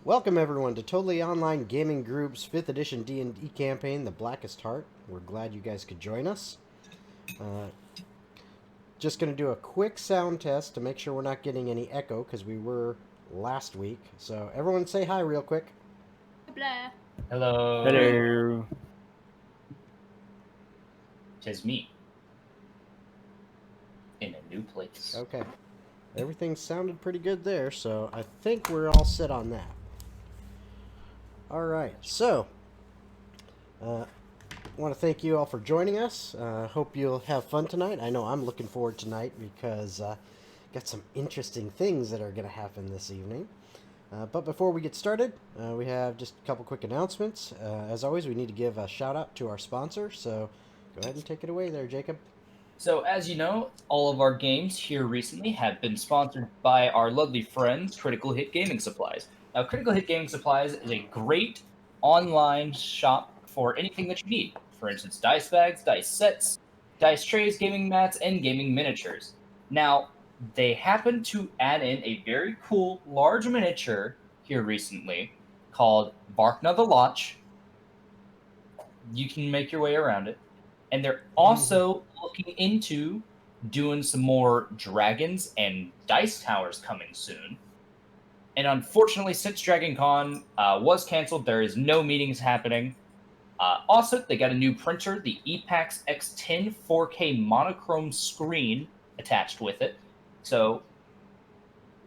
Welcome everyone to Totally Online Gaming Group's 5th edition D&D campaign, The Blackest Heart. We're glad you guys could join us. Uh, just going to do a quick sound test to make sure we're not getting any echo, because we were last week. So everyone say hi real quick. Blah. Hello. Hello. Tis me. In a new place. Okay. Everything sounded pretty good there, so I think we're all set on that. Alright, so want to thank you all for joining us. Hope you'll have fun tonight. I know I'm looking forward tonight because got some interesting things that are going to happen this evening. But before we get started, we have just a couple quick announcements. As always, we need to give a shout out to our sponsor, so go ahead and take it away there, Jacob. So, as you know, all of our games here recently have been sponsored by our lovely friends, Critical Hit Gaming Supplies. Now, Critical Hit Gaming Supplies is a great online shop for anything that you need. For instance, dice bags, dice sets, dice trays, gaming mats, and gaming miniatures. Now, they happen to add in a very cool large miniature here recently called Barkna the Lotch. You can make your way around it. And they're also looking into doing some more dragons and dice towers coming soon. And unfortunately, since Dragon Con was canceled, there is no meetings happening. Also, they got a new printer, the Epax X10 4K monochrome screen attached with it. So,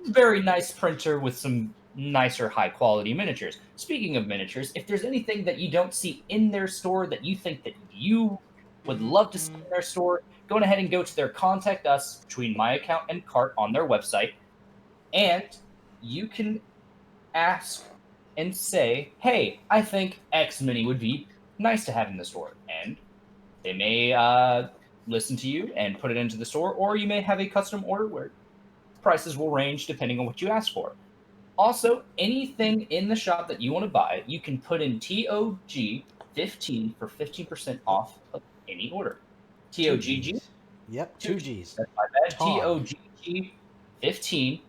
very nice printer with some nicer high quality miniatures. Speaking of miniatures, if there's anything that you don't see in their store that you think that you would love to see in their store, go ahead and go to their Contact Us between my account and cart on their website, and you can ask and say, hey, I think X Mini would be nice to have in the store. And they may listen to you and put it into the store, or you may have a custom order where prices will range depending on what you ask for. Also, anything in the shop that you want to buy, you can put in TOGG 15 for 15% off of any order. TOGG? Yep, 2Gs. That's my bad. TOGG. TOGG 15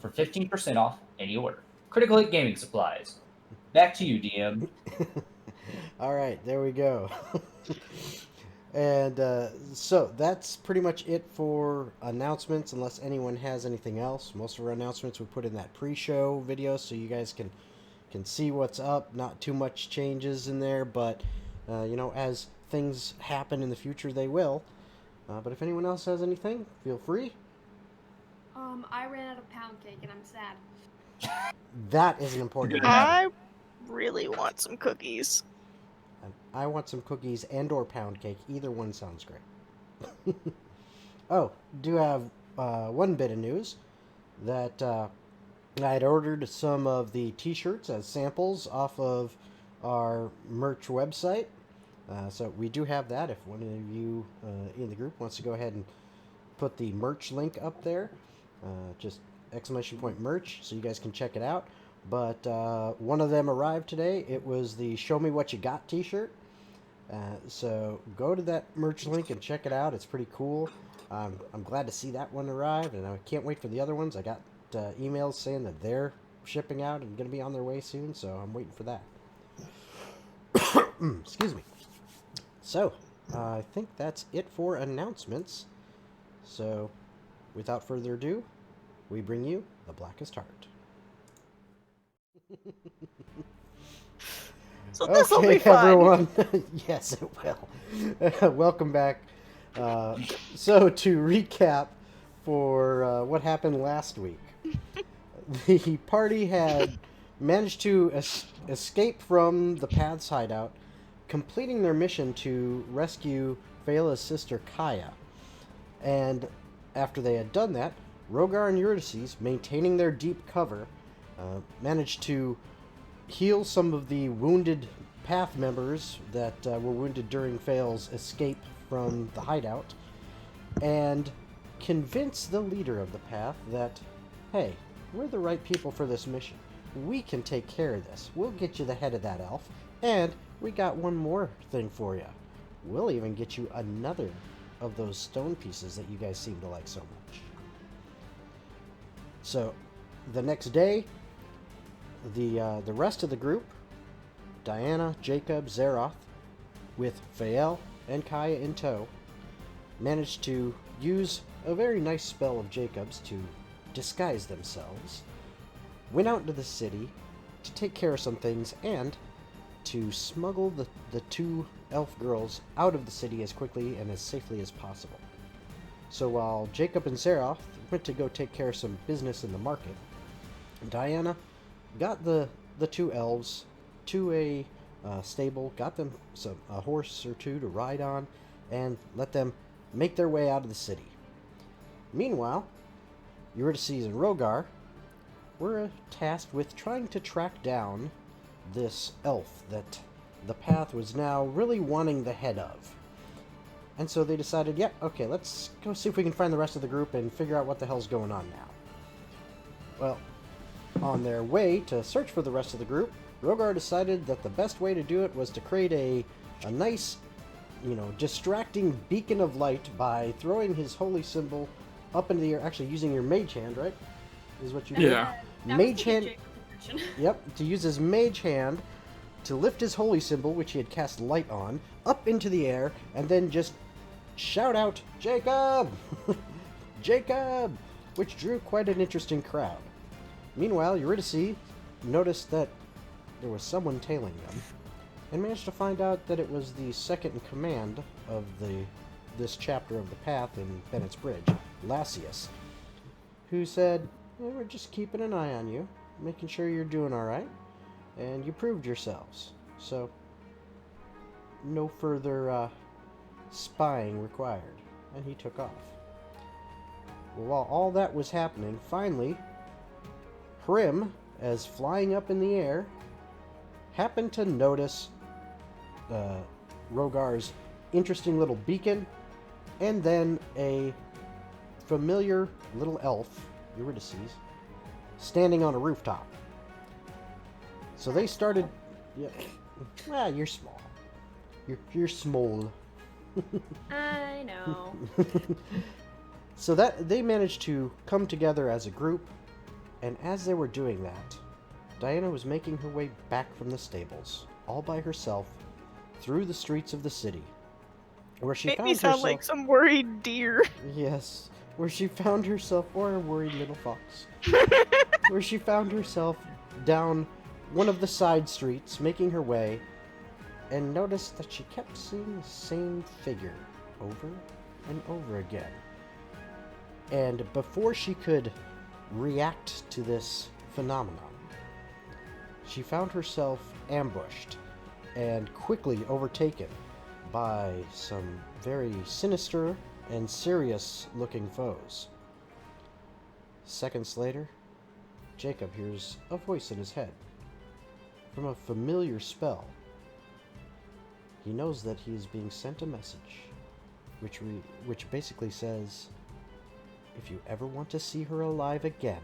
for 15% off any order. Critical Hit Gaming Supplies. Back to you, DM. All right, there we go. And so that's pretty much it for announcements, unless anyone has anything else. Most of our announcements we put in that pre-show video, so you guys can see what's up. Not too much changes in there, but you know, as things happen in the future, they will. But if anyone else has anything, feel free. I ran out of pound cake and I'm sad. That is an important Good. announcement. I really want some cookies. I want some cookies and or pound cake. Either one sounds great. Oh, do have one bit of news that I had ordered some of the t-shirts as samples off of our merch website. So we do have that. If one of you in the group wants to go ahead and put the merch link up there, just ! merch, so you guys can check it out. But one of them arrived today. It was the Show Me What You Got t-shirt. So go to that merch link and check it out. It's pretty cool. I'm glad to see that one arrive, and I can't wait for the other ones. I got emails saying that they're shipping out and going to be on their way soon, so I'm waiting for that. Excuse me. So, I think that's it for announcements. So, without further ado, we bring you The Blackest Heart. So this will be fun. Everyone. Yes, it will. Welcome back. So to recap for what happened last week, the party had managed to escape from the Path's hideout, completing their mission to rescue Pheala's sister Kaya. And after they had done that, Rogar and Eurydice, maintaining their deep cover, managed to heal some of the wounded Path members that were wounded during Pheala's escape from the hideout, and convince the leader of the Path that, hey, we're the right people for this mission. We can take care of this. We'll get you the head of that elf, and we got one more thing for you. We'll even get you another of those stone pieces that you guys seem to like so much. So, the next day, The rest of the group, Diana, Jacob, Zeroth, with Fael and Kaya in tow, managed to use a very nice spell of Jacob's to disguise themselves, went out into the city to take care of some things, and to smuggle the two elf girls out of the city as quickly and as safely as possible. So while Jacob and Zeroth went to go take care of some business in the market, Diana got the two elves to a stable, got them a horse or two to ride on, and let them make their way out of the city. Meanwhile, Eurydice and Rogar were tasked with trying to track down this elf that the path was now really wanting the head of. And so they decided, yep, okay, let's go see if we can find the rest of the group and figure out what the hell's going on now. Well, on their way to search for the rest of the group, Rogar decided that the best way to do it was to create a nice, distracting beacon of light by throwing his holy symbol up into the air. Actually, using your mage hand, right? Is what you did? Yeah. Mage hand. Yep, to use his mage hand to lift his holy symbol, which he had cast light on, up into the air, and then just shout out, "Jacob! Jacob!" which drew quite an interesting crowd. Meanwhile, Eurydice noticed that there was someone tailing them, and managed to find out that it was the second in command of this chapter of the path in Bennett's Bridge, Lassius, who said, "We're just keeping an eye on you, making sure you're doing alright, and you proved yourselves, so no further spying required," and he took off. Well, while all that was happening, finally, Hrim, as flying up in the air, happened to notice Rogar's interesting little beacon, and then a familiar little elf, Eurydice, standing on a rooftop. So they started. Yeah, you're small. You're small. I know. So that they managed to come together as a group, and as they were doing that, Diana was making her way back from the stables, all by herself, through the streets of the city, where she Make found me sound herself. like some worried deer. Yes, where she found herself, or a worried little fox, where she found herself down one of the side streets, making her way, and noticed that she kept seeing the same figure over and over again. And before she could react to this phenomenon, she found herself ambushed and quickly overtaken by some very sinister and serious-looking foes. Seconds later, Jacob hears a voice in his head. From a familiar spell, he knows that he is being sent a message, which basically says, "If you ever want to see her alive again,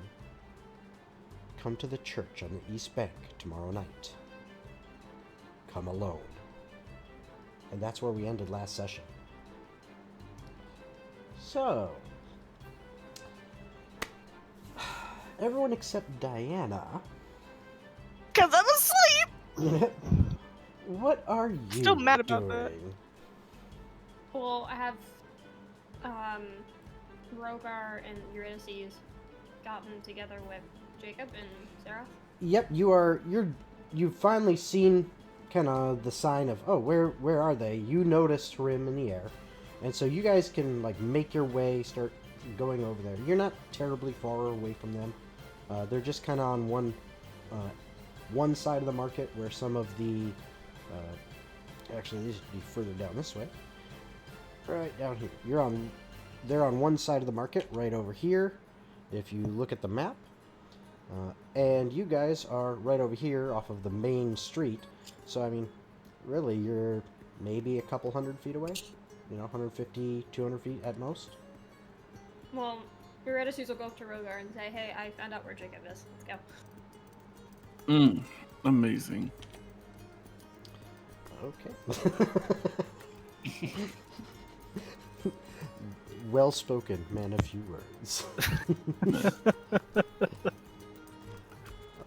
come to the church on the East Bank tomorrow night. Come alone." And that's where we ended last session. So, everyone except Diana. Cause I'm asleep. What are you Still mad about doing? that. Well, I have Rogar and Eurydice gotten together with Jacob and Sarah. Yep, you've finally seen kind of the sign of, oh, where are they? You noticed Hrim in the air, and so you guys can like make your way, start going over there. You're not terribly far away from them. They're just kind of on one side of the market, where some of the actually these should be further down this way. Right down here. They're on one side of the market, right over here, if you look at the map. And you guys are right over here off of the main street. So, I mean, really, you're maybe a couple 100 feet away. 150, 200 feet at most. Well, Eurydice will go up to Rogar and say, "Hey, I found out where Jacob is. Let's go." Amazing. Okay. Well spoken, man of few words.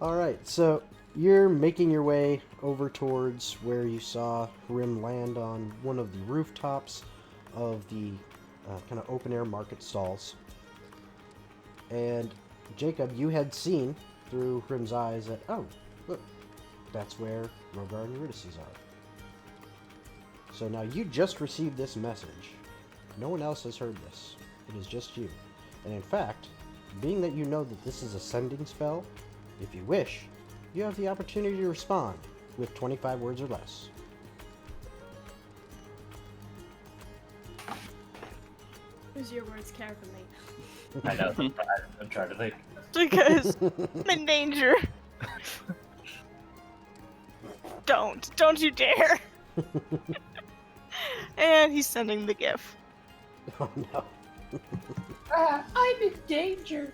All right. So you're making your way over towards where you saw Rim land on one of the rooftops of the kind of open air market stalls. And Jacob, you had seen through Rim's eyes that, oh, look, that's where Rogar and Eurydice are. So now you just received this message. No one else has heard this. It is just you. And in fact, being that you know that this is a sending spell, if you wish, you have the opportunity to respond with 25 words or less. Use your words carefully. I know. I'm trying to think. Because I'm in danger. Don't you dare. And he's sending the gif. Oh no. I'm in danger.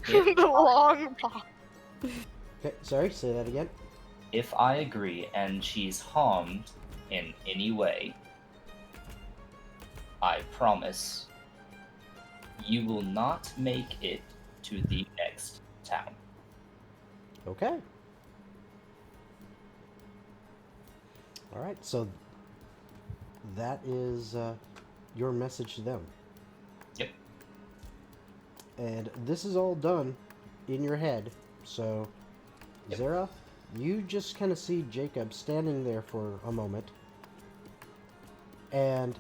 The long pause. Okay, sorry, say that again. If I agree and she's harmed in any way, I promise you will not make it to the next town. Okay. All right, so that is your message to them. Yep. And this is all done in your head. So, Yep. Zara, you just kind of see Jacob standing there for a moment. And,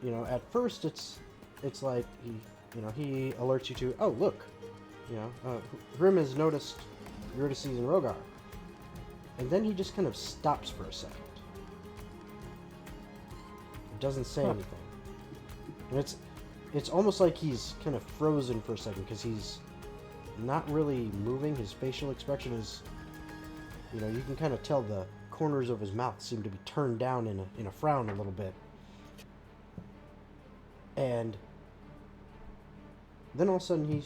you know, at first it's like he alerts you to, oh, look, Grim has noticed Eurydice and Rogar. And then he just kind of stops for a second. Doesn't say anything. And it's almost like he's kind of frozen for a second because he's not really moving. His facial expression is, you can kind of tell the corners of his mouth seem to be turned down in a frown a little bit. And then all of a sudden he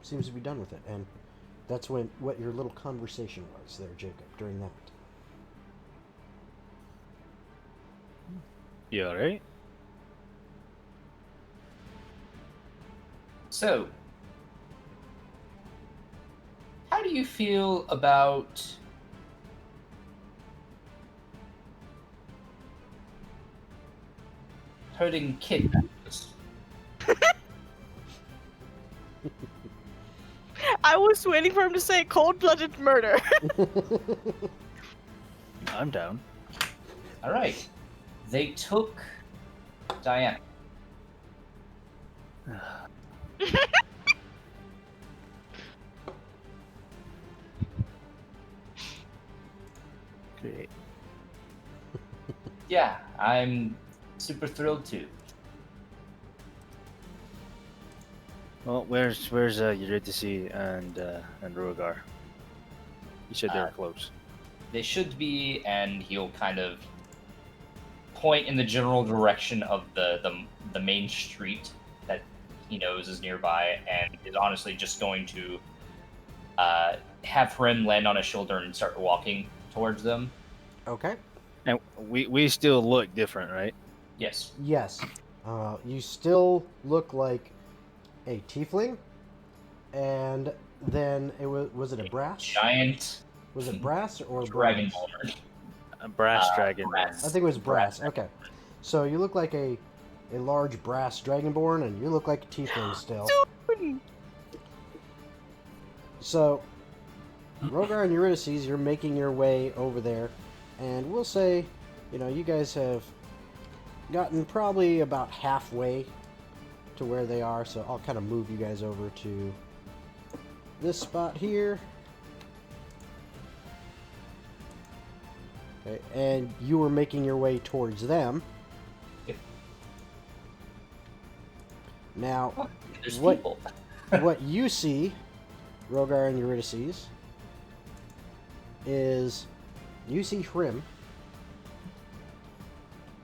seems to be done with it. And that's what your little conversation was there, Jacob, during that. You alright? So, how do you feel about hurting kidnappers? I was waiting for him to say cold-blooded murder. I'm down. All right. They took Diana. Great. Yeah, I'm super thrilled too. Well, where's Eurydice and Rogar? You said they were close. They should be, and he'll kind of point in the general direction of the main street that he knows is nearby, and is honestly just going to have Rim land on his shoulder and start walking towards them. Okay. And we still look different, right? Yes. Yes. You still look like a tiefling, and then it was it a brass? Giant Was it brass or bronze? dragonborn. A brass dragon. brass. I think it was brass. Okay. So you look like a large brass dragonborn, and you look like a tiefling still. So, Rogar and Eurydice, you're making your way over there, and we'll say, you guys have gotten probably about halfway to where they are, so I'll kind of move you guys over to this spot here. Okay, and you were making your way towards them. Yep. Now, Oh, there's what people. what you see, Rogar and Eurydice, is you see Hrim,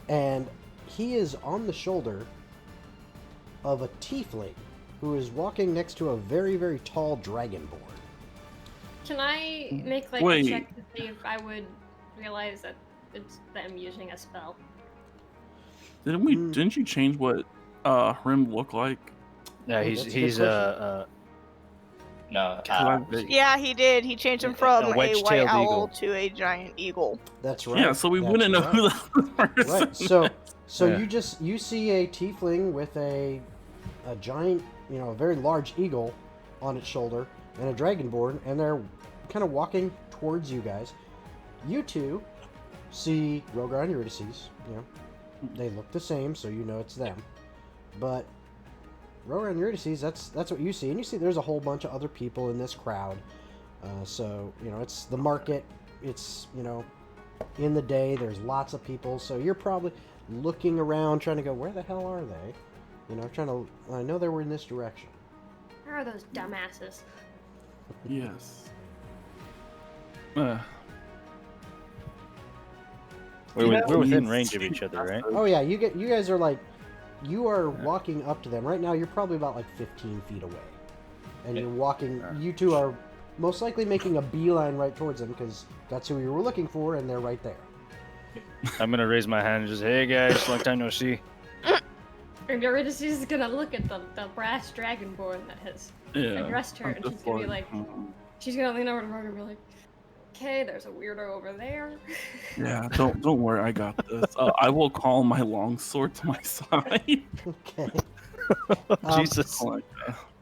and he is on the shoulder of a tiefling who is walking next to a very, very tall dragonborn. Can I make like Wait. a check to see if I would realize that it's them using a spell. Didn't you change what Hrim looked like? Yeah, Oh, he's that's a good he's No. Yeah, he did. He changed him from a white wedge-tailed owl eagle. to a giant eagle. That's right. Yeah, so we That's wouldn't know right. who the person. Right. So Yeah. you see a tiefling with a giant, a very large eagle on its shoulder and a dragonborn, and they're kind of walking towards you guys. You two see Rogar and Eurydice. They look the same, so you know it's them. But Rogar and Eurydice, that's what you see, and you see there's a whole bunch of other people in this crowd. So it's the market. It's in the day. There's lots of people, so you're probably looking around trying to go, where the hell are they? I know they were in this direction. Where are those dumbasses? Yes. we're within range of each other, right? Oh yeah, you guys are you are walking up to them right now. You're probably about 15 feet away, and you're walking. You two are most likely making a beeline right towards them because that's who you were looking for, and they're right there. I'm gonna raise my hand and just, hey guys, long time no see. And Eurydice is gonna look at the brass dragonborn that has addressed her, I'm and she's just gonna be like, she's gonna lean over to Rogar and be like, okay, there's a weirdo over there. Yeah, don't worry, I got this. I will call my longsword to my side. Okay. Jesus. Like,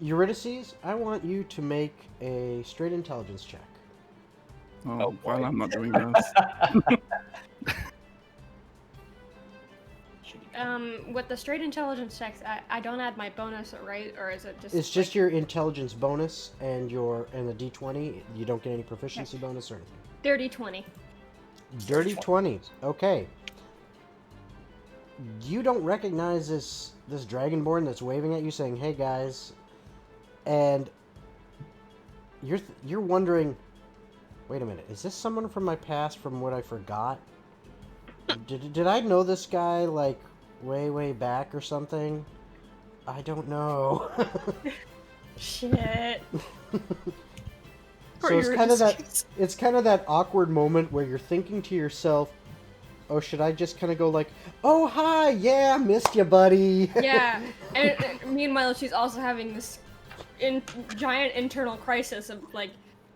Eurydice, I want you to make a straight intelligence check. oh, boy. well, I'm not doing this. With the straight intelligence checks, I don't add my bonus, right? Or is it just? It's just your intelligence bonus and the D20. You don't get any proficiency bonus or anything. Dirty 20. Dirty 20. Okay. You don't recognize this dragonborn that's waving at you, saying, "Hey guys," and you're wondering, wait a minute, is this someone from my past from what I forgot? Did I know this guy way back or something? I don't know. Shit. So it's kind of that awkward moment where you're thinking to yourself, oh, should I just kind of go oh, hi, yeah, missed you, buddy. Yeah. And meanwhile, she's also having this giant internal crisis of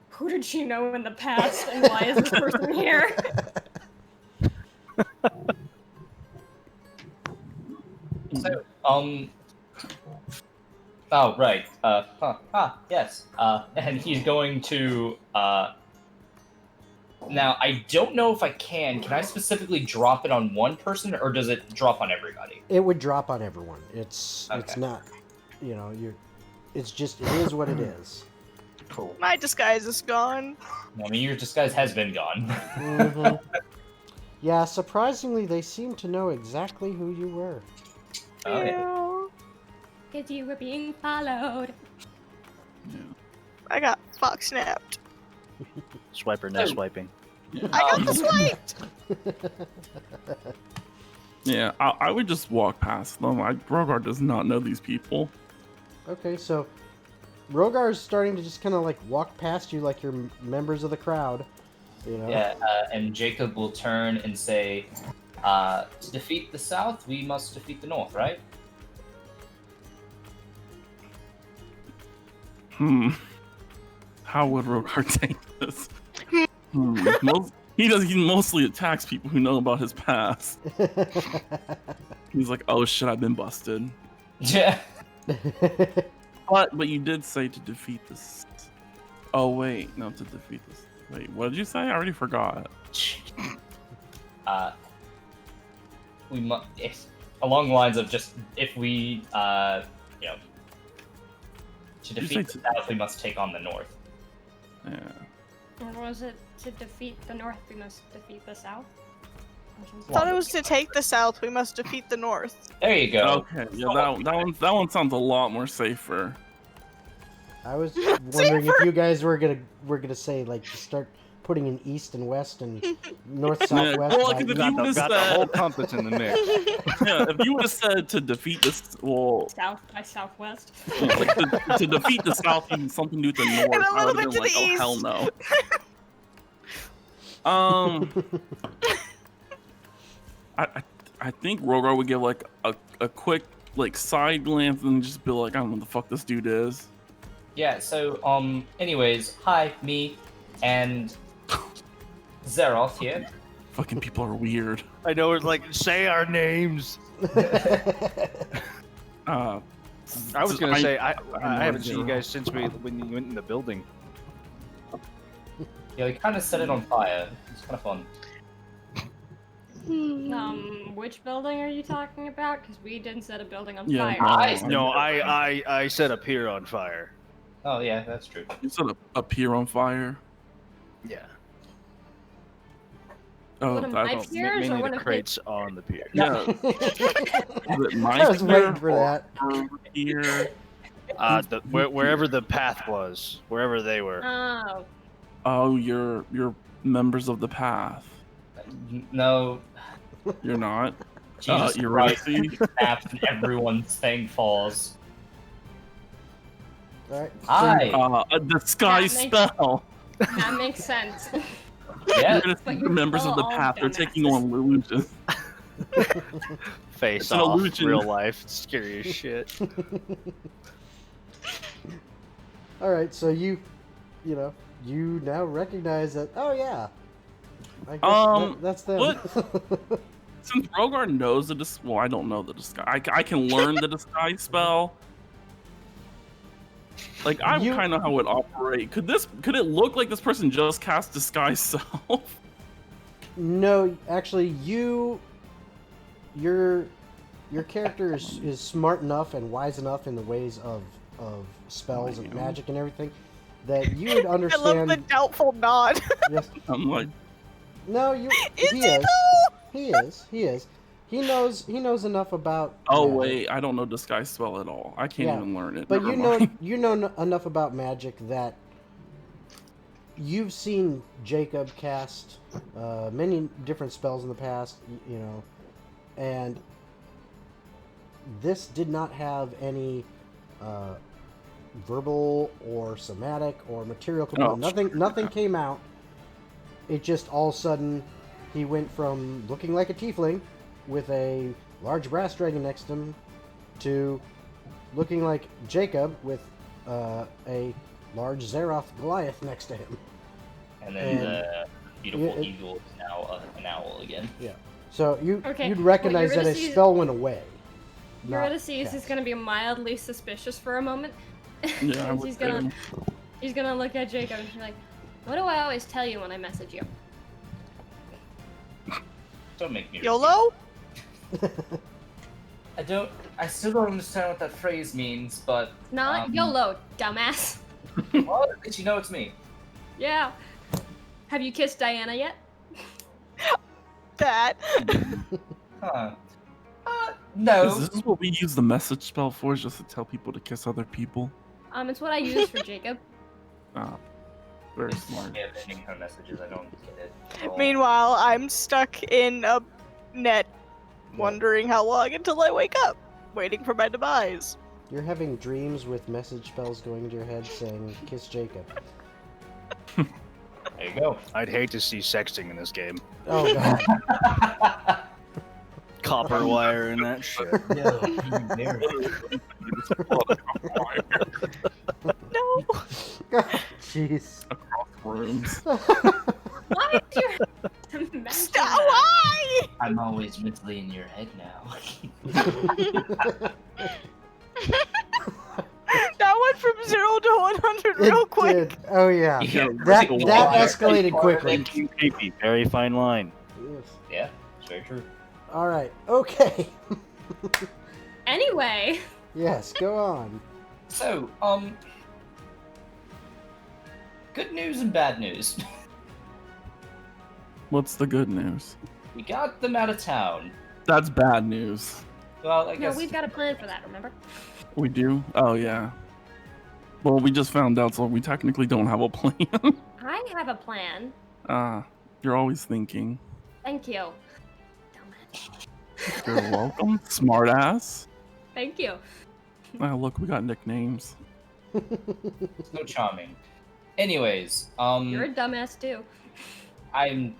who did she know in the past, and why is this person here? So, oh, right. Yes. And he's going to, now, I don't know if I can. Can I specifically drop it on one person, or does it drop on everybody? It would drop on everyone. It's Okay. not, it's just, it is what it is. Cool. My disguise is gone. I mean, your disguise has been gone. Mhm. Yeah, surprisingly, they seem to know exactly who you were. Okay. Yeah. Because you were being followed. I got fox snapped. Swiper, no swiping. Yeah, I got the swiped. yeah, I would just walk past them. Rogar does not know these people. Okay, so Rogar is starting to just kind of walk past you like you're members of the crowd. Yeah, and Jacob will turn and say, to defeat the South, we must defeat the North, right? How would Rogar take this? He mostly attacks people who know about his past. He's like, oh shit, I've been busted. Yeah. But you did say to defeat this. Oh wait, no, to defeat this. Wait, what did you say? I already forgot. We must, along the lines of just, if we, to defeat the South, we must take on the North. Yeah. Or was it to defeat the North, we must defeat the South? I thought it was to take the South, we must defeat the North. There you go. Okay, yeah, that one sounds a lot more safer. I was wondering if you guys were gonna say start putting in east and west and north, south, west. well, by if you east. would've Got the whole compass in the mix. Yeah, if you would have said to defeat this, well, South by southwest. to defeat the South and something to do with the North, And a I would little have been bit to like, the oh hell no. I think Rogar would give like a quick like side glance and just be like, I don't know what the fuck this dude is. Yeah, so, anyways, hi, me, and Zeroth here. Fucking people are weird. I know it's like, say our names. Uh, I was gonna say, I know haven't seen you Zero. guys since when you went in the building. Yeah, we kind of set it on fire. It's kind of fun. Which building are you talking about? Because we didn't set a building on Yeah, fire. no. No, I set up here on fire. Oh, yeah, that's true. You set up here on fire. Yeah. Oh, One of my that's peers or Mainly one the of crates on the pier. yeah. Is it my I was pier waiting for that. or here? Wherever the path was, wherever they were. Oh, Oh, you're members of the path. No, You're not. Jesus You're Christ, right. snaps and everyone's thing falls. All right. Hi! A disguise That makes- spell. that makes sense. Yeah, You're gonna But see you're the members of the all path. They're taking dumbasses. on illusions. Face It's an off, illusion. real life, it's scary as shit. All right. So you now recognize that. Oh yeah. I guess that's them. what? Since Rogar knows well, I don't know the disguise. I can learn the disguise spell. Like I You- kind of know how it operate. Could it look like this person just cast disguise self? No, actually, your character is smart enough and wise enough in the ways of spells and magic and everything that you would I love the understand. doubtful nod. Yes, I'm like, no, Is he he is. though? He is. He knows enough about. oh magic. wait, I don't know disguise spell at all. I can't Yeah, even learn it. But Never you know mind. enough about magic that you've seen Jacob cast many different spells in the past, and this did not have any verbal or somatic or material component. Oh, Nothing came out. It just all of a sudden he went from looking like a tiefling with a large brass dragon next to him to looking like Jacob with a large Zeroth Goliath next to him. and then And- the beautiful it- eagle is now an owl again. So Okay, you'd what recognize you're that gonna a see- spell went away. You're not gonna see he's cast. gonna be mildly suspicious for a moment. Yeah, I would he's gonna too. he's gonna look at Jacob and be like, "What do I always tell you when I message you?" Don't make me. YOLO? I still don't understand what that phrase means, but Not YOLO, dumbass. well, at least you know it's me. Yeah. Have you kissed Diana yet? That. Huh. No. Is this what we use the message spell for? Is just to tell people to kiss other people? It's what I use for Jacob. Very smart. Yeah, ending her messages. I don't get it. at all. Meanwhile, I'm stuck in a net, wondering how long until I wake up, waiting for my demise. You're having dreams with message spells going into your head saying "kiss Jacob." There you go. I'd hate to see sexting in this game. Oh god. Copper wire and that shit. No, you married. No. Jeez. Across rooms. Why did you mention Stop! that? Why? I'm always mentally in your head now. That went from 0 to 100 real It quick. did. Oh yeah. Yeah, That pretty that wire. escalated quickly. Creepy, very fine line. Yes. Yeah, it's very true. All right. Okay. Anyway, Yes. Go on. So, good news and bad news. What's the good news? We got them out of town. That's bad news. Well, I no, guess we've got a plan for that. Remember? We do? Oh, yeah. Well, we just found out, so we technically don't have a plan. I have a plan. You're always thinking. Thank you. Dumbass. You're welcome, smartass. Thank you. Oh, look, we got nicknames. so charming. Anyways, You're a dumbass too. I'm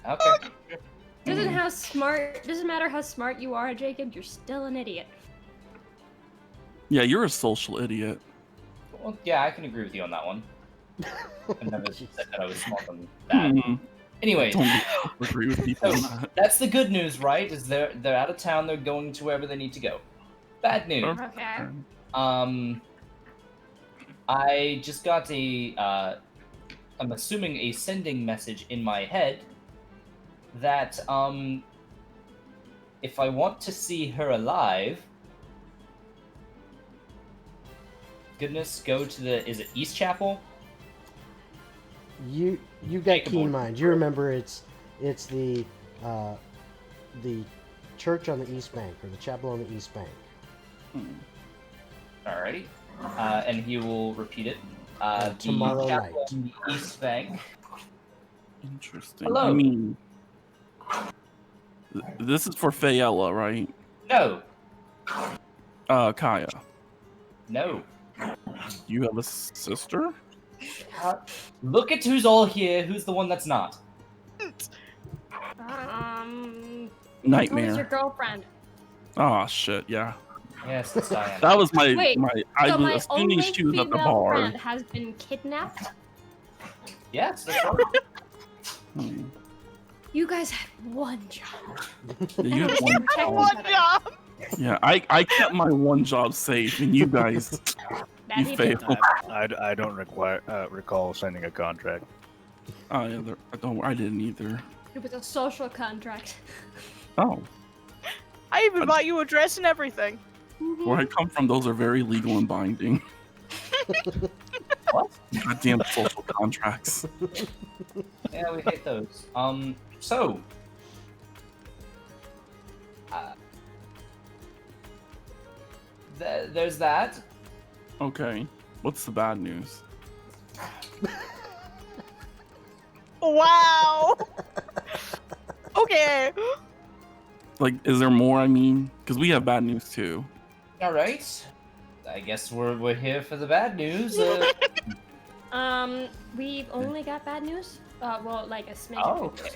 okay. Doesn't matter how smart you are, Jacob. You're still an idiot. Yeah, you're a social idiot. Well, yeah, I can agree with you on that one. I never said that I was smart on that. Hmm. Anyways, Don't agree with people so on that. that's the good news, right? Is they're out of town. They're going to wherever they need to go. Bad news. Okay. I just got I'm assuming a sending message in my head that if I want to see her alive, goodness, go to is it East Chapel? You got Jacob keen will- minds. You remember it's the church on the East Bank, or the chapel on the East Bank. Alrighty. And he will repeat it. Tomorrow the chapel night. on the East Bank. Interesting. Hello. I mean, this is for Fayella, right? No, Kaya, no. you have a sister? Look at who's all here. Who's the one that's not? Who's Nightmare. your girlfriend? Oh shit, yeah. Yes, it's Diana. That was my Wait, I So my was assuming only she was at the female bar. friend has been kidnapped. Yes, that's right. Hmm. You guys had one job. Yeah, you had one Protect job. One job. Yeah, I kept my one job safe, and you guys, That you he did. failed. I don't recall signing a contract. Oh yeah, I didn't either. It was a social contract. Oh, I even bought you a dress and everything. where I come from, those are very legal and binding. What? Goddamn social contracts. Yeah, we hate those. So. There's that. Okay, what's the bad news? Wow. Okay. Like, is there more? I mean, because we have bad news too. All right. I guess we're here for the bad news. We've only got bad news. Well, like a smidge. Oh, of good okay.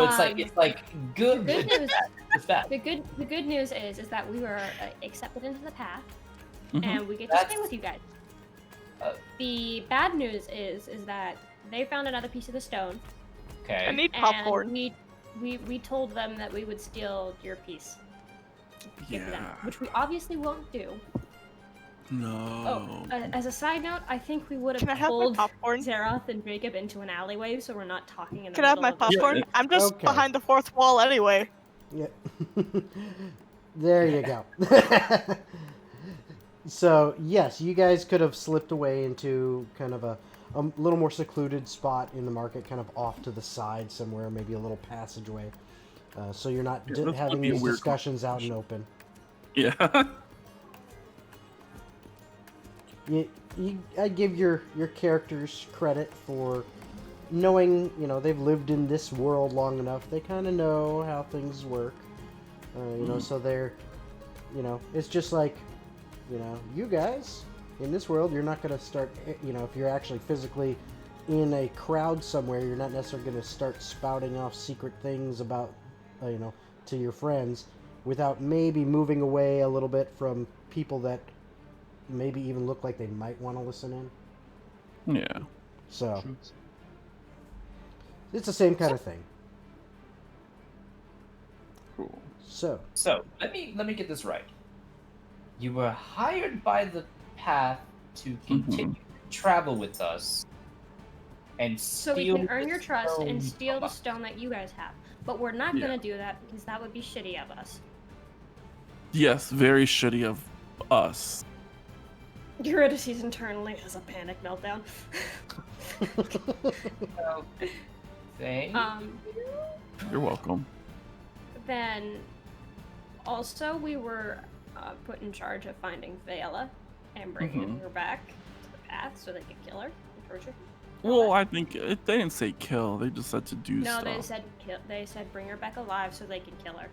news. So it's like good. The good news. It's bad. The good news is that we were accepted into the path, Mhm. and we get to That's- stay with you guys. Uh, The bad news is that they found another piece of the stone, Okay. I need popcorn. and we told them that we would steal your piece. Give them, Yeah. which we obviously won't do. No. As a side note, I think we would Can I have have my pulled popcorn? Zeroth and Jacob into an alleyway, so we're not talking in the Can I have middle my of the- popcorn? Yeah. I'm just Okay. behind the fourth wall anyway. Yeah. There you go. So, yes, you guys could have slipped away into kind of a little more secluded spot in the market, kind of off to the side somewhere, maybe a little passageway. So you're not Yeah, this would having be a these weird discussions out in open. Yeah. I give your characters credit for knowing, they've lived in this world long enough. They kind of know how things work. So they're, it's just like, you guys in this world, you're not going to start, if you're actually physically in a crowd somewhere, you're not necessarily going to start spouting off secret things about, to your friends without maybe moving away a little bit from people that maybe even look like they might want to listen in. Yeah. So it's the same kind of thing. Cool. So let me get this right. You were hired by the path to continue to travel with us and So we steal can earn the your trust stone and steal from the us. stone that you guys have. But we're not Yeah. gonna do that because that would be shitty of us. Yes, very shitty of us. Eurydice internally has a panic meltdown. Thank You're welcome. Then, also, we were put in charge of finding Vela and bringing her back to the path so they could kill her and torture her. Well, I think they didn't say kill. They just said to do No, stuff. they said kill. They said bring her back alive so they can kill her.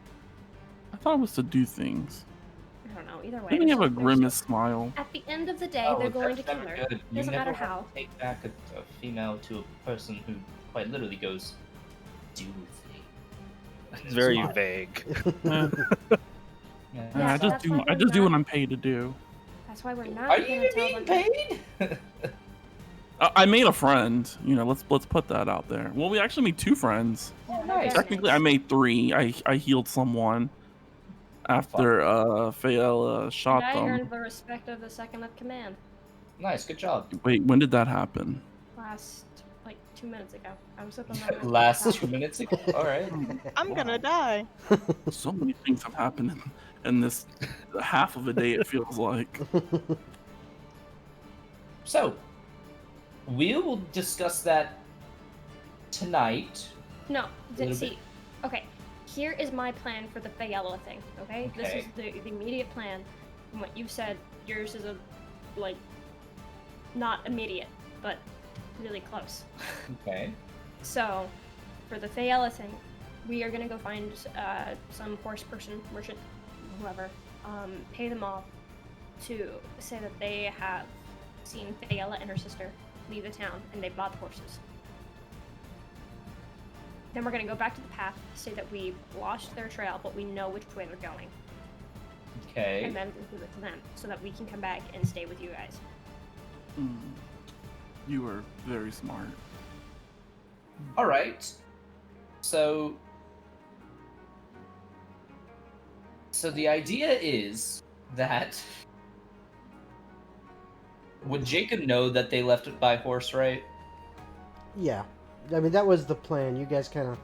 I thought it was to do things. I don't know. Either way. Didn't he have a there's- grimace smile? At the end of the day, Oh, they're going to that's kill never her. good. You Doesn't never matter want how. to take back a female to a person who quite literally goes, do things. It's very Smart. vague. Eh, Yeah. Yeah, I so just that's do why I we're just do not- what I'm paid to do. That's why we're not Are you gonna even tell being them. paid? I made a friend. You know, let's put that out there. Well, we actually made 2 friends. Yeah, they're nice. very Technically, nice. I made 3. I healed someone after Faela And shot I them. earned the respect of the second of command Nice, good job. Wait, when did that happen? last, like, 2 minutes ago. I was up on that Last mountain. 2 minutes ago. All right. I'm Wow. gonna die. So many things have happened in this half of a day. It feels like. So, we will discuss that tonight. No, Little see. Okay, here is my plan for the Fayella thing, okay? This is Okay. the immediate plan. From what you've said, yours is like, not immediate, but really close. Okay. So, for the Fayella thing, we are gonna go find some horse person, merchant, whoever, pay them off to say that they have seen Fayella and her sister leave the town and they bought the horses. Then we're gonna go back to the path, say that we've lost their trail, but we know which way they're going, Okay. and then give it to them so that we can come back and stay with you guys. Mm, you are very smart. All right. So the idea is that would Jacob know that they left it by horse, right? Yeah, I mean that was the plan. You guys kind of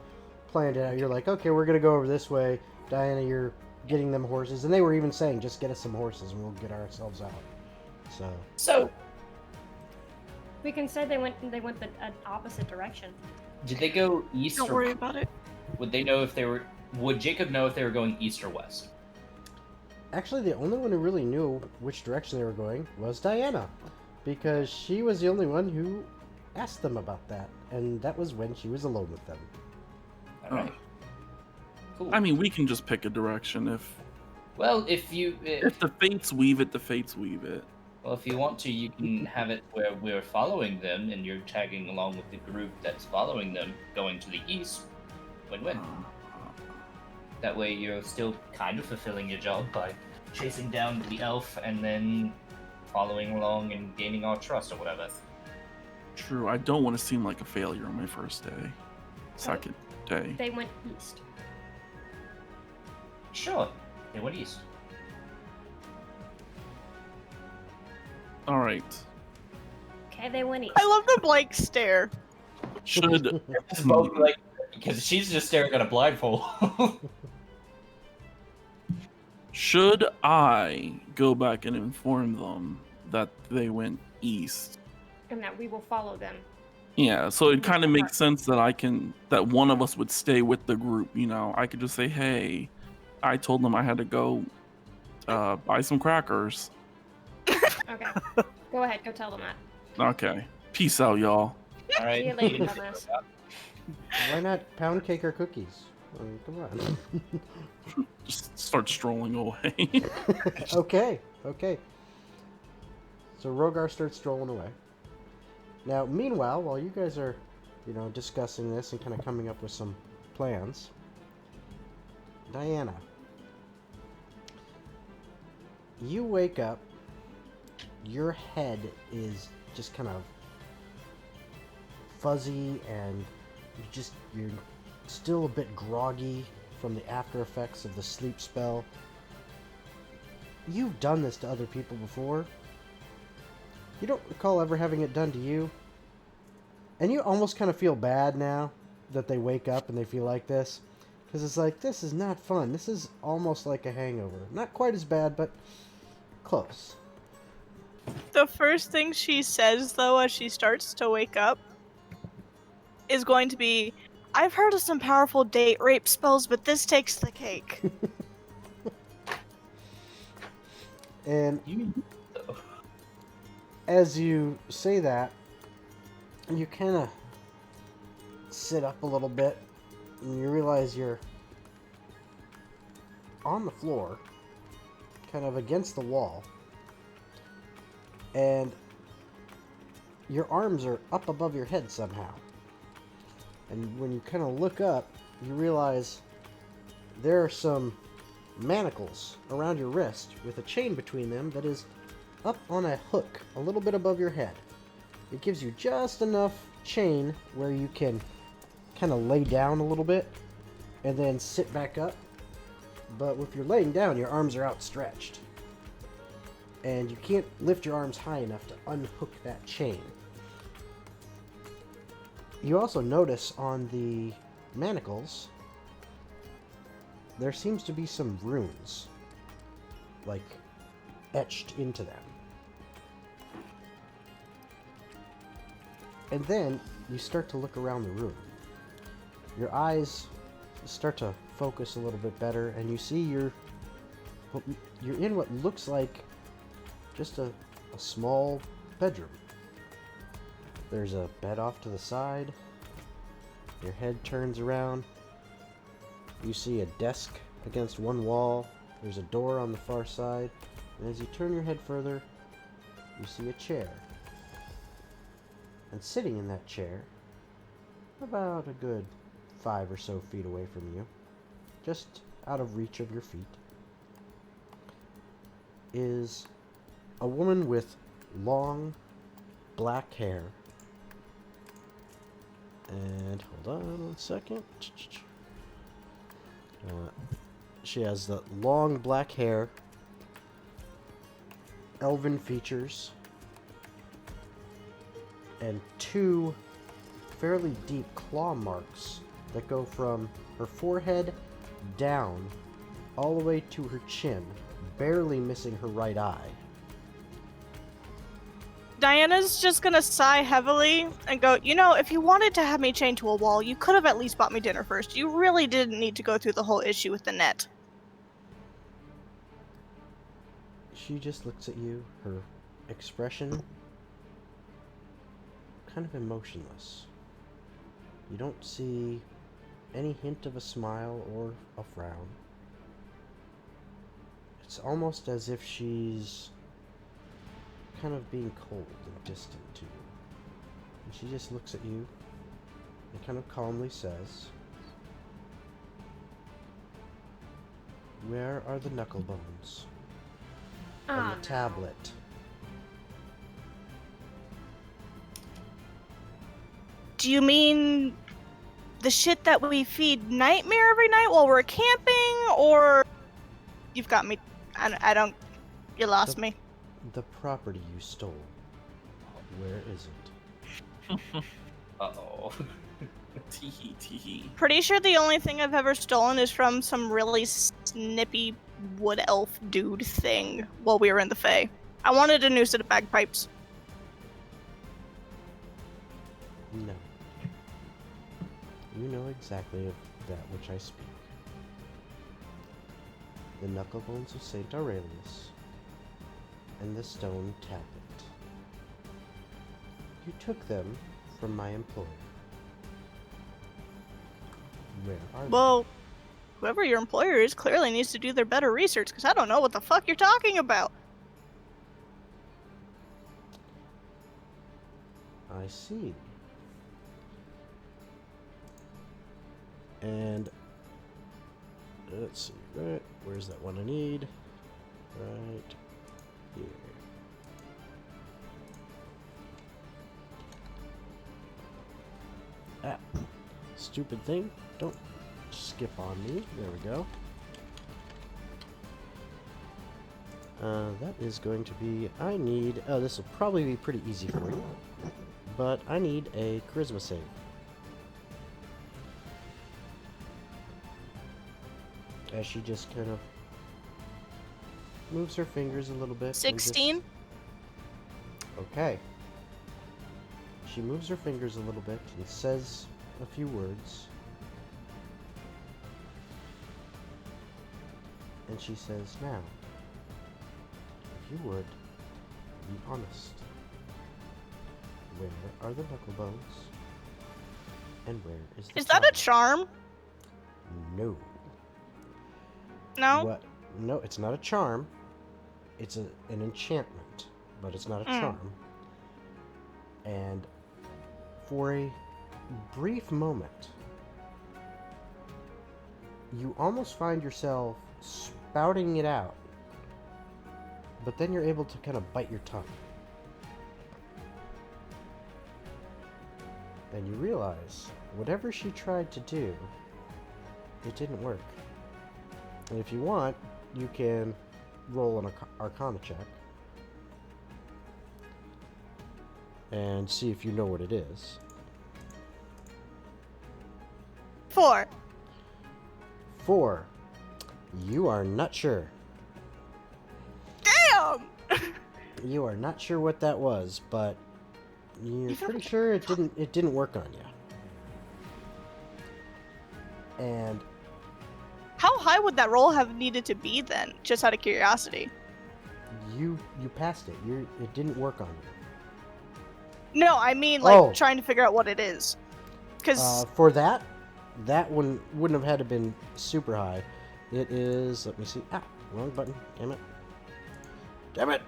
planned it out. You're like, okay, we're gonna go over this way. Diana, you're getting them horses, and they were even saying, just get us some horses, and we'll get ourselves out. So, We can say they went the opposite direction. did they go east Don't or worry about it. would they know if they were would Jacob know if they were going east or west? Actually, the only one who really knew which direction they were going was Diana, because she was the only one who asked them about that, and that was when she was alone with them. All right. Cool. I mean, we can just pick a direction if well, if you the fates weave it, the fates weave it. well, if you want to, you can have it where we're following them and you're tagging along with the group that's following them going to the east. Win-win. That way you're still kind of fulfilling your job by chasing down the elf and then following along and gaining our trust or whatever. True. I don't want to seem like a failure on my first day, second day. They went east. Sure. They went east. All right. Okay, they went east. I love the blank stare. Should Both like because she's just staring at a blindfold. should I go back and inform them that they went east? And that we will follow them. Yeah, so it kind of makes sense that one of us would stay with the group. You know, I could just say, "Hey, I told them I had to go buy some crackers." Okay. Go ahead, go tell them that. Okay, peace out, y'all. All right. See you later, dumbass. Why not pound cake or cookies? I mean, come on. Just start strolling away. Okay. So Rogar starts strolling away. Now, meanwhile, while you guys are, discussing this and kind of coming up with some plans, Diana, you wake up, your head is just kind of fuzzy and you're still a bit groggy from the after effects of the sleep spell. You've done this to other people before. You don't recall ever having it done to you. And you almost kind of feel bad now that they wake up and they feel like this. Because it's like, this is not fun. This is almost like a hangover. Not quite as bad, but close. The first thing she says, though, as she starts to wake up, is going to be, I've heard of some powerful date rape spells, but this takes the cake. And as you say that, you kind of sit up a little bit and you realize you're on the floor, kind of against the wall, and your arms are up above your head somehow. And when you kind of look up, you realize there are some manacles around your wrist with a chain between them that is up on a hook a little bit above your head. It gives you just enough chain where you can kind of lay down a little bit and then sit back up. But if you're laying down, your arms are outstretched. And you can't lift your arms high enough to unhook that chain. You also notice on the manacles, there seems to be some runes, like, etched into them. And then you start to look around the room. Your eyes start to focus a little bit better, and you see you're in what looks like just a small bedroom. There's a bed off to the side. Your head turns around. You see a desk against one wall. There's a door on the far side. And as you turn your head further, you see a chair. And sitting in that chair, about a good 5 or so feet away from you, just out of reach of your feet, is a woman with long black hair. And hold on 1 second. She has the long black hair, elven features, and 2 fairly deep claw marks that go from her forehead down all the way to her chin, barely missing her right eye. Diana's just gonna sigh heavily and go, you know, if you wanted to have me chained to a wall, you could have at least bought me dinner first. You really didn't need to go through the whole issue with the net. She just looks at you, her expression kind of emotionless. You don't see any hint of a smile or a frown. It's almost as if she's kind of being cold and distant to you. And she just looks at you and kind of calmly says, "Where are the knuckle bones? And the tablet?" Do you mean the shit that we feed Nightmare every night while we're camping, or you've got me? I don't. You lost me. The property you stole. Where is it? Uh-oh. Teehee, teehee. Pretty sure the only thing I've ever stolen is from some really snippy wood elf dude thing while we were in the Fae. I wanted a new set of bagpipes. No. You know exactly of that which I speak. The knuckle bones of Saint Aurelius and the stone tablet. You took them from my employer. Where are they? Well, whoever your employer is clearly needs to do their better research, because I don't know what the fuck you're talking about. I see. And let's see, right? Where's that one I need? Right here. Ah, stupid thing. Don't skip on me. There we go. That is going to be, I need, this will probably be pretty easy for you, but I need a charisma save. As she just kind of moves her fingers a little bit. and just- 16? Okay. She moves her fingers a little bit and says a few words. And she says, "Now, if you would, be honest. Where are the knuckle bones? And where is the Is that a tablet?" charm? No. No? What? No, it's not a charm. It's an enchantment, but it's not a charm. And for a brief moment, you almost find yourself spouting it out, but then you're able to kind of bite your tongue. And you realize whatever she tried to do, it didn't work. And if you want, you can roll an Arcana check and see if you know what it is. 4. 4. You are not sure. Damn! You are not sure what that was, but you're pretty sure it didn't work on you. And How high would that roll have needed to be then? Just out of curiosity. you passed it. It didn't work on you. No, I mean like Oh. trying to figure out what it is. Because For that one wouldn't have had to been super high. It is, let me see. Ah, wrong button. Damn it. Damn it!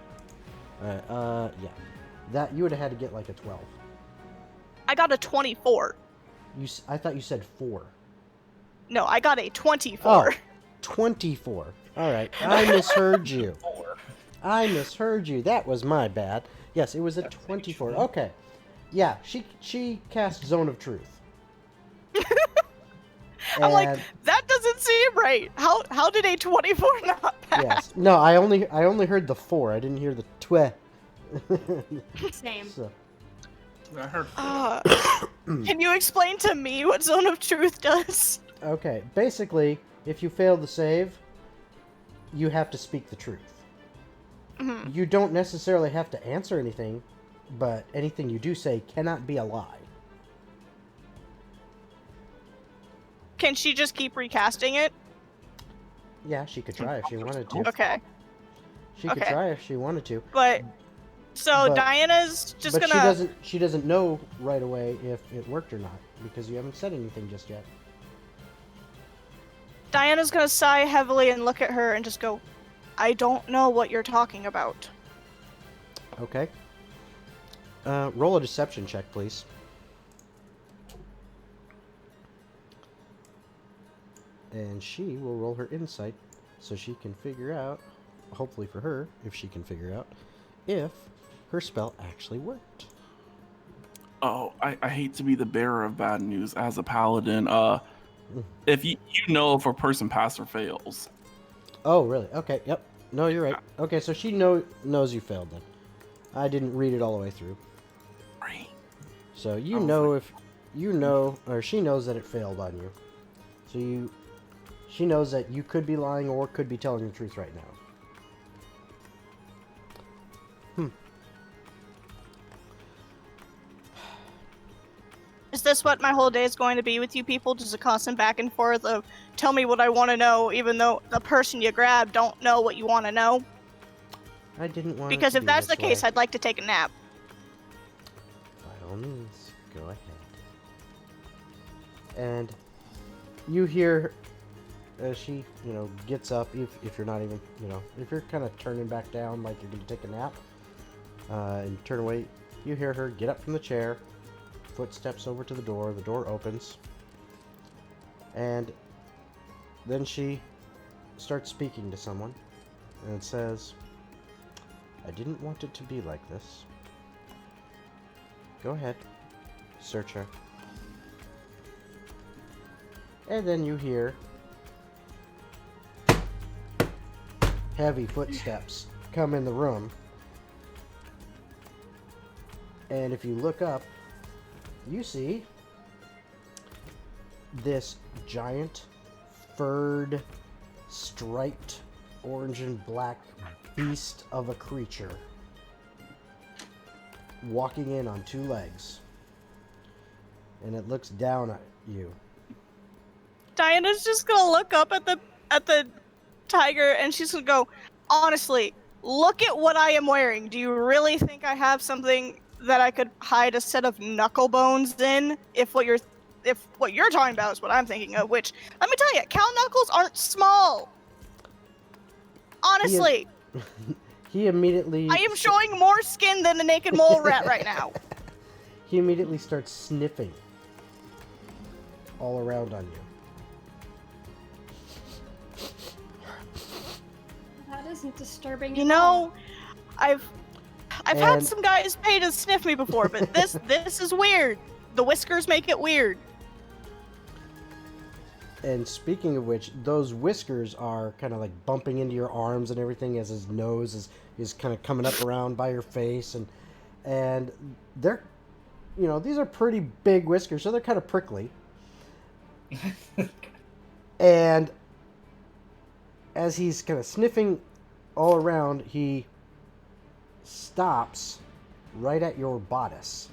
Alright, yeah. That, you would have had to get like a 12. I got a 24. I thought you said 4. No, I got a 24. Oh, 24. Alright, I misheard you. I misheard you. That was my bad. Yes, it was a 24. Okay. Yeah, she cast Zone of Truth. I'm like, And- that doesn't seem right. How did a 24 not pass? yes. No, I only heard the 4. I didn't hear the twe. Same. So, I heard. Can you explain to me what Zone of Truth does? okay, basically, if you fail the save, you have to speak the truth. Mhm. You don't necessarily have to answer anything, but anything you do say cannot be a lie. Can she just keep recasting it? Yeah, she could try if she wanted to. Okay. She could okay. try if she wanted to. But so But- Diana's just but gonna she doesn't know right away if it worked or not because you haven't said anything just yet. Diana's gonna sigh heavily and look at her and just go, I don't know what you're talking about. Okay. Roll a deception check, please. And she will roll her insight so she can figure out, hopefully for her, if she can figure out, if her spell actually worked. Oh, I hate to be the bearer of bad news as a paladin. If you know if a person passes or fails. Oh, really? Okay, yep. No, you're right. Okay, so she knows you failed then. I didn't read it all the way through. Right. So you I was know like- if you know, or she knows that it failed on you. So she knows that you could be lying or could be telling the truth right now. Is this what my whole day is going to be with you people? Just a constant back and forth of tell me what I want to know, even though the person you grab don't know what you want to know? I didn't want Because it to if be that's the this case, way. I'd like to take a nap. By all means, go ahead. And you hear as she, gets up, if you're not even, if you're kind of turning back down like you're going to take a nap, and turn away, you hear her get up from the chair, footsteps over to the door opens, and then she starts speaking to someone, and it says, I didn't want it to be like this. Go ahead. Search her. And then you hear heavy footsteps come in the room. And if you look up, you see this giant, furred, striped, orange and black beast of a creature walking in on 2 legs, and it looks down at you. Diana's just gonna look up at the tiger and she's gonna go, honestly, look at what I am wearing. Do you really think I have something that I could hide a set of knuckle bones in? If what you're talking about is what I'm thinking of, which, let me tell you, cow knuckles aren't small. Honestly, He immediately I am showing more skin than a naked mole rat right now. He immediately starts sniffing all around on you. That isn't disturbing. You at all. know, I've had And- some guys pay to sniff me before, but this is weird. The whiskers make it weird. And speaking of which, those whiskers are kind of like bumping into your arms and everything as his nose is kind of coming up around by your face, and they're, you know, these are pretty big whiskers, so they're kind of prickly. And as he's kind of sniffing all around, he stops right at your bodice.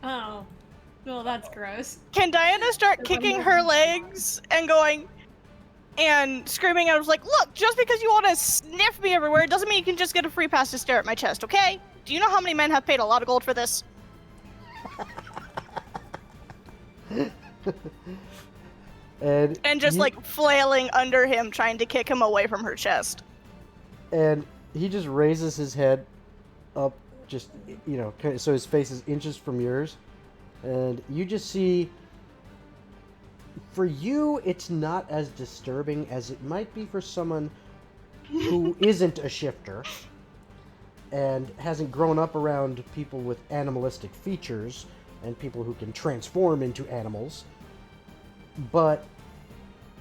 Oh, well, that's gross. Can Diana start kicking her legs and going and screaming? I was like, look, just because you want to sniff me everywhere doesn't mean you can just get a free pass to stare at my chest, okay? Do you know how many men have paid a lot of gold for this? And just like flailing under him, trying to kick him away from her chest. And he just raises his head up, just, you know, so his face is inches from yours. And you just see, for you, it's not as disturbing as it might be for someone who isn't a shifter and hasn't grown up around people with animalistic features and people who can transform into animals. But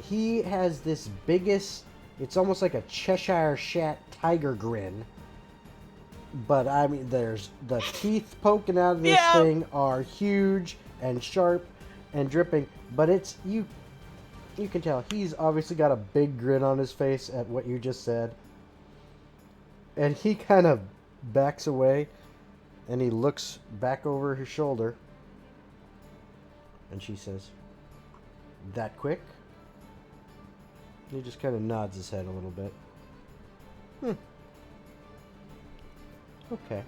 he has this biggest, it's almost like a Cheshire Cat tiger grin. But I mean, there's the teeth poking out of this thing are huge and sharp and dripping. But it's, you can tell he's obviously got a big grin on his face at what you just said. And he kind of backs away and he looks back over his shoulder. And she says, "That quick?" He just kind of nods his head a little bit. Okay.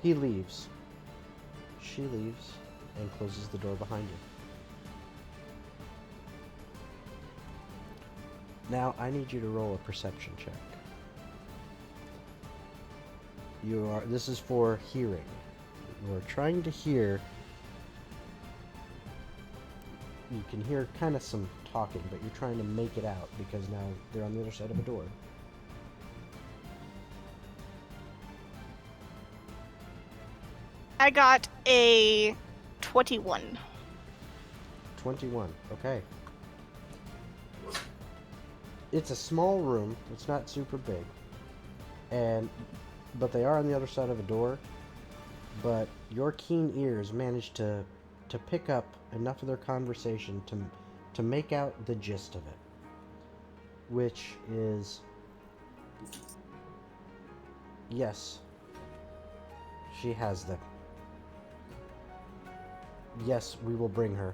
He leaves. She leaves and closes the door behind her. Now I need you to roll a perception check. This is for hearing. You are trying to hear. You can hear kind of some talking, but you're trying to make it out because now they're on the other side of a door. I got a 21. 21. Okay. It's a small room. It's not super big. But they are on the other side of a door. But your keen ears managed to pick up enough of their conversation to make out the gist of it. Which is, yes, she has them. Yes, we will bring her.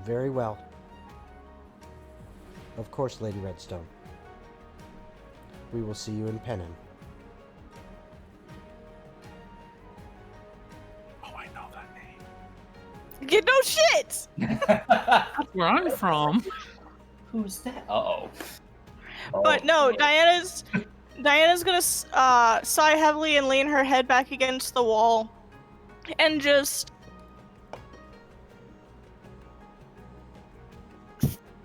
Very well. Of course, Lady Redstone. We will see you in Pennon. Oh, I know that name. Get no shit! That's where I'm from. Who's that? Uh-oh. But no, Diana's gonna sigh heavily and lean her head back against the wall, and just,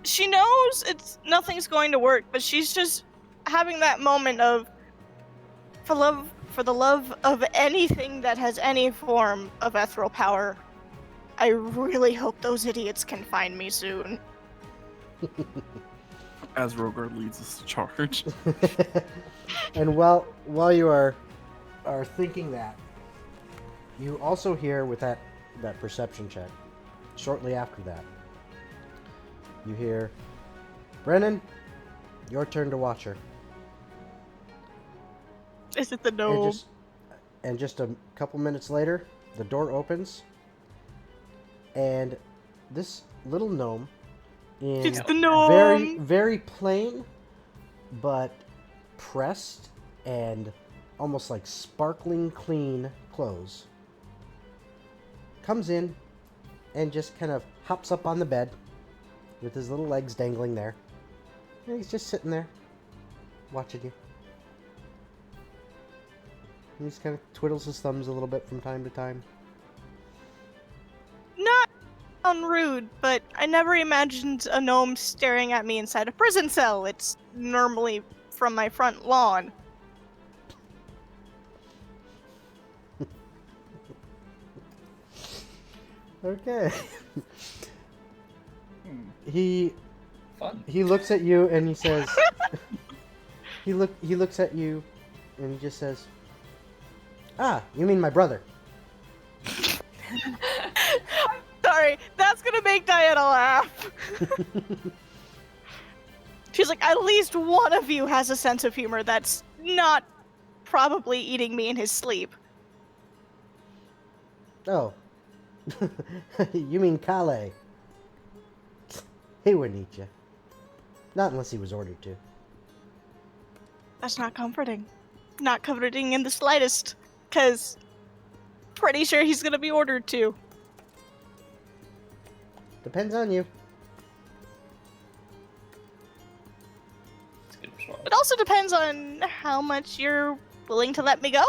she knows nothing's going to work, but she's just having that moment of, for the love of anything that has any form of ethereal power, I really hope those idiots can find me soon. As Rogard leads us to charge. And while you are thinking that, you also hear with that perception check, shortly after that, you hear, "Brennan, your turn to watch her." Is it the gnome? And just a couple minutes later, the door opens, and this little gnome in It's the gnome! very, very plain, but pressed and almost like sparkling clean clothes, comes in and just kind of hops up on the bed with his little legs dangling there. And he's just sitting there watching you. And he just kind of twiddles his thumbs a little bit from time to time. Not sound rude, but I never imagined a gnome staring at me inside a prison cell. It's normally from my front lawn. Okay. Hmm. Fun. He looks at you and he says, he looks at you and he just says, "Ah, you mean my brother?" Sorry, that's gonna make Diana laugh. She's like, at least one of you has a sense of humor that's not probably eating me in his sleep. Oh. You mean Kale? He wouldn't eat you. Not unless he was ordered to. That's not comforting. Not comforting in the slightest, because pretty sure he's gonna be ordered to. Depends on you. That's a good response. It also depends on how much you're willing to let me go.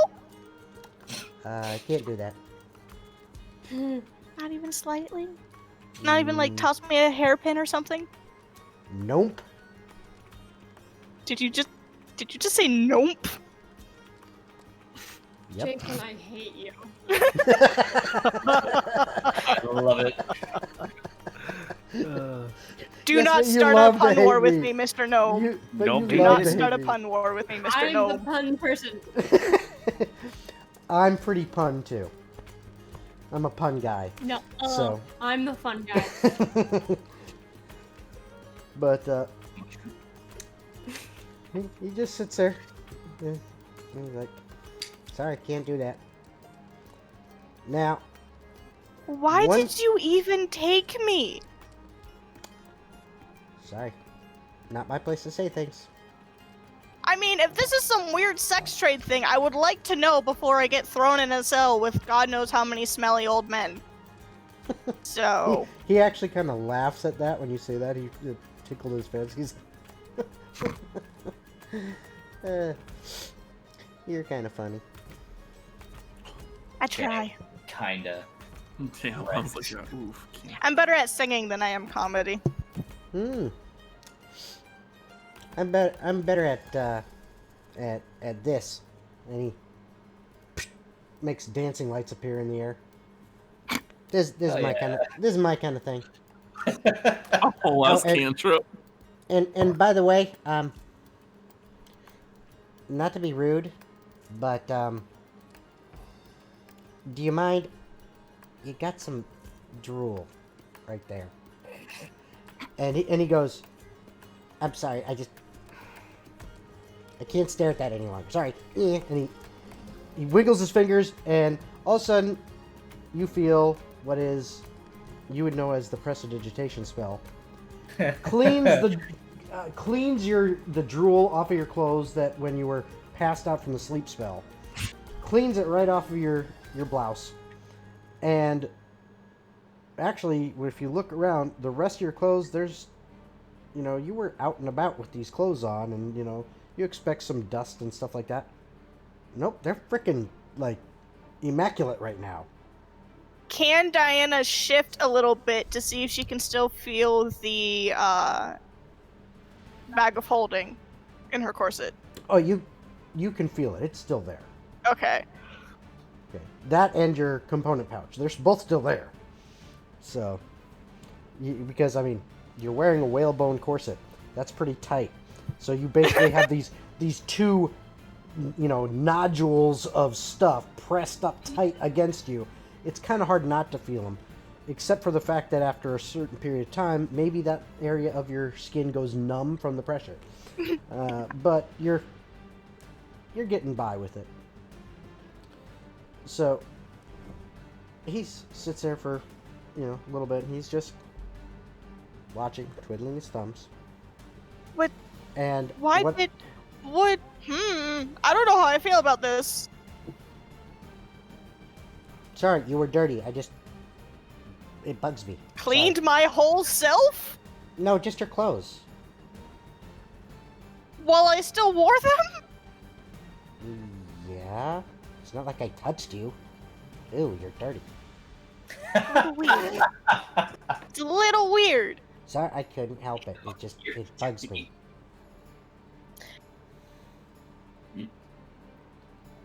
I can't do that. Not even slightly? Not even like toss me a hairpin or something? Nope. Did you just say nope? Yep. Jason, I hate you. I love it. Do That's not what you start a love to pun hate war with me. me, Mr. Gnome. But Nope, you do Do love not to start a hate pun war with me, Mr. I'm the Gnome. pun person. me. I'm pretty pun too. I'm a pun guy. No, So. I'm the fun guy. But he just sits there. Yeah. He's like, "Sorry, can't do that." Now, Why One- did you even take me? sorry, not my place to say things. I mean, if this is some weird sex trade thing, I would like to know before I get thrown in a cell with God knows how many smelly old men. So, He actually kind of laughs at that when you say that. He tickled his fancies. You're kind of funny. I try. Kinda. Yeah, I was like, yeah, oof. Can't. I'm better at singing than I am comedy. I'm better at this. And he makes dancing lights appear in the air. This is Oh, my yeah. kind of thing. Oh, last and- cantrip. And by the way, not to be rude, but do you mind? You got some drool right there. And he goes, "I'm sorry, I can't stare at that any longer. Sorry." And he wiggles his fingers, and all of a sudden, you feel what is you would know as the prestidigitation spell. Cleans the drool off of your clothes that when you were passed out from the sleep spell. Cleans it right off of your blouse. And actually, if you look around, the rest of your clothes, there's, you were out and about with these clothes on, and, you expect some dust and stuff like that. Nope, they're freaking, like, immaculate right now. Can Diana shift a little bit to see if she can still feel the bag of holding in her corset? Oh, you can feel it. It's still there. Okay. Okay. That and your component pouch. They're both still there. So, because, I mean, you're wearing a whalebone corset. That's pretty tight. So you basically have these two, nodules of stuff pressed up tight against you. It's kind of hard not to feel them. Except for the fact that after a certain period of time, maybe that area of your skin goes numb from the pressure. But you're getting by with it. So he sits there for, a little bit. And he's just watching, twiddling his thumbs. What? And Why what? did? What? I don't know how I feel about this. Sorry, you were dirty. It bugs me. Cleaned Sorry. my whole self No, just your clothes. while I still wore them? Yeah. It's not like I touched you. Ew, you're dirty. a little weird. It's a little weird. Sorry, I couldn't help it. It bugs me.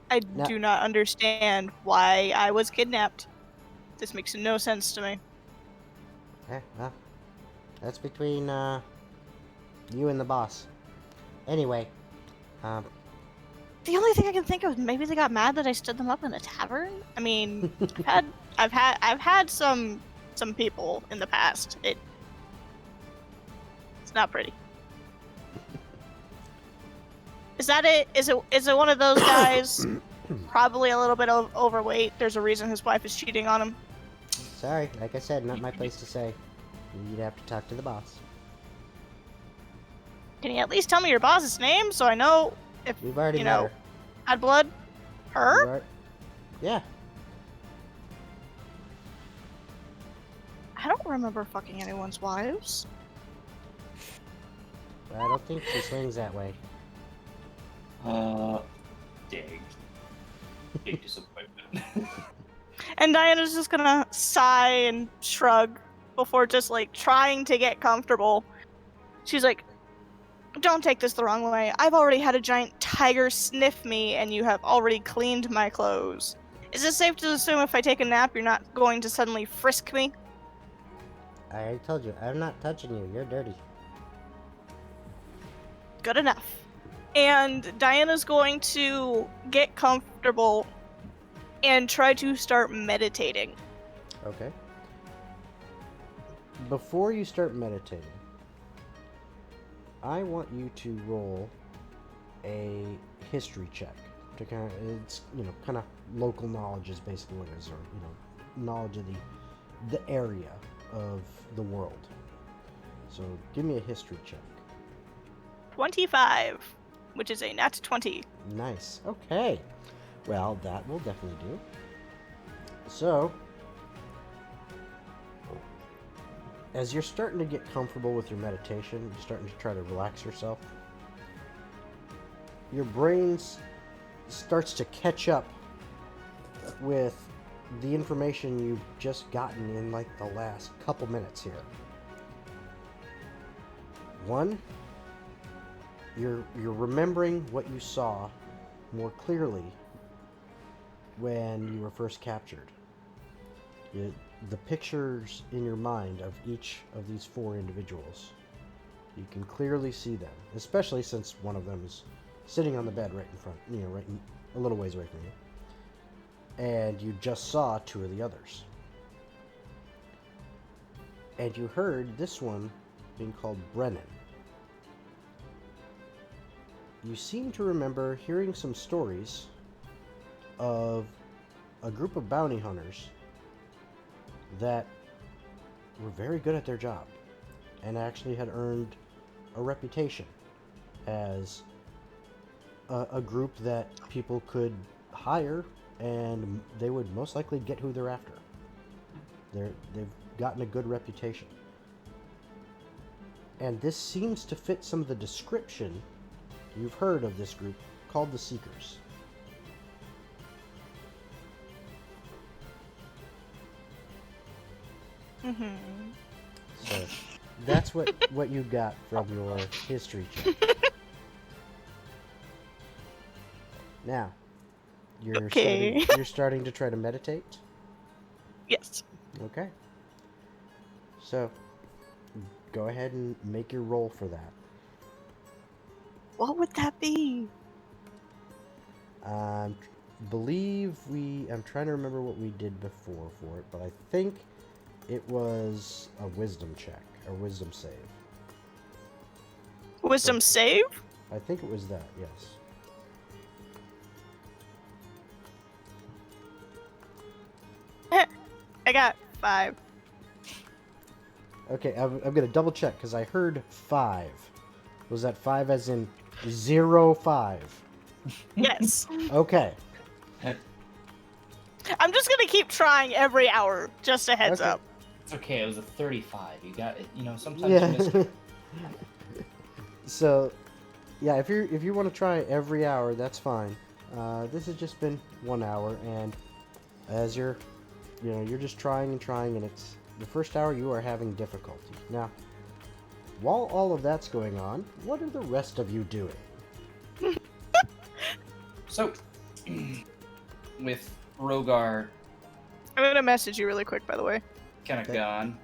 I No. do not understand why I was kidnapped. This makes no sense to me. Well, that's between you and the boss. Anyway, The only thing I can think of is maybe they got mad that I stood them up in a tavern. I mean, I've had some people in the past. It's not pretty. Is that it? Is it one of those guys? Probably a little bit overweight. There's a reason his wife is cheating on him. sorry, like I said, not my place to say. You'd have to talk to the boss. Can you at least tell me your boss's name so I know if We've already you met know her. had blood? Her? Yeah. I don't remember fucking anyone's wives. I don't think she swings that way. Dang. Big disappointment. And Diana's just gonna sigh and shrug before just like trying to get comfortable. She's like, don't take this the wrong way. I've already had a giant tiger sniff me and you have already cleaned my clothes. Is it safe to assume if I take a nap you're not going to suddenly frisk me? I already told you, I'm not touching you. You're dirty. Good enough. And Diana's going to get comfortable and try to start meditating. Okay. Before you start meditating, I want you to roll a history check to kind of, it's, kind of local knowledge is basically what it is, or, knowledge of the area of the world. So give me a history check. 25, which is a nat 20. Nice. Okay. Well, that will definitely do. So, as you're starting to get comfortable with your meditation, you're starting to try to relax yourself, your brain starts to catch up with the information you've just gotten in like the last couple minutes here. One, you're remembering what you saw more clearly when you were first captured. The pictures in your mind of each of these four individuals, you can clearly see them, especially since one of them is sitting on the bed right in front, a little ways away from you. And you just saw two of the others. And you heard this one being called Brennan. You seem to remember hearing some stories of a group of bounty hunters that were very good at their job and actually had earned a reputation as a group that people could hire and they would most likely get who they're after. They've gotten a good reputation. And this seems to fit some of the description you've heard of this group called the Seekers. Mm-hmm. So that's what you got from your history check. Now, you're starting to try to meditate? Yes. Okay. So, go ahead and make your roll for that. What would that be? I'm trying to remember what we did before for it, but I think it was a wisdom check, or wisdom save. Wisdom save? I think it was that, yes. I got 5. Okay, I'm going to double check, because I heard 5. Was that 5 as in 0-5? Yes. Okay. I'm just gonna keep trying every hour, just a heads Okay. up. It's okay. It was a 35. You got it. Sometimes you Yeah. miss it. So, yeah, if you want to try every hour, that's fine. This has just been 1 hour, and as you're you're just trying and trying, and it's the first hour you are having difficulty. Now, while all of that's going on, what are the rest of you doing? So, with Rogar I'm gonna message you really quick, by the way. kind of Okay. gone,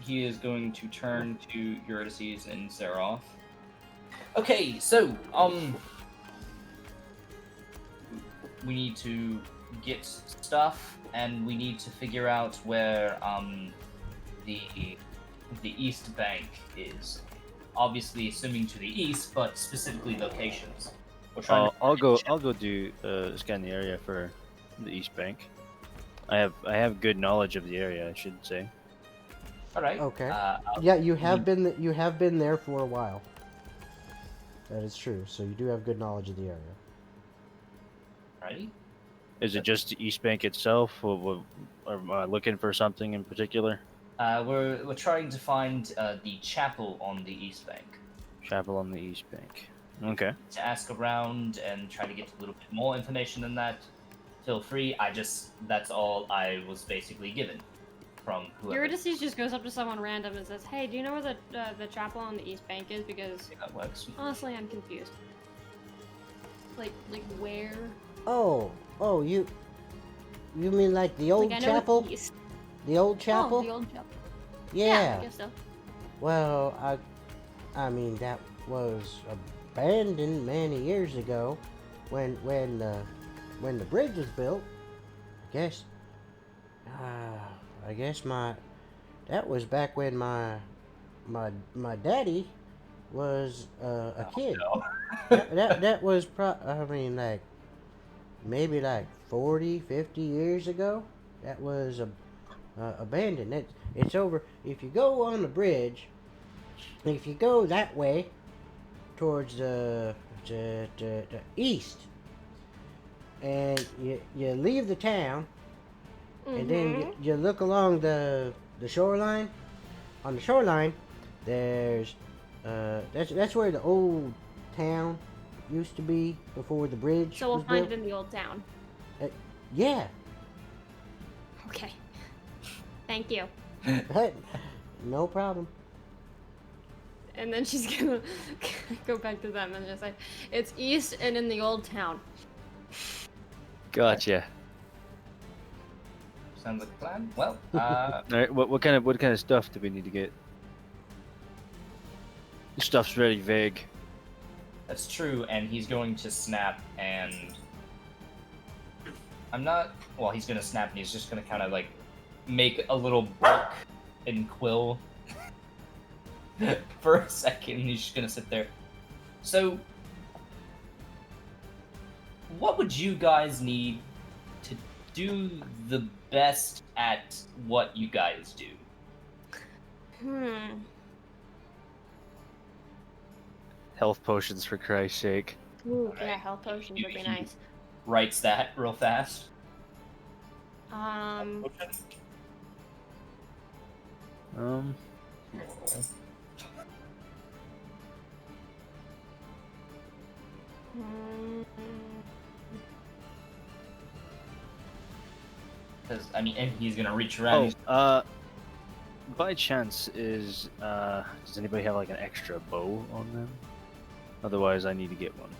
he is going to turn to Eurydice and Zeroth. Okay, so, we need to get stuff, and we need to figure out where, the East Bank is. Obviously, assuming to the east, but specifically locations. We're trying to I'll go do scan the area for the East Bank. I have good knowledge of the area, I should say. All right. Okay. I'll- Yeah, you have been there for a while. That is true. So you do have good knowledge of the area. Alrighty. Is it just the East Bank itself, or am I looking for something in particular? We're trying to find the chapel on the East Bank. Chapel on the East Bank. Okay. To ask around and try to get a little bit more information than that, feel free. That's all I was basically given from whoever. Eurydice just goes up to someone random and says, "Hey, do you know where the chapel on the East Bank is? Because That works. honestly, I'm confused. Like where? Oh, you mean like the old Like I know chapel? it's east. The old chapel? Oh, the old chapel. Yeah. I guess so. Well, I mean that was abandoned many years ago, when the bridge was built. I guess that was back when my daddy was a kid. No. That was I mean, like maybe like 40, 50 years ago. That was abandoned. It's over. If you go on the bridge, if you go that way towards the east, and you leave the town, and then you look along the shoreline. On the shoreline, there's that's where the old town used to be before the bridge So we'll was find built. it in the old town. Yeah. Okay. Thank you. No problem. And then she's gonna go back to them and just say, "It's east and in the old town." Gotcha. Sounds like a plan. Well, All right. What kind of stuff do we need to get? This stuff's very vague. that's true, and he's going to snap, and I'm not. Well, he's gonna snap, and he's just gonna kind of like make a little book and quill for a second. And he's just gonna sit there. So, what would you guys need to do the best at what you guys do? Health potions, for Christ's sake. Ooh, yeah, health potions would be nice. Writes that real fast. Um. mm, Because I mean, and he's gonna reach around. By chance, does anybody have like an extra bow on them? Otherwise, I need to get one.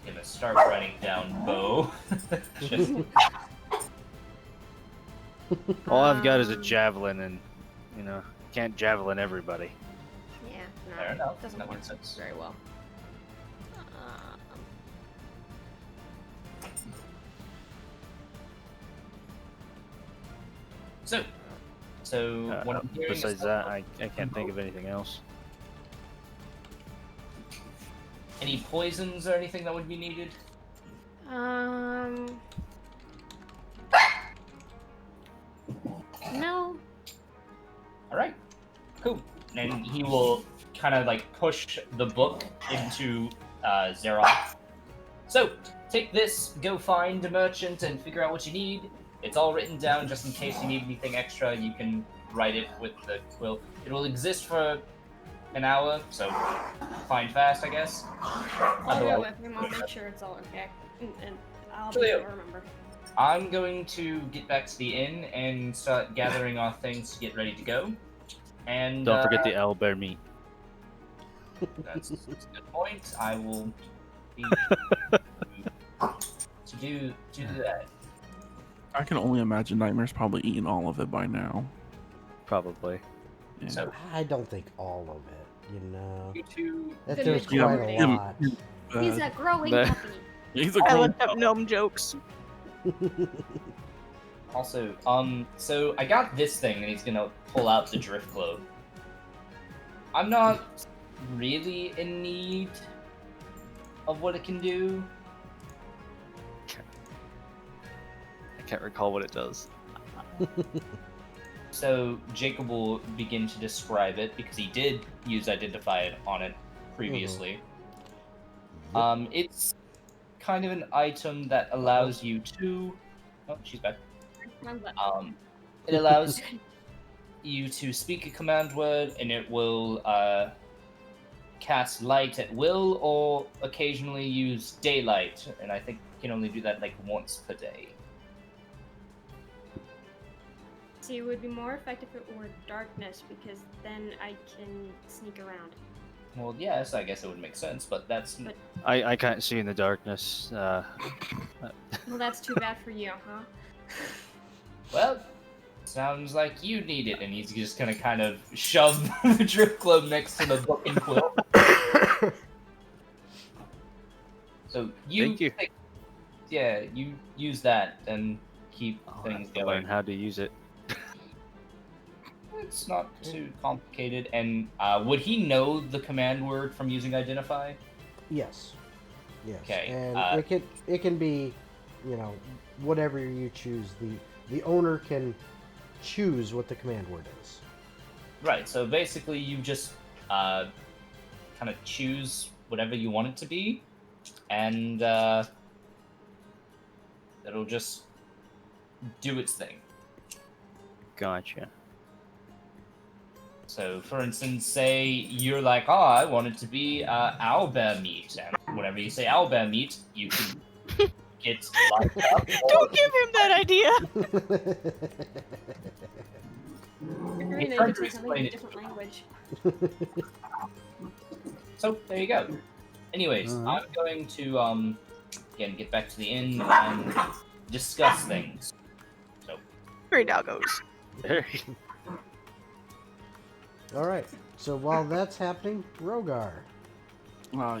He's gonna start writing down bow. Just, All I've got is a javelin, and can't javelin everybody. yeah, Fair no, enough. it doesn't That work makes sense. very well. so what I'm hearing is Besides that, I can't think of anything else. any poisons or anything that would be needed? No. All right, cool. And he will kind of like push the book into Zeroth. So take this, go find a merchant, and figure out what you need. It's all written down just in case you need anything extra. You can write it with the quill. It will exist for an hour, so find fast, I guess. I'll go with him. I'll make sure it's all okay. And I'll be Actually, sure to remember. I'm going to get back to the inn and start gathering our things to get ready to go. And Don't forget the owlbear meat. that's a good point. I will be to do that. I can only imagine Nightmare's probably eaten all of it by now. Probably. Yeah. So I don't think all of it, you know. you two, That The there's quite majority. a lot. He's a growing But- puppy. He's a I grown looked up gnome jokes. also, so I got this thing, and he's gonna pull out the drift globe. I'm not really in need of what it can do. I can't recall what it does. So Jacob will begin to describe it because he did use identify on it previously. It's kind of an item that allows you to. Oh, she's back. It allows you to speak a command word, and it will cast light at will, or occasionally use daylight. And I think you can only do that like once per day. See, it would be more effective if it were darkness, because then I can sneak around. Well, yes, I guess it would make sense, but that's But- I can't see in the darkness. Well, that's too bad for you, huh? well. Sounds like you need it, and he's just gonna kind of shove the drift globe next to the book and quill. So Thank you. Yeah, you use that and keep I'll things have to learn going. how to use it. It's not too complicated. And would he know the command word from using identify? Yes. Yes. Okay, And it can be, you know, whatever you choose. The owner can choose what the command word is. Right. So basically, you just kind of choose whatever you want it to be, and it'll just do its thing. Gotcha. So, for instance, say you're like, oh, I want it to be owlbear meat, and whenever you say owlbear meat, you can get lined up. Don't give him that idea. Agreeing tried that to you could say something explain in a it. different language. So there you go. Anyways, Alright. I'm going to again get back to the inn and discuss things. Great doggos. All right. So while that's happening, Rogar.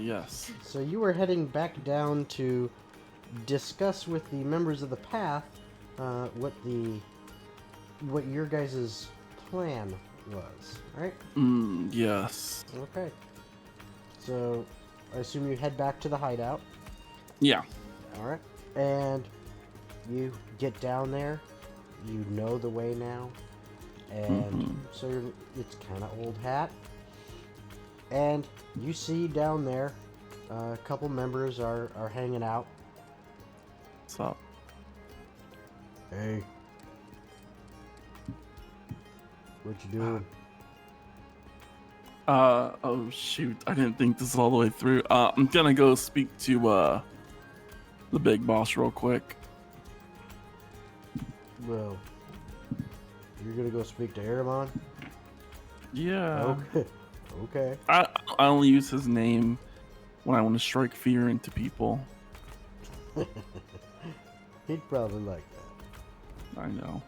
Yes. So you were heading back down to discuss with the members of the path what your guys' plan was, right? Yes. Okay. So I assume you head back to the hideout. Yeah. All right. And you get down there. You know the way now. And so it's kind of old hat. And you see down there a couple members are hanging out. What's up? Hey. What you doing? Oh shoot, I didn't think this all the way through. I'm gonna go speak to the big boss real quick. Well, you're gonna go speak to Aramon? Yeah. Okay. Okay. I only use his name when I want to strike fear into people. He'd probably like that. I know.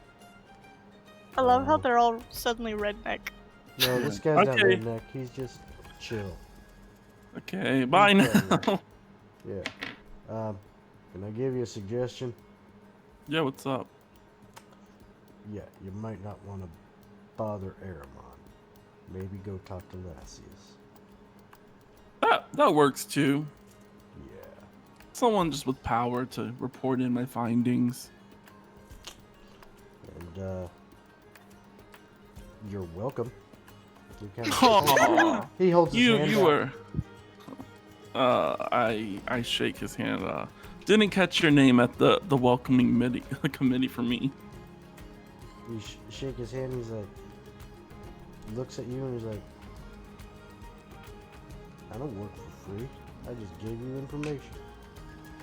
I love how they're all suddenly redneck. No, this guy's not Okay. redneck. He's just chill. Okay, bye now. Yeah. Can I give you a suggestion? Yeah, what's up? Yeah, you might not want to bother Aramon. Maybe go talk to Lassius. That works too. Yeah. Someone just with power to report in my findings. And, you're welcome. He kind Aw. he holds his hand You out. were. I shake his hand. Didn't catch your name at the welcoming committee for me. You shake his hand. He's like, looks at you and he's like, I don't work for free. I just gave you information.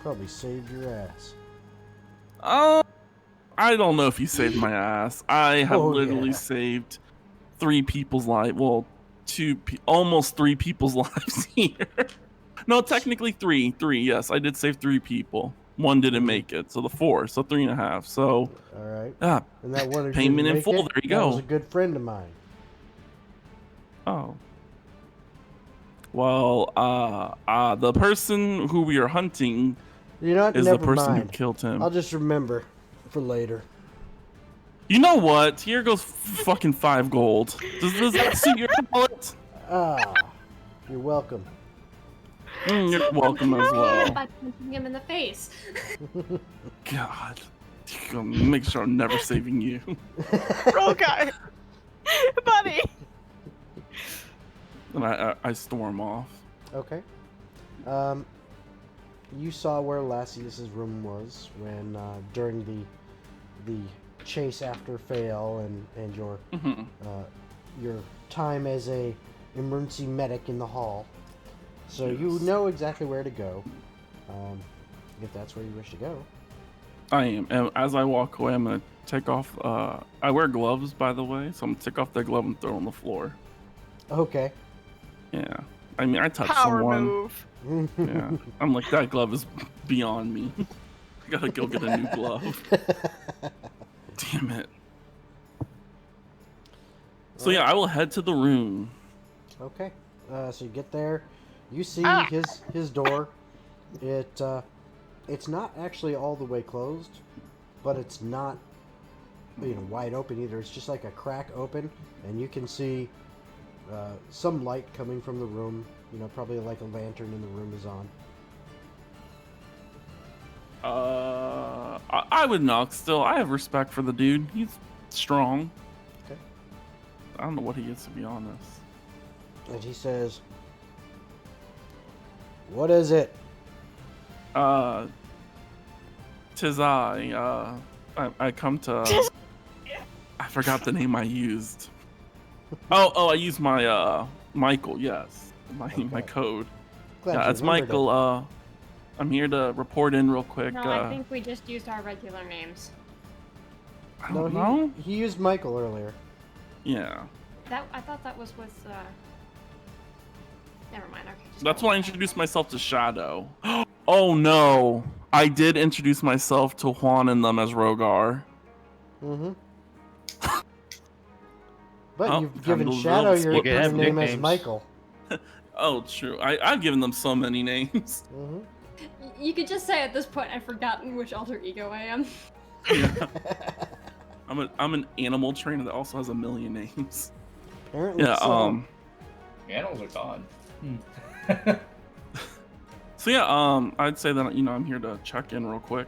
Probably saved your ass. I don't know if you saved my ass. I have literally Yeah. saved 3 people's lives. Well, almost 3 people's lives here. No, technically 3. 3, yes. I did save 3 people. 1 didn't make it. So the 4. So 3.5. So, All right. yeah. And that one who Payment didn't in make full. it, There you that was go. a good friend of mine. Oh. Well, the person who we are hunting You know what? is the Never person who mind. killed him. I'll just remember for later. You know what? Here goes fucking 5 gold. Does that suit your wallet? Ah, you're welcome. You're welcome as well. By punching him in the face. God. Make sure I'm never saving you. Rogar, buddy. And I storm off. Okay. You saw where Lassius's room was when during the chase after Fail and your your time as a emergency medic in the hall. So you know exactly where to go, if that's where you wish to go. I am. And as I walk away, I'm gonna take off. I wear gloves, by the way, so I'm gonna take off the glove and throw it on the floor. Okay. Yeah. I mean, I touched Power someone. move. Yeah. I'm like, that glove is beyond me. I gotta go get a new glove. Damn it. So yeah, I will head to the room. Okay. So you get there, you see his door. It's not actually all the way closed, but it's not wide open either. It's just like a crack open, and you can see some light coming from the room. Probably like a lantern in the room is on. I would knock still. I have respect for the dude. He's strong. Okay. I don't know what he is, to be honest. And he says, "What is it?" Tis I come to. I forgot the name I used. Oh, I used my Michael. Yes, my code. Glad Yeah, you it's remembered Michael. I'm here to report in real quick. No, I think we just used our regular names. I it. don't No, know. he used Michael earlier. Yeah, I thought that was with. Never mind. Okay. that's when I introduced myself to Shadow. Oh no, I did introduce myself to Juan and them as Rogar. Mm-hmm. But Oh, you've time given to Shadow reveal your split have name as nicknames. Michael. Oh, true. I've given them so many names. Mm-hmm. You could just say at this point, I've forgotten which alter ego I am. Yeah. I'm an animal trainer that also has a million names. Apparently Yeah. so. Animals are gone. So yeah. I'd say that I'm here to check in real quick.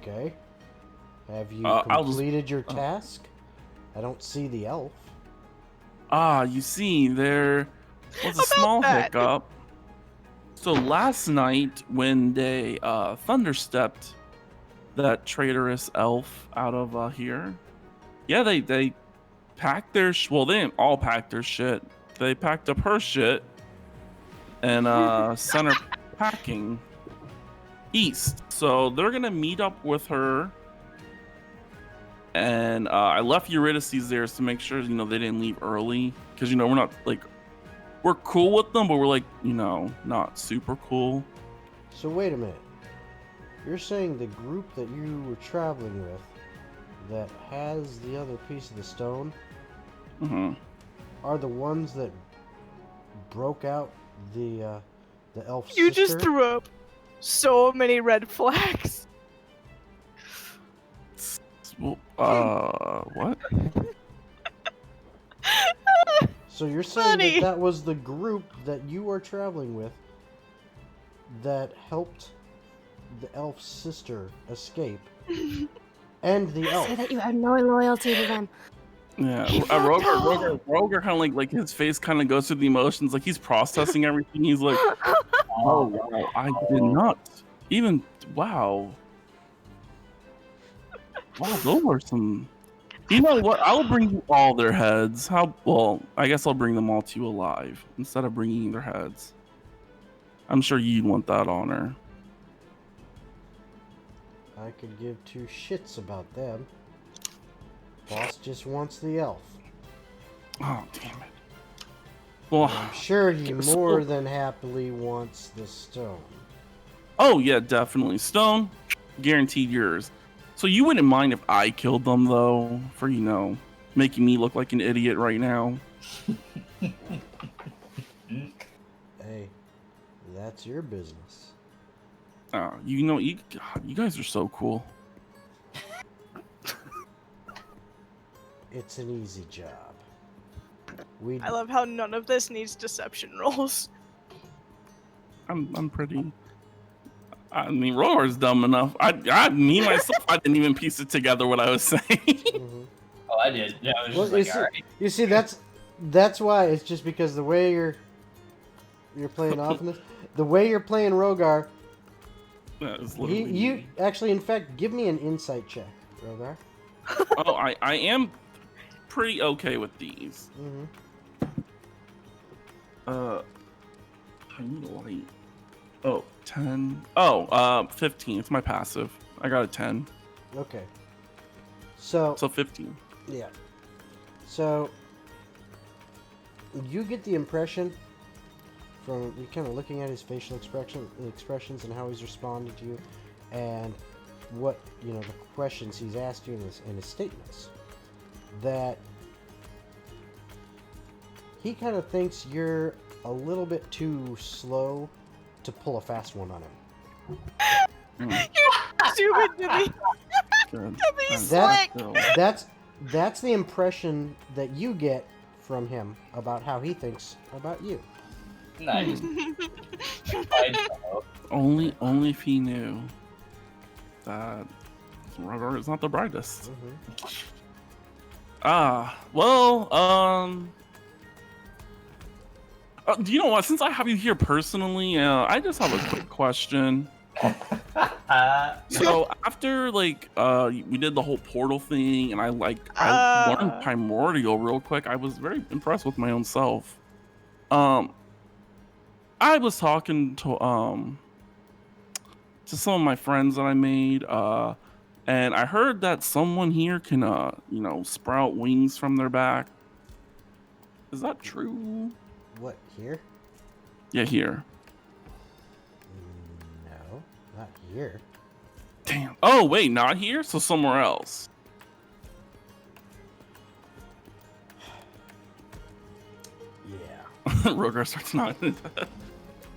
Okay. Have you I'll just- completed your task? I don't see the elf. You see, there was a small that? hiccup. So last night, when they thunderstepped that traitorous elf out of here, yeah, they packed their well, they didn't all pack their shit. They packed up her shit and sent her packing east. So they're gonna meet up with her. And I left Eurydice there to make sure they didn't leave early, because we're not we're cool with them, but we're not super cool. So wait a minute. You're saying the group that you were traveling with that has the other piece of the stone Mm-hmm. are the ones that broke out the elf You sister? just threw up so many red flags. What? So you're saying Buddy. that was the group that you are traveling with that helped the elf's sister escape, and the elf. Say that you have no loyalty to them. Yeah, Roger kind of like his face kind of goes through the emotions, like he's processing everything. He's like, oh wow, I did not even wow. Wow, those are some. You know what? I'll bring you all their heads. Well, I guess I'll bring them all to you alive instead of bringing their heads. I'm sure you'd want that honor. I could give two shits about them. Boss just wants the elf. Oh, damn it. Well, I'm sure he so- more than happily wants the stone. Oh, yeah, definitely. Stone, guaranteed yours. So you wouldn't mind if I killed them, though, for, making me look like an idiot right now? Hey, that's your business. You guys are so cool. It's an easy job. I love how none of this needs deception rolls. I'm pretty. I mean, Roar's dumb enough. I myself, I didn't even piece it together what I was saying. Mhm. Oh, I did. Yeah, I was Well, just like, all right. you see, that's why it's just because the way you're playing off in this, the way you're playing Rogar, That is literally you me. actually, in fact, give me an insight check, Rogar. Oh, I am pretty okay with these. Mm-hmm. I need a light. Oh, 10. Oh, 15. It's my passive. I got a 10. Okay. So 15. yeah. So you get the impression from you kind of looking at his facial expressions and how he's responding to you, and what the questions he's asked you in his statements, that he kind of thinks you're a little bit too slow to pull a fast one on him. Mm, Stupid to be good. be That- slick. That's the impression that you get from him about how he thinks about you. Nice. I know. Only if he knew that Rogar is not the brightest. Mm-hmm. Do you know what? Since I have you here personally, I just have a quick question. So after we did the whole portal thing, and I learned Primordial real quick. I was very impressed with my own self. I was talking to some of my friends that I made, and I heard that someone here can sprout wings from their back. Is that true? What, here? Yeah, here. No, not here. Damn. Oh, wait, not here? So somewhere else. Yeah. Rogar starts nodding.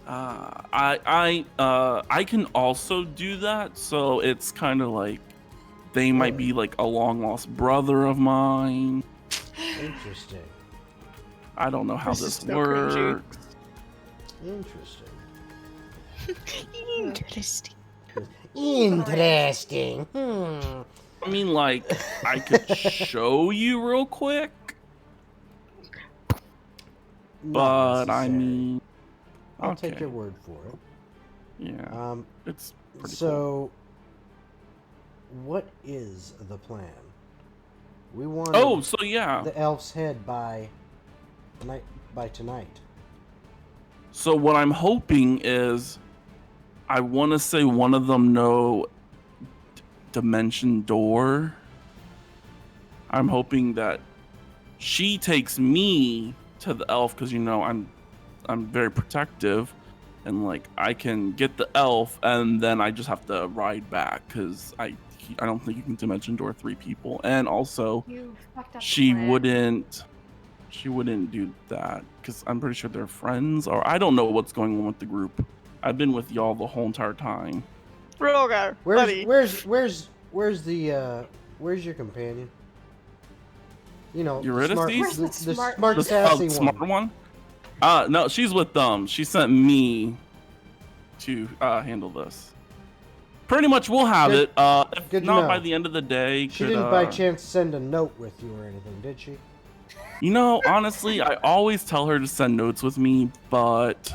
I can also do that, so it's kind of like they might be like a long lost brother of mine. Interesting. I don't know how This this is so cringy. works. Interesting. Interesting. Interesting. I mean, like, I could show you real quick, Not but I necessary. mean, I'll take okay. your word for it. Yeah, it's pretty cool. So, what is the plan? We want Oh, so yeah. the elf's head by tonight. So what I'm hoping is, I want to say one of them know Dimension Door. I'm hoping that she takes me to the elf because I'm very protective, and like I can get the elf, and then I just have to ride back because I don't think you can Dimension Door 3 people, and also You fucked up the she plan. wouldn't do that because I'm pretty sure they're friends, or I don't know what's going on with the group. I've been with y'all the whole entire time. Rogar, buddy. Where's your companion? Eurydice? Where's the the smart- smart The sassy smart one. one? No, she's with them. She sent me to handle this. Pretty much, we'll have Good- it. If good to not know. by the end of the day, She didn't by chance send a note with you or anything, did she? Honestly, I always tell her to send notes with me, but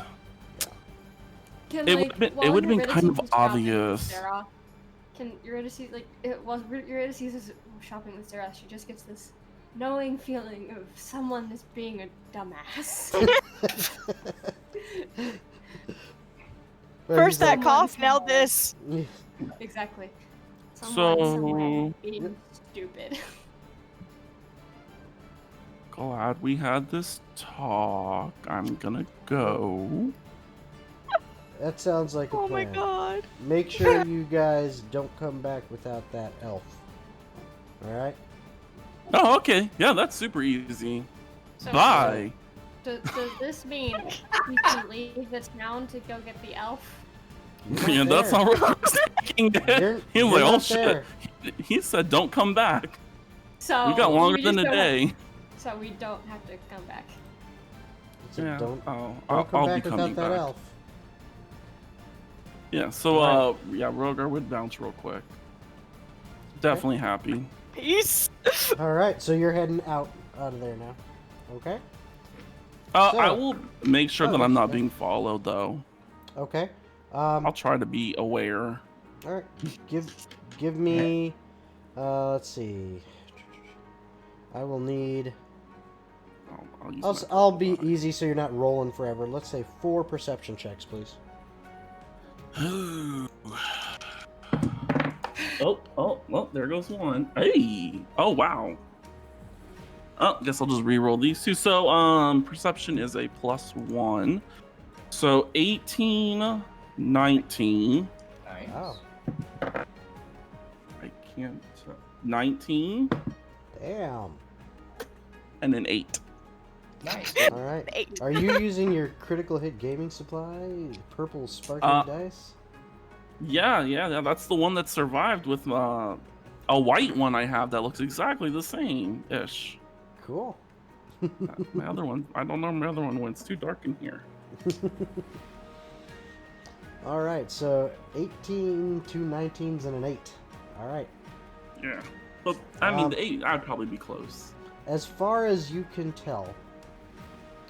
Can, it like, would've been- it while would've been Eurydice kind of is shopping with obvious. Sarah, can Eurydice, while Eurydice is shopping with Sarah, she just gets this knowing feeling of someone is being a dumbass. First that Someone- cough, now this. Exactly. So- Someone being stupid. Glad we had this talk. I'm gonna go. That sounds like a Oh my plan. god. Make sure you guys don't come back without that elf. All right. Oh, okay. Yeah, that's super easy. So, Bye. Does this mean we can leave the town to go get the elf? You're Yeah, not that's there. not what I was thinking. You're- He was you're like, oh not shit. there. He said, don't come back. So We got longer we than just a don't have- day. so we don't have to come back. So Yeah. don't Oh, come I'll be back coming without that back. elf. Yeah, so, Right. yeah, Rogar would bounce real quick. Definitely happy. Peace. All right, so you're heading out of there now. Okay. I So- will make sure Oh, that I'm not yeah. being followed, though. Okay. I'll try to be aware. All right. Give me. Let's see. I will need. I'll use my I'll be purple easy so you're not rolling forever. Let's say 4 perception checks, please. die. Well, there goes one. Hey! Oh, wow. Oh, guess I'll just re-roll these two. So, perception is a +1. So, 18, 19. Nice. Wow. I can't... 19, Damn. and an 8. Nice. All right. 8. Are you using your critical hit gaming supply? Purple sparkling dice? Yeah, that's the one that survived with a white one I have that looks exactly the same-ish. Cool. My other one, I don't know my other one when it's too dark in here. All right, so 18, 2 19s, and an 8. All right. Yeah. But, I mean, Um, the 8, I'd probably be close. As far as you can tell,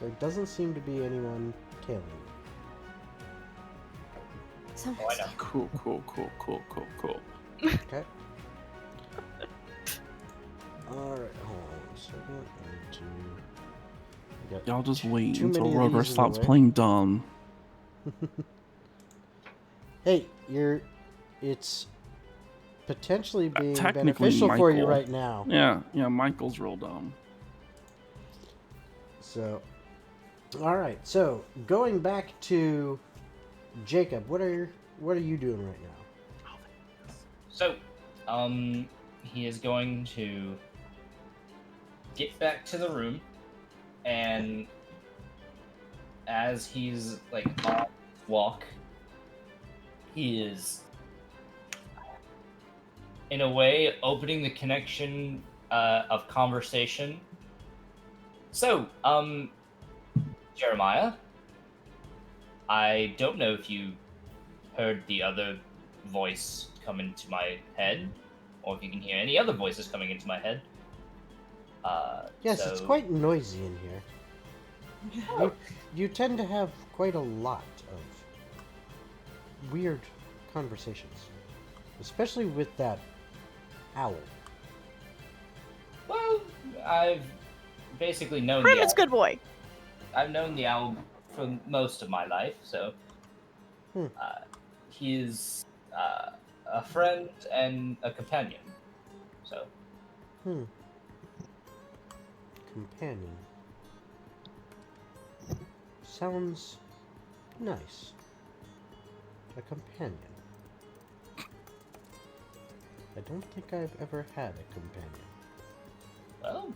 there doesn't seem to be anyone tailing you. Someone's Oh, I know. Cool. Okay. All right, hold on a second. I need to. we got Y'all just wait too until many of Rogar these in the stops way. playing dumb. Hey, it's potentially being technically, beneficial for you Michael. right now. Yeah, Michael's real dumb. So, all right. So going back to Jacob, what are you doing right now? So, he is going to get back to the room, and as he's like on his walk, he is, in a way, opening the connection of conversation. So, Jeremiah, I don't know if you heard the other voice come into my head, or if you can hear any other voices coming into my head. Yes, it's so- quite noisy in here. You tend to have quite a lot of weird conversations, especially with that owl. Well, I've basically known Prim the is owl. good boy. I've known the owl for most of my life, so Hmm. he is a friend and a companion. So Companion. Sounds nice. A companion. I don't think I've ever had a companion. well,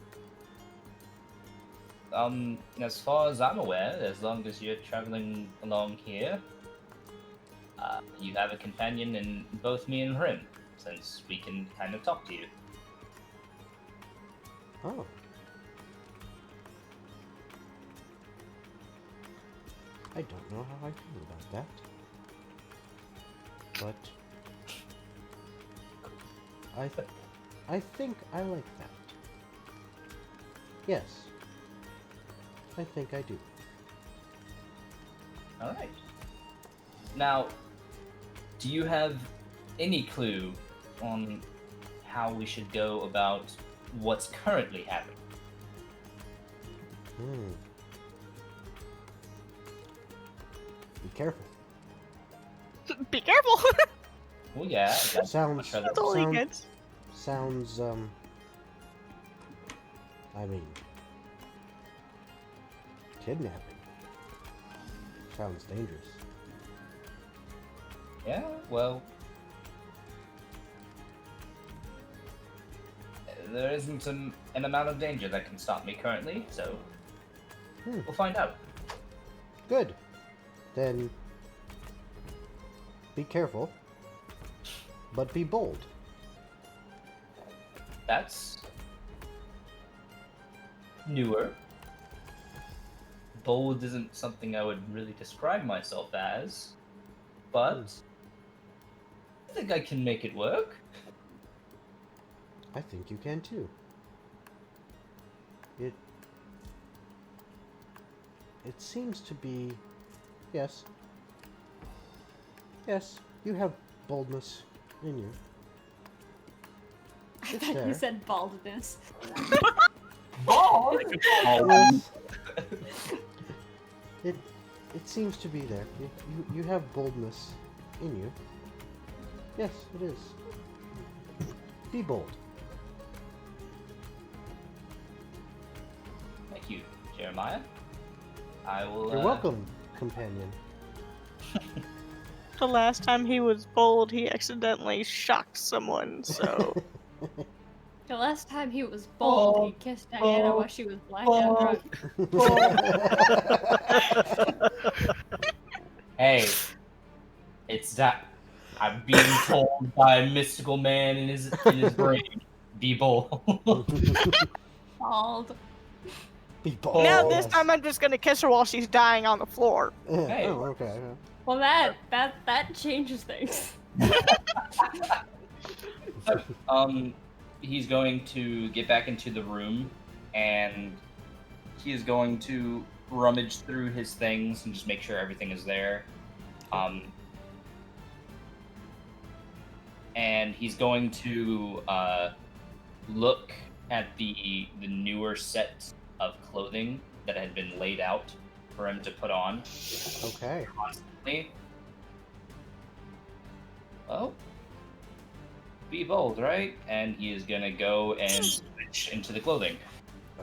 as far as I'm aware, as long as you're traveling along here, you have a companion in both me and Hrim, since we can kind of talk to you. Oh. I don't know how I feel about that. But I think I like that. Yes. I think I do. Alright. Now, do you have any clue on how we should go about what's currently happening? Be careful. Be careful. Well, yeah. That's Sounds That's all he sound- gets. sounds I mean, kidnapping. Sounds dangerous. Yeah, well, there isn't an amount of danger that can stop me currently, so we'll find out. Good. Then be careful, but be bold. That's newer. Bold isn't something I would really describe myself as, but I think I can make it work. I think you can too. It seems to be, yes, you have boldness in you. I It's thought there. you said baldness. Bald? Yes. It seems to be there. You have boldness in you. Yes, it is. Be bold. Thank you, Jeremiah. I will. You're welcome, companion. The last time he was bold, he accidentally shocked someone, so. The last time he was bold, he kissed Diana while she was blackout drunk. Hey, it's that I'm being told by a mystical man in his brain. Be bold. Bald. Be bold. Now yes. this time I'm just gonna kiss her while she's dying on the floor. Hey. Oh, okay. Well, that changes things. He's going to get back into the room, and he is going to rummage through his things and just make sure everything is there. And he's going to look at the newer set of clothing that had been laid out for him to put on. Okay. Constantly. Well, be bold, right? And he is gonna go and switch into the clothing.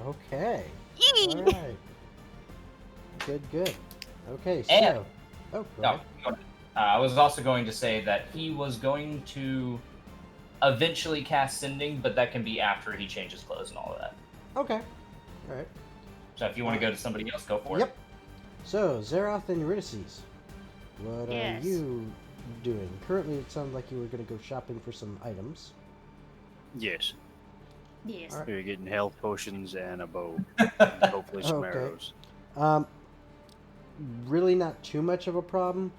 Okay. Yee! All right. Good. Okay, so. And- Oh, go No, ahead. go ahead. I was also going to say that he was going to eventually cast Sending, but that can be after he changes clothes and all of that. Okay. All right. So if you want to go to somebody else, go for Yep. it. So, Zeroth and Eurydice, what Yes. are you doing? Currently, it sounded like you were going to go shopping for some items. Yes. Yes. Alright. We're getting health potions and a bow. Hopefully some Okay. arrows. Really not too much of a problem.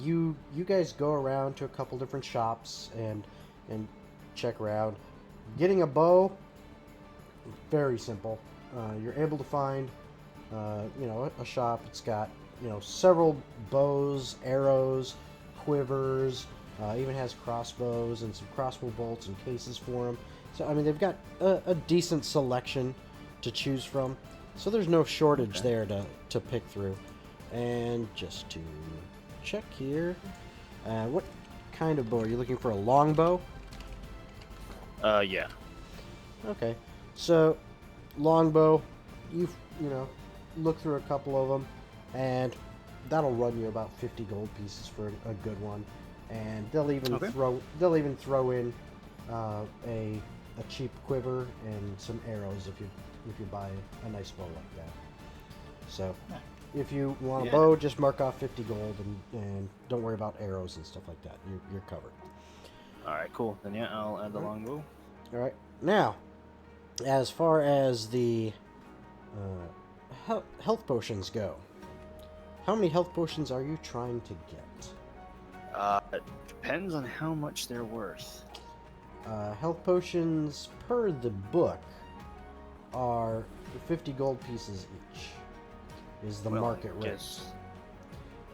You guys go around to a couple different shops and check around. Getting a bow, very simple. You're able to find, a shop. It's got, several bows, arrows, quivers. Even has crossbows and some crossbow bolts and cases for them. So I mean, they've got a decent selection to choose from. So there's no shortage there to pick through. And just to check here, what kind of bow? Are you looking for a long bow? Yeah. Okay, so longbow, you look through a couple of them, and that'll run you about 50 gold pieces for a good one. And they'll even throw in a cheap quiver and some arrows if you buy a nice bow like that. So if you want a bow, just mark off 50 gold and don't worry about arrows and stuff like that. You're covered. All right, cool. Then yeah, I'll add the longbow. All right. Now, as far as the health potions go, how many health potions are you trying to get? It depends on how much they're worth. Health potions per the book are 50 gold pieces each. Is the market rate.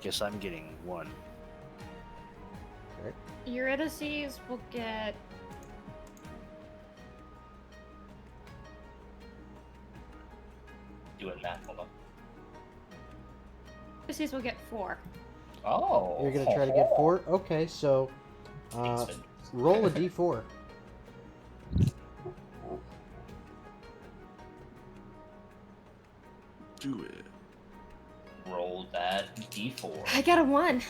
Guess I'm getting one. Okay. Eurydice will get. Doing that, hold on. Eurydice will get 4. Oh. You're gonna try to get 4. Okay, so Decent. roll a d4. Do it. Roll that d4. I got a 1.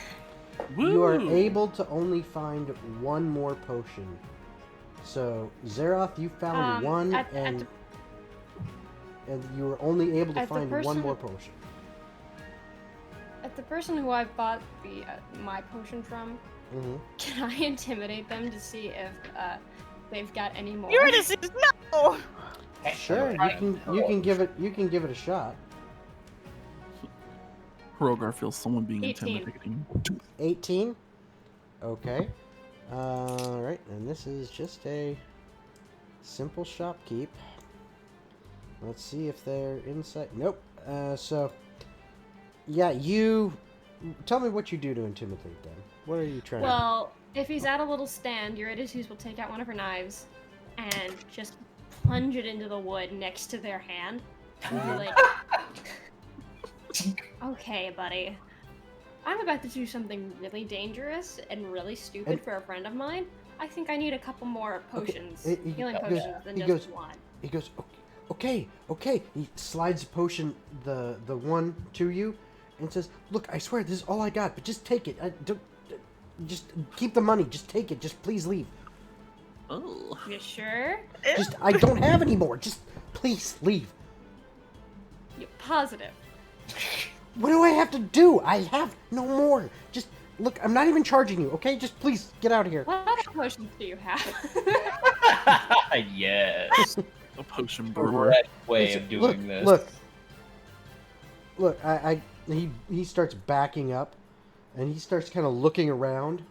Woo! You are able to only find one more potion. So Zeroth, you found one, and you were only able to at the find one person- more potion. At the person who I bought the my potion from, Mm-hmm. can I intimidate them to see if they've got any more? Eurydice, no! Hey, Sure, you can give it a shot. Rogar feels someone being 18. intimidating. 18. Okay. All right, and this is just a simple shopkeep. Let's see if they're inside. Nope. So, yeah, you tell me what you do to intimidate them. What are you trying Well, if he's at a little stand, Eurydice will take out one of her knives and just plunge it into the wood next to their hand. And be like, okay, buddy. I'm about to do something really dangerous and really stupid And- for a friend of mine. I think I need a couple more potions, he- healing he potions, goes- than he just goes- one. He goes, okay. He slides a potion, the one to you, and says, "Look, I swear this is all I got, but just take it. Just keep the money. Just take it. Just please leave. Oh. You sure? Just I don't have any more. Just please leave. You positive? What do I have to do? I have no more. Just look. I'm not even charging you. Okay, just please get out of here." What other potions do you have? Yes. A potion brewer. Correct way Listen, of doing this. Look. He starts backing up, and he starts kind of looking around,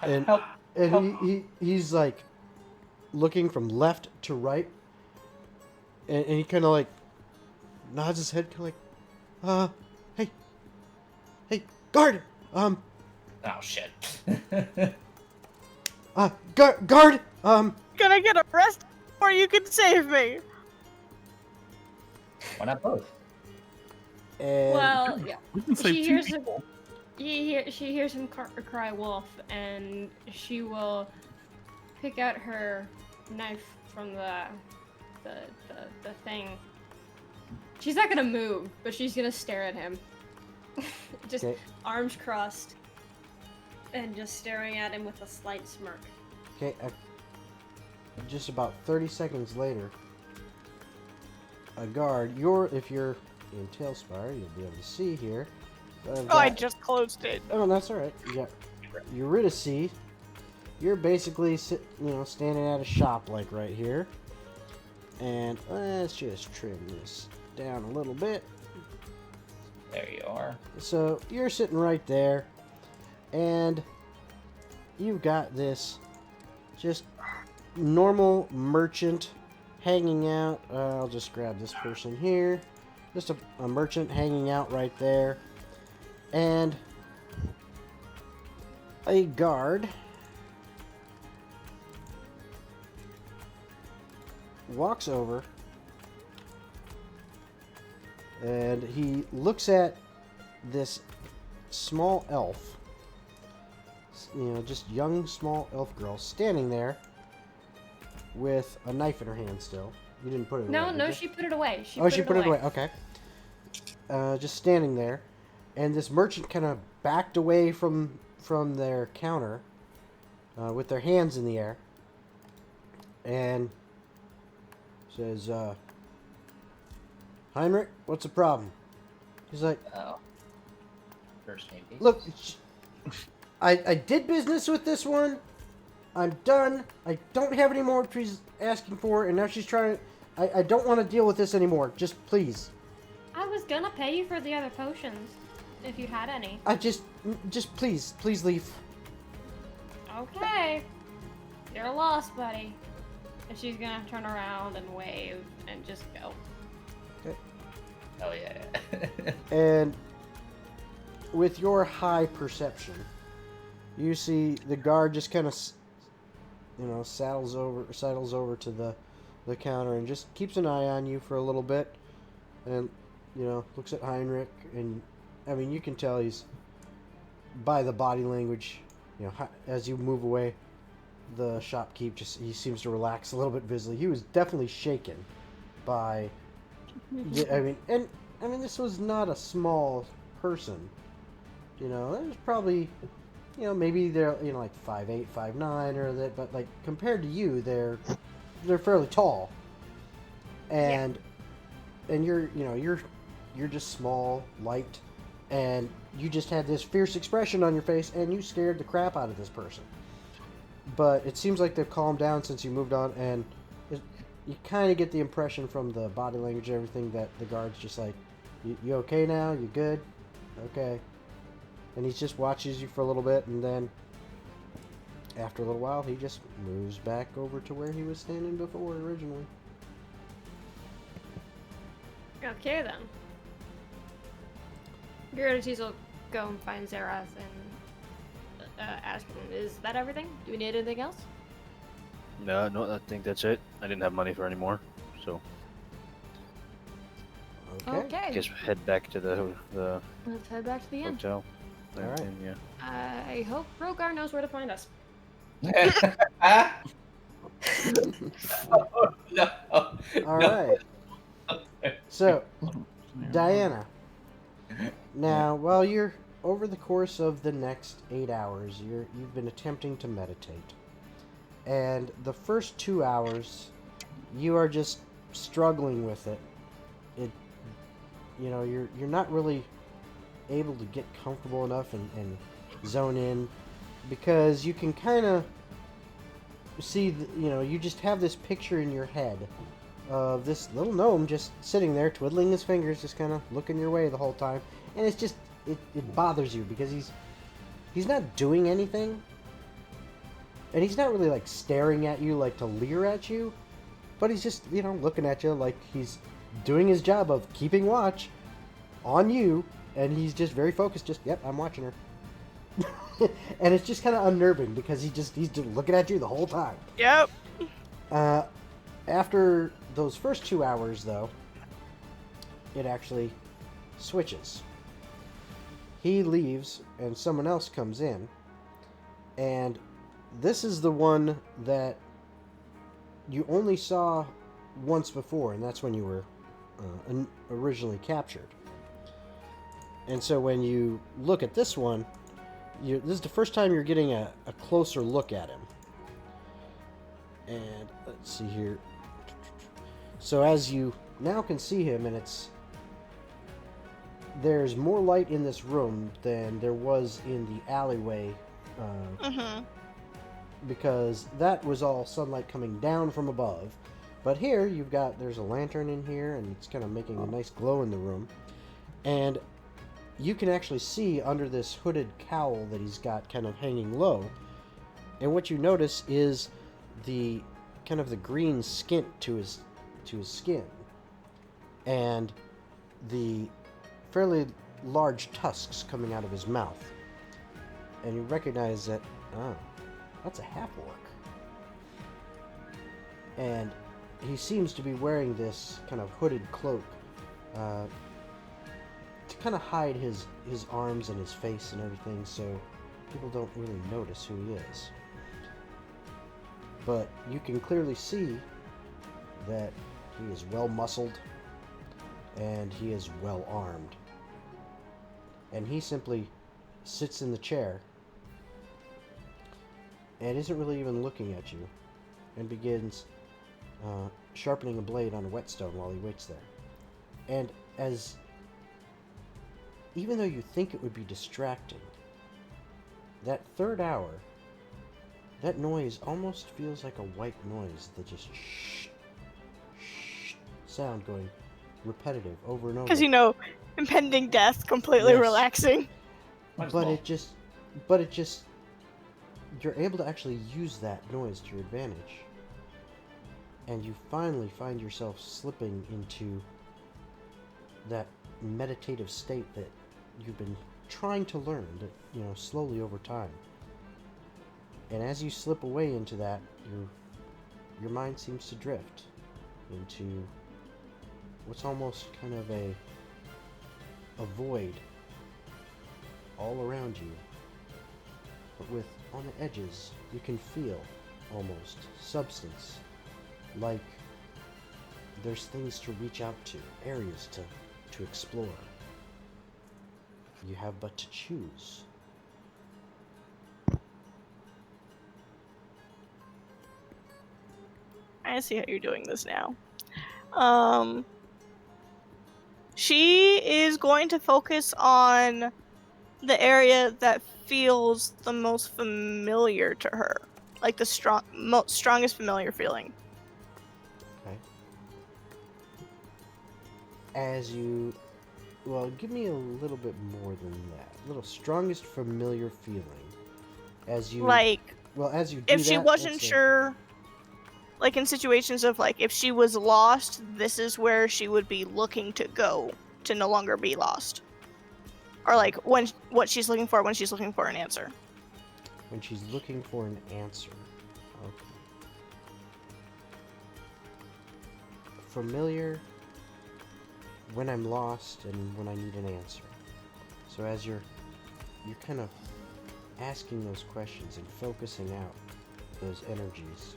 and Help. he's like looking from left to right, and he kind of like nods his head, kind of like, hey, guard, Oh shit. guard, Gonna get arrested or you can save me. Why not both? and Well, yeah. We can save She 2 hears him. people. She hears him cry wolf, and she will pick out her knife from the thing. She's not gonna move, but she's gonna stare at him. Just Okay. arms crossed, and just staring at him with a slight smirk. okay, just about 30 seconds later, a guard. If you're in Tailspire, you'll be able to see here. I've Oh, I got- just closed it. Oh, that's all right. You got Eurydice. You're basically standing at a shop like right here, and let's just trim this down a little bit. There you are. So you're sitting right there, and you've got this just normal merchant hanging out. I'll just grab this person here. Just a merchant hanging out right there. And a guard walks over, and he looks at this small elf, just young small elf girl standing there with a knife in her hand still. You didn't put it No, away, did no, you? she put it away. She Put it away. Okay. Just standing there, and this merchant kind of backed away from their counter, with their hands in the air, and says, "Heinrich, what's the problem?" He's like, Oh. First name. please. "Look, I did business with this one. I'm done. I don't have any more she's asking for, and now she's trying. I don't want to deal with this anymore. Just please. I was gonna pay you for the other potions, if you had any. I just please leave." Okay. You're lost, buddy. And she's gonna turn around and wave and just go. Hell yeah. And with your high perception, you see the guard just kind of, saddles over to the counter and just keeps an eye on you for a little bit, and looks at Heinrich, and I mean, you can tell he's by the body language. You know, as you move away, the shopkeep he seems to relax a little bit visibly. He was definitely shaken by. I mean, this was not a small person. You know, there's probably, maybe they're like 5'8", 5'9", or that, but like compared to you, they're fairly tall. And you're you're just small, light, and you just had this fierce expression on your face, and you scared the crap out of this person. But it seems like they've calmed down since you moved on, and you kind of get the impression from the body language and everything that the guard's just like, you okay now? You good? Okay. And he just watches you for a little bit, and then after a little while, he just moves back over to where he was standing before originally. Okay then. Gertie will go and find Zerath and ask him, is that everything? Do we need anything else? No, I think that's it. I didn't have money for any more, so Okay. I guess we head back to the Let's head back to the inn. hotel. All right. And, yeah. I hope Rogar knows where to find us. Oh, no. All right. So, Diana. Now, while you're over the course of the next 8 hours, you've been attempting to meditate, and the first 2 hours, you are just struggling with it. You're not really able to get comfortable enough and zone in, because you can kind of see, you just have this picture in your head of this little gnome just sitting there twiddling his fingers, just kind of looking your way the whole time, and it's just it bothers you because he's not doing anything, and he's not really like staring at you like to leer at you, but he's just looking at you like he's doing his job of keeping watch on you, and he's just very focused. Just, yep, I'm watching her. And it's just kind of unnerving because he's just looking at you the whole time. Yep. After those first 2 hours, though, it actually switches. He leaves, and someone else comes in, and this is the one that you only saw once before, and that's when you were originally captured. And so when you look at this one, this is the first time you're getting a closer look at him. And let's see here. So as you now can see him, and there's more light in this room than there was in the alleyway, because that was all sunlight coming down from above. But here there's a lantern in here, and it's kind of making a nice glow in the room. And you can actually see under this hooded cowl that he's got kind of hanging low. And what you notice is the kind of the green skint to his skin, and the fairly large tusks coming out of his mouth. And you recognize that, that's a half-orc. And he seems to be wearing this kind of hooded cloak to kind of hide his arms and his face and everything, so people don't really notice who he is. But you can clearly see that he is well muscled and he is well armed. And he simply sits in the chair and isn't really even looking at you, and begins sharpening a blade on a whetstone while he waits there. And even though you think it would be distracting, that third hour, that noise almost feels like a white noise, that just shh sound going repetitive over and over. Because impending death, completely Yes. relaxing. But it just, you're able to actually use that noise to your advantage. And you finally find yourself slipping into that meditative state that you've been trying to learn, that, slowly over time. And as you slip away into that, your mind seems to drift into what's almost kind of a void all around you, but with, on the edges, you can feel, almost, substance, like there's things to reach out to, areas to explore. You have but to choose. I see how you're doing this now. She is going to focus on the area that feels the most familiar to her, like the strongest familiar feeling. Okay. As you, well, give me a little bit more than that. A little strongest familiar feeling. As you, Like, well, as you do if she that, wasn't that's a- sure, like in situations of like, if she was lost, this is where she would be looking to go to no longer be lost. Or like what she's looking for when she's looking for an answer. when she's looking for an answer. Okay. Familiar when I'm lost and when I need an answer. So as you're kind of asking those questions and focusing out those energies,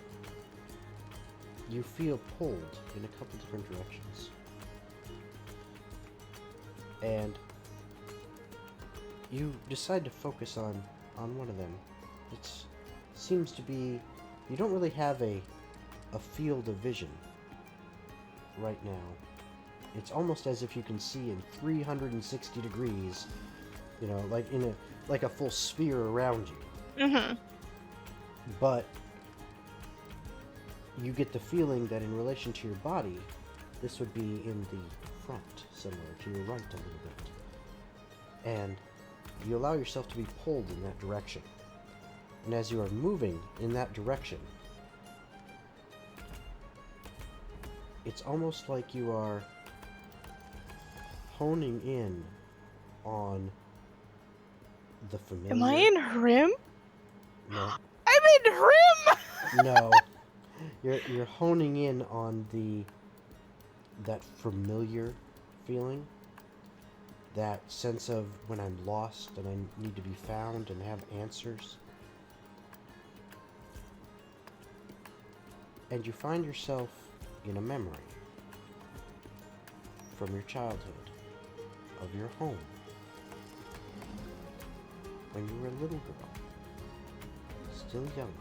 you feel pulled in a couple different directions. And you decide to focus on one of them. It seems to be, you don't really have a field of vision right now. It's almost as if you can see in 360 degrees, you know, like a full sphere around you. Mm-hmm. But you get the feeling that in relation to your body, this would be in the front, similar to your right a little bit. And you allow yourself to be pulled in that direction. And as you are moving in that direction, it's almost like you are honing in on the familiar. Am I in Hrim? No. I'm in Hrim! No. You're honing in on that familiar feeling. That sense of when I'm lost and I need to be found and have answers. And you find yourself in a memory from your childhood, of your home, when you were a little girl, still young,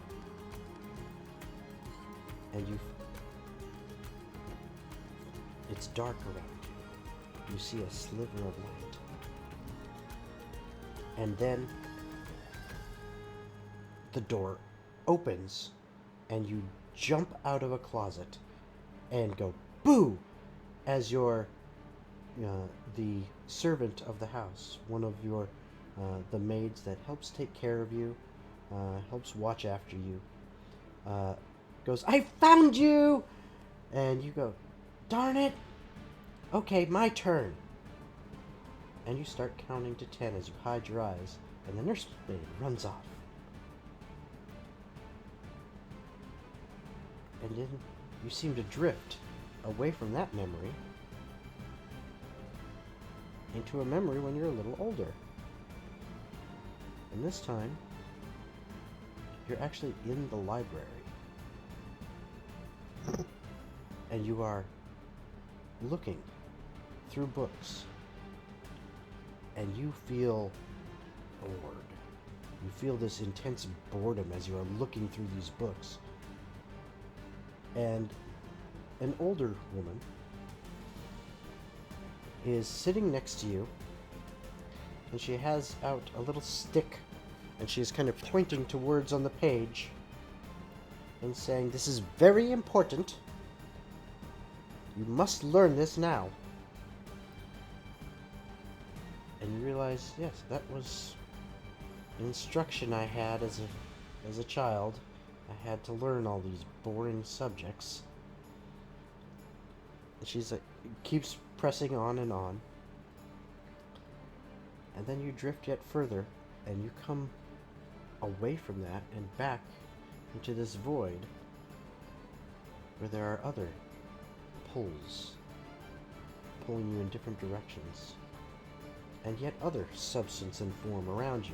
and it's dark around you. You see a sliver of light. And then the door opens and you jump out of a closet and go boo as the servant of the house, one of your the maids that helps take care of you, helps watch after you, goes, "I found you!" And you go, "Darn it! Okay, my turn." And you start counting to 10 as you hide your eyes, and the nurse maid runs off. And then you seem to drift away from that memory into a memory when you're a little older. And this time, you're actually in the library. And you are looking through books. And you feel bored. You feel this intense boredom as you are looking through these books. And an older woman is sitting next to you, and she has out a little stick, and she is kind of pointing to words on the page and saying, "This is very important. You must learn this now." And you realize, yes, that was instruction I had as a child. I had to learn all these boring subjects. And she's like, keeps pressing on and on. And then you drift yet further, and you come away from that and back into this void where there are other pulls pulling you in different directions. and yet other substance and form around you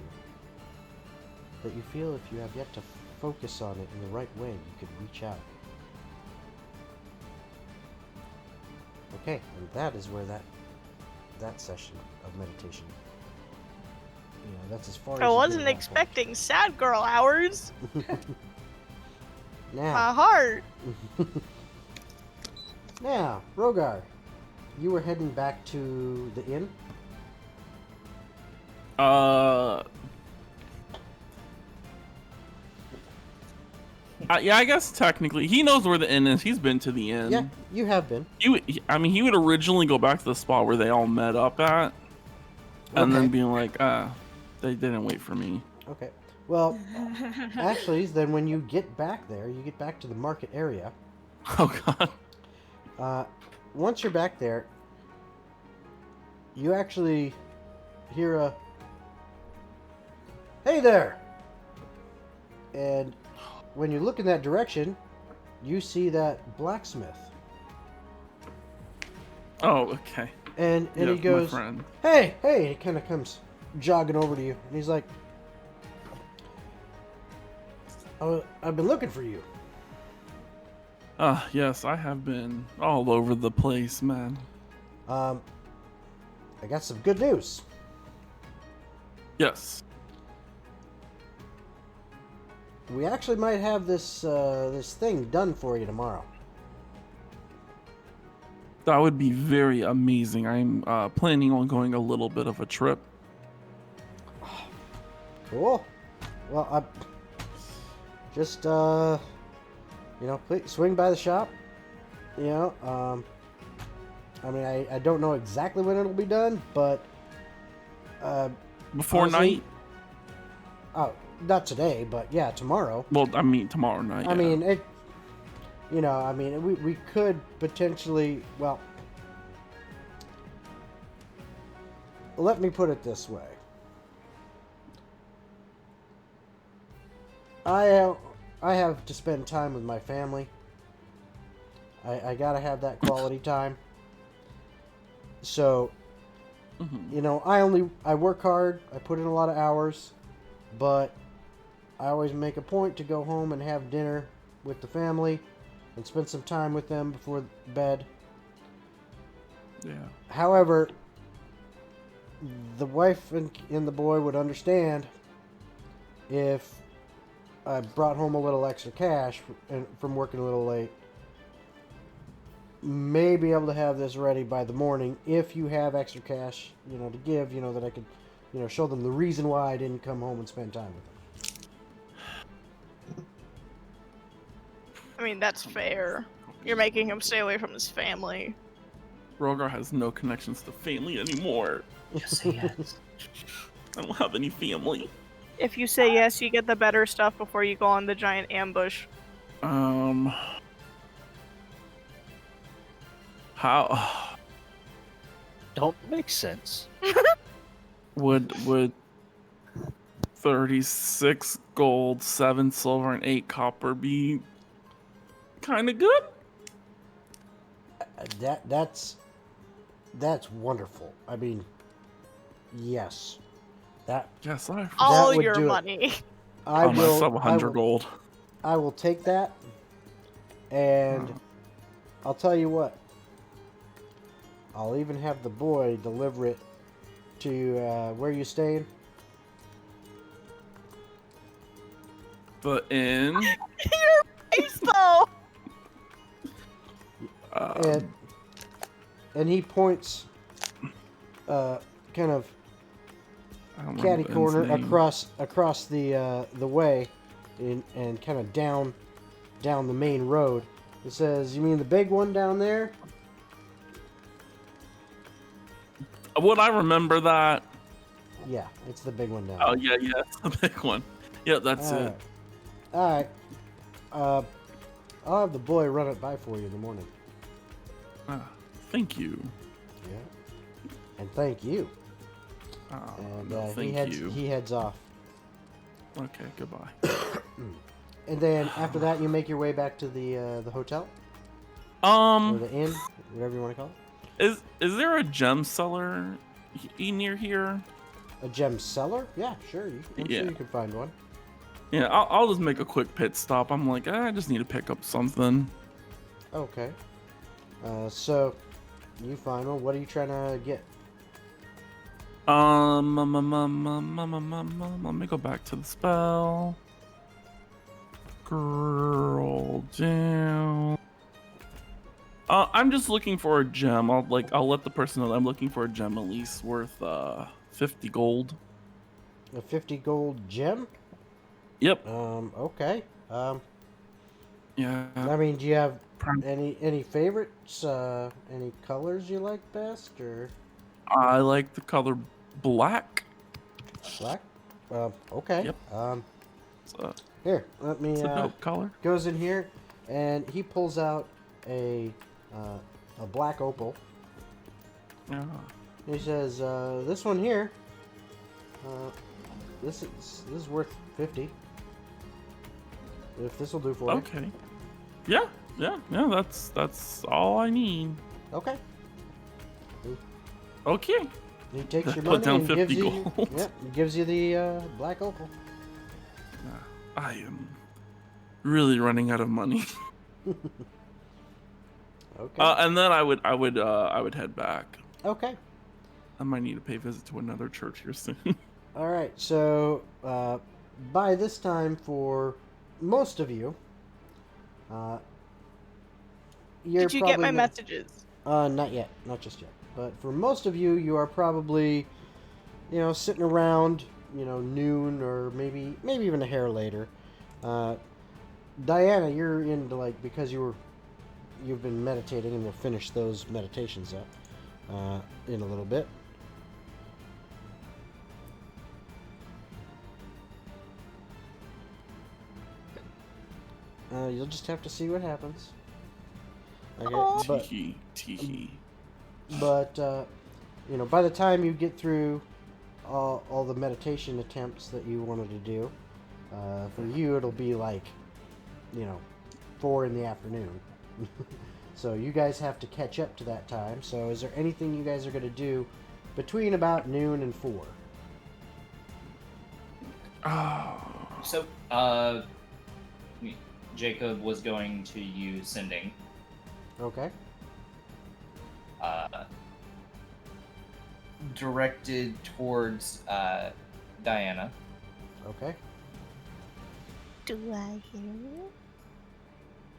that you feel if you have yet to focus on it in the right way, you could reach out. Okay, and that is where that session of meditation, that's as far as I you wasn't get at that point. expecting sad girl hours. Now, My heart. now, Rogar, you were heading back to the inn? Yeah, I guess technically he knows where the inn is. He's been to the inn. Yeah, you have been. He would originally go back to the spot where they all met up at, and Okay. then being like, they didn't wait for me. Okay. Well, actually, then when you get back there, you get back to the market area. Oh God. Once you're back there, you actually hear a, "Hey there!" And when you look in that direction, you see that blacksmith. Oh, okay. And Yeah, he goes, my friend. hey, he kind of comes jogging over to you. And he's like, "Oh, I've been looking for you." Yes, I have been all over the place, man. I got some good news. Yes. We actually might have this thing done for you tomorrow. That would be very amazing. I'm planning on going a little bit of a trip. Cool. Well, I just please swing by the shop. I mean, I don't know exactly when it'll be done, but Before honestly- night? Oh, not today, but yeah, tomorrow. Well, I mean tomorrow night. I yeah. mean, we could potentially, well, let me put it this way. I have to spend time with my family. I gotta have that quality time. So, Mhm. I work hard, I put in a lot of hours, but I always make a point to go home and have dinner with the family and spend some time with them before bed. Yeah. However, the wife and the boy would understand if I brought home a little extra cash from working a little late. May be able to have this ready by the morning if you have extra cash, to give, that I could, show them the reason why I didn't come home and spend time with them. I mean, that's fair. You're making him stay away from his family. Rogar has no connections to family anymore. Just say yes. I don't have any family. If you say yes, you get the better stuff before you go on the giant ambush. How Don't make sense. would 36 gold, 7 silver, and 8 copper be kind of good? That's wonderful. I mean, yes, that Yes, I All would your do it. money. I I'm will. sub I 100 will, gold. I will take that, and I'll tell you what. I'll even have the boy deliver it to where you staying. The inn. Your face, though. And he points, kind of I don't remember catty the inn's corner name. across the way, and kind of down the main road. It says, "You mean the big one down there?" Would I remember that? Yeah, it's the big one down Oh there. yeah, it's the big one. Yeah, that's All it. right. All right. I'll have the boy run it by for you in the morning. Thank you. Yeah. And thank you. And No, thank you. he heads off. Okay, goodbye. And then after that, you make your way back to the hotel or the inn, whatever you want to call it. Is there a gem seller near here? A gem seller? Yeah, sure. I'm Yeah. sure you can find one. Yeah, I'll just make a quick pit stop. I'm like, I just need to pick up something. Okay. So you find one. What are you trying to get? Let me go back to the spell. Scroll down. I'm just looking for a gem. I'll let the person know that I'm looking for a gem at least worth 50 gold. A 50 gold gem? Yep. Okay. Yeah. I mean, do you have any favorites? Any colors you like best, or I like the color black. black? Okay. Yep. Here, let me. It's a dope color. Goes in here, and he pulls out a black opal. Yeah. He says, "This one here. This is worth 50. If this will do for you." Okay. Yeah. That's all I need. Okay. Okay. He takes your Put money down and 50 gives you. gold. Yep, he gives you the black opal. I am really running out of money. Okay. And then I would head back. Okay. I might need to pay a visit to another church here soon. All right. So by this time, for most of you, you're Did you get my probably messages? not yet, not just yet. But for most of you, you are probably, sitting around, noon or maybe even a hair later. Diana, you're into because you've been meditating, and we'll finish those meditations up in a little bit. You'll just have to see what happens. Okay, Aw. Teehee. but by the time you get through all the meditation attempts that you wanted to do, for you it'll be 4 in the afternoon. So you guys have to catch up to that time. So is there anything you guys are going to do between about noon and 4? So, Jacob was going to use sending. Okay. Directed towards Diana. Okay. Do I hear you?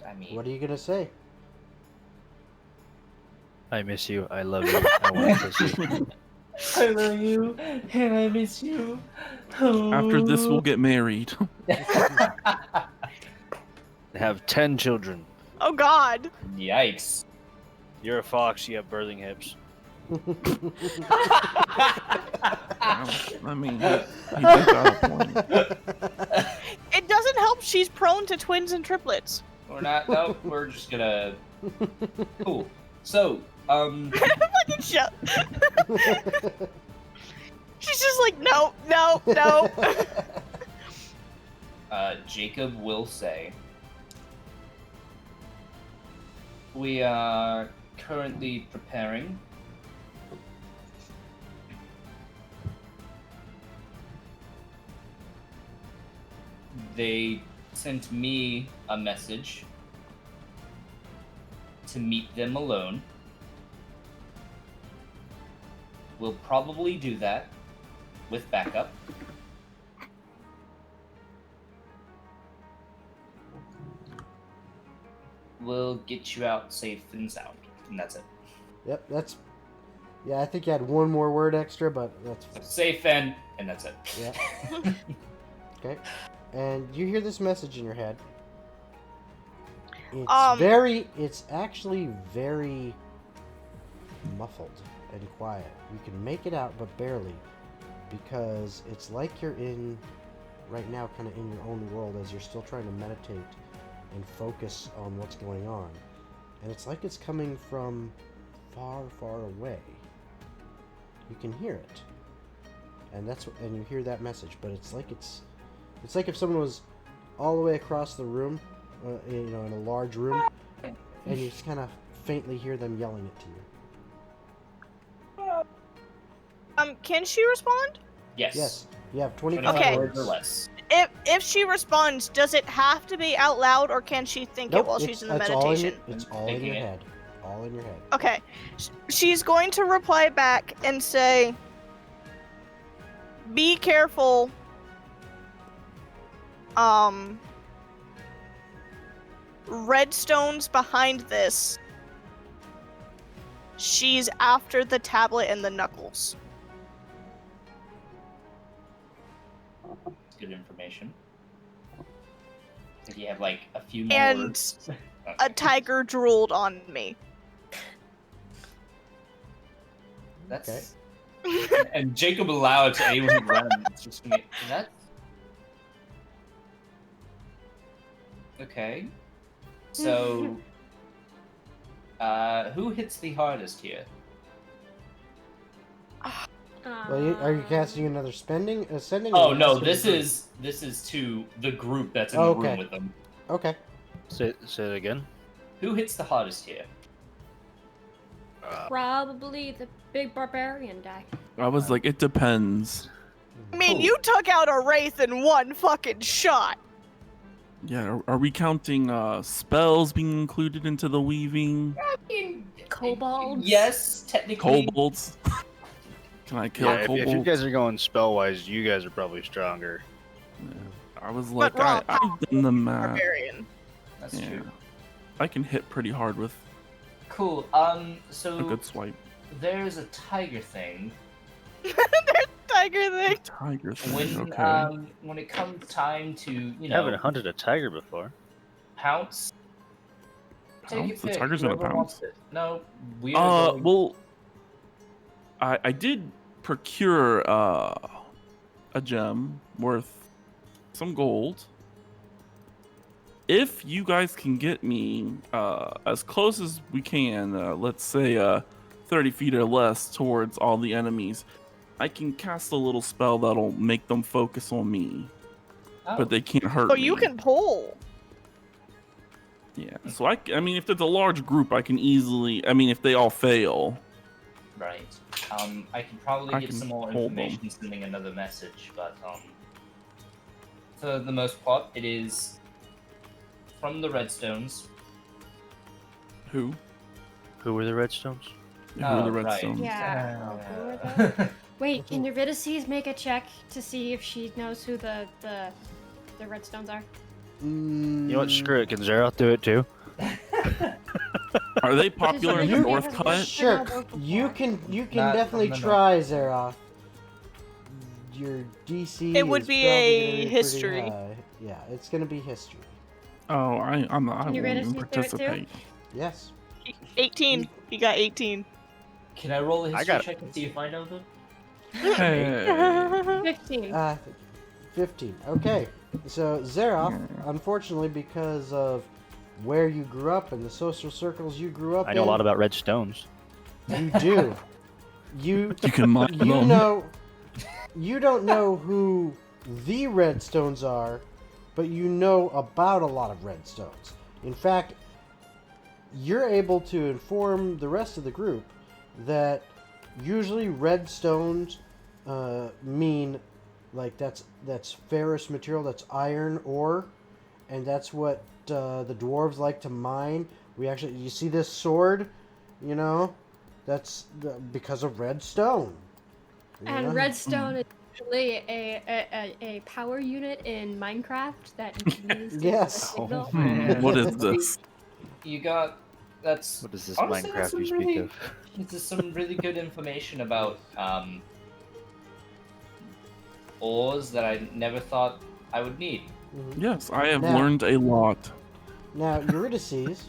I mean, What are you going to say? I miss you. I love you. I want to kiss you. I love you and I miss you. After this, we'll get married. Have 10 children. Oh God. Yikes. You're a fox. You have birthing hips. I mean, he did got a point. It doesn't help. She's prone to twins and triplets. We're not. No, we're just gonna. Cool. So, Fucking shut. She's just like, no. Jacob will say, we are currently preparing they sent me a message to meet them alone. We'll probably do that with backup. We'll get you out safe and sound, and that's it. Yep, that's... Yeah, I think you had one more word extra, but that's... Safe and that's it. Yeah. Okay. And you hear this message in your head. It's actually very muffled and quiet. You can make it out, but barely, because it's like you're right now kind of in your own world as you're still trying to meditate and focus on what's going on. And it's like it's coming from far, far away. You can hear it. And you hear that message, but it's like if someone was all the way across the room, in a large room, and you just kind of faintly hear them yelling it to you. can she respond? Yes. Yes. You have 25 Okay. words words. or less. If she responds, does it have to be out loud, or can she think Nope, it while she's in the it's all in your, meditation? it's all in Thinking your it. head. All in your head. Okay. She's going to reply back and say, "Be careful. Redstone's behind this. She's after the tablet and the knuckles." It's good information. I think you have like a few more And words. a tiger drooled on me. That's and Jacob allowed to anyone who runs. It's just gonna be that. Okay. So, who hits the hardest here? Well, are you casting another ascending? Oh or no, casting this a group? is to the group that's in Oh, the okay. room with them. Okay. Say it again. Who hits the hardest here? Probably the big barbarian guy. I was like, it depends. I mean, Cool. you took out a wraith in one fucking shot. Yeah, are we counting spells being included into the weaving? Kobolds? Yes, technically. Kobolds? Can I kill Yeah, if kobolds? you guys are going spell wise, you guys are probably stronger. Yeah. I was like, wrong. I've done the math. Barbarian. That's Yeah. true. I can hit pretty hard with Cool. So a good swipe. there's a tiger thing. Tiger thing. Tiger thing, When okay. when it comes time to I haven't hunted a tiger before. pounce. Take Pounce? your The pick, tiger's gonna whoever pounce? wants it. No, we are going. Well, I did procure a gem worth some gold. If you guys can get me as close as we can, let's say 30 feet or less towards all the enemies, I can cast a little spell that'll make them focus on me, Oh, but they can't hurt Oh, me. you can pull. Yeah, so I mean, if there's a large group, I can easily, I mean, if they all fail. right. I can probably I get can some more hold them. information sending another message, but for the most part, it is from the Redstones. Who? Who were the redstones? Who are the right. redstones? Yeah. Who are those? Wait, can Eurydice make a check to see if she knows who the redstones are? You know what? Screw it. Can Zeroth do it too? Are they popular in the You- Northcutt? Sure. Before. You can Not definitely from the try, Zeroth. Your DC It would is be probably a gonna be pretty history. high. Yeah, it's gonna be history. Oh, I Can won't Eurydice even do it too? participate. Yes. 18. He got 18. Can I roll a history got it. check and see if I know them? Hey. 15. 15. Okay. So Zeroth, unfortunately, because of where you grew up and the social circles you grew up I know a in, lot about redstones. you do. You You can mine you them. know. You don't know who the Redstones are, but you know about a lot of Redstones. In fact, you're able to inform the rest of the group that usually Redstones mean like that's ferrous material, that's iron ore, and that's what the dwarves like to mine. You see this sword, you know, that's because of redstone. you know? And redstone is actually a power unit in Minecraft that you can use to Yes. signal. What is this? You got that's What is this honestly, that's Minecraft some you speak really, of? This is some really good information about ores that I never thought I would need. Mhm. Yes, I have Now- learned a lot. Now, Eurydice,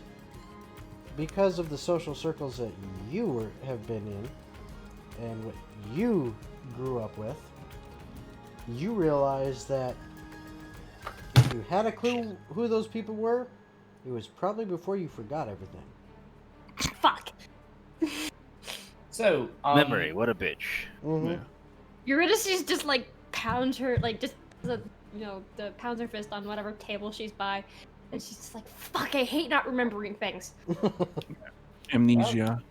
because of the social circles that you have been in, and what you grew up with, you realize that if you had a clue who those people were, it was probably before you forgot everything. Fuck. So Memory, what a bitch. Mhm. Eurydice just like pounds her the pounds her fist on whatever table she's by, and she's just like, "Fuck! I hate not remembering things. Amnesia.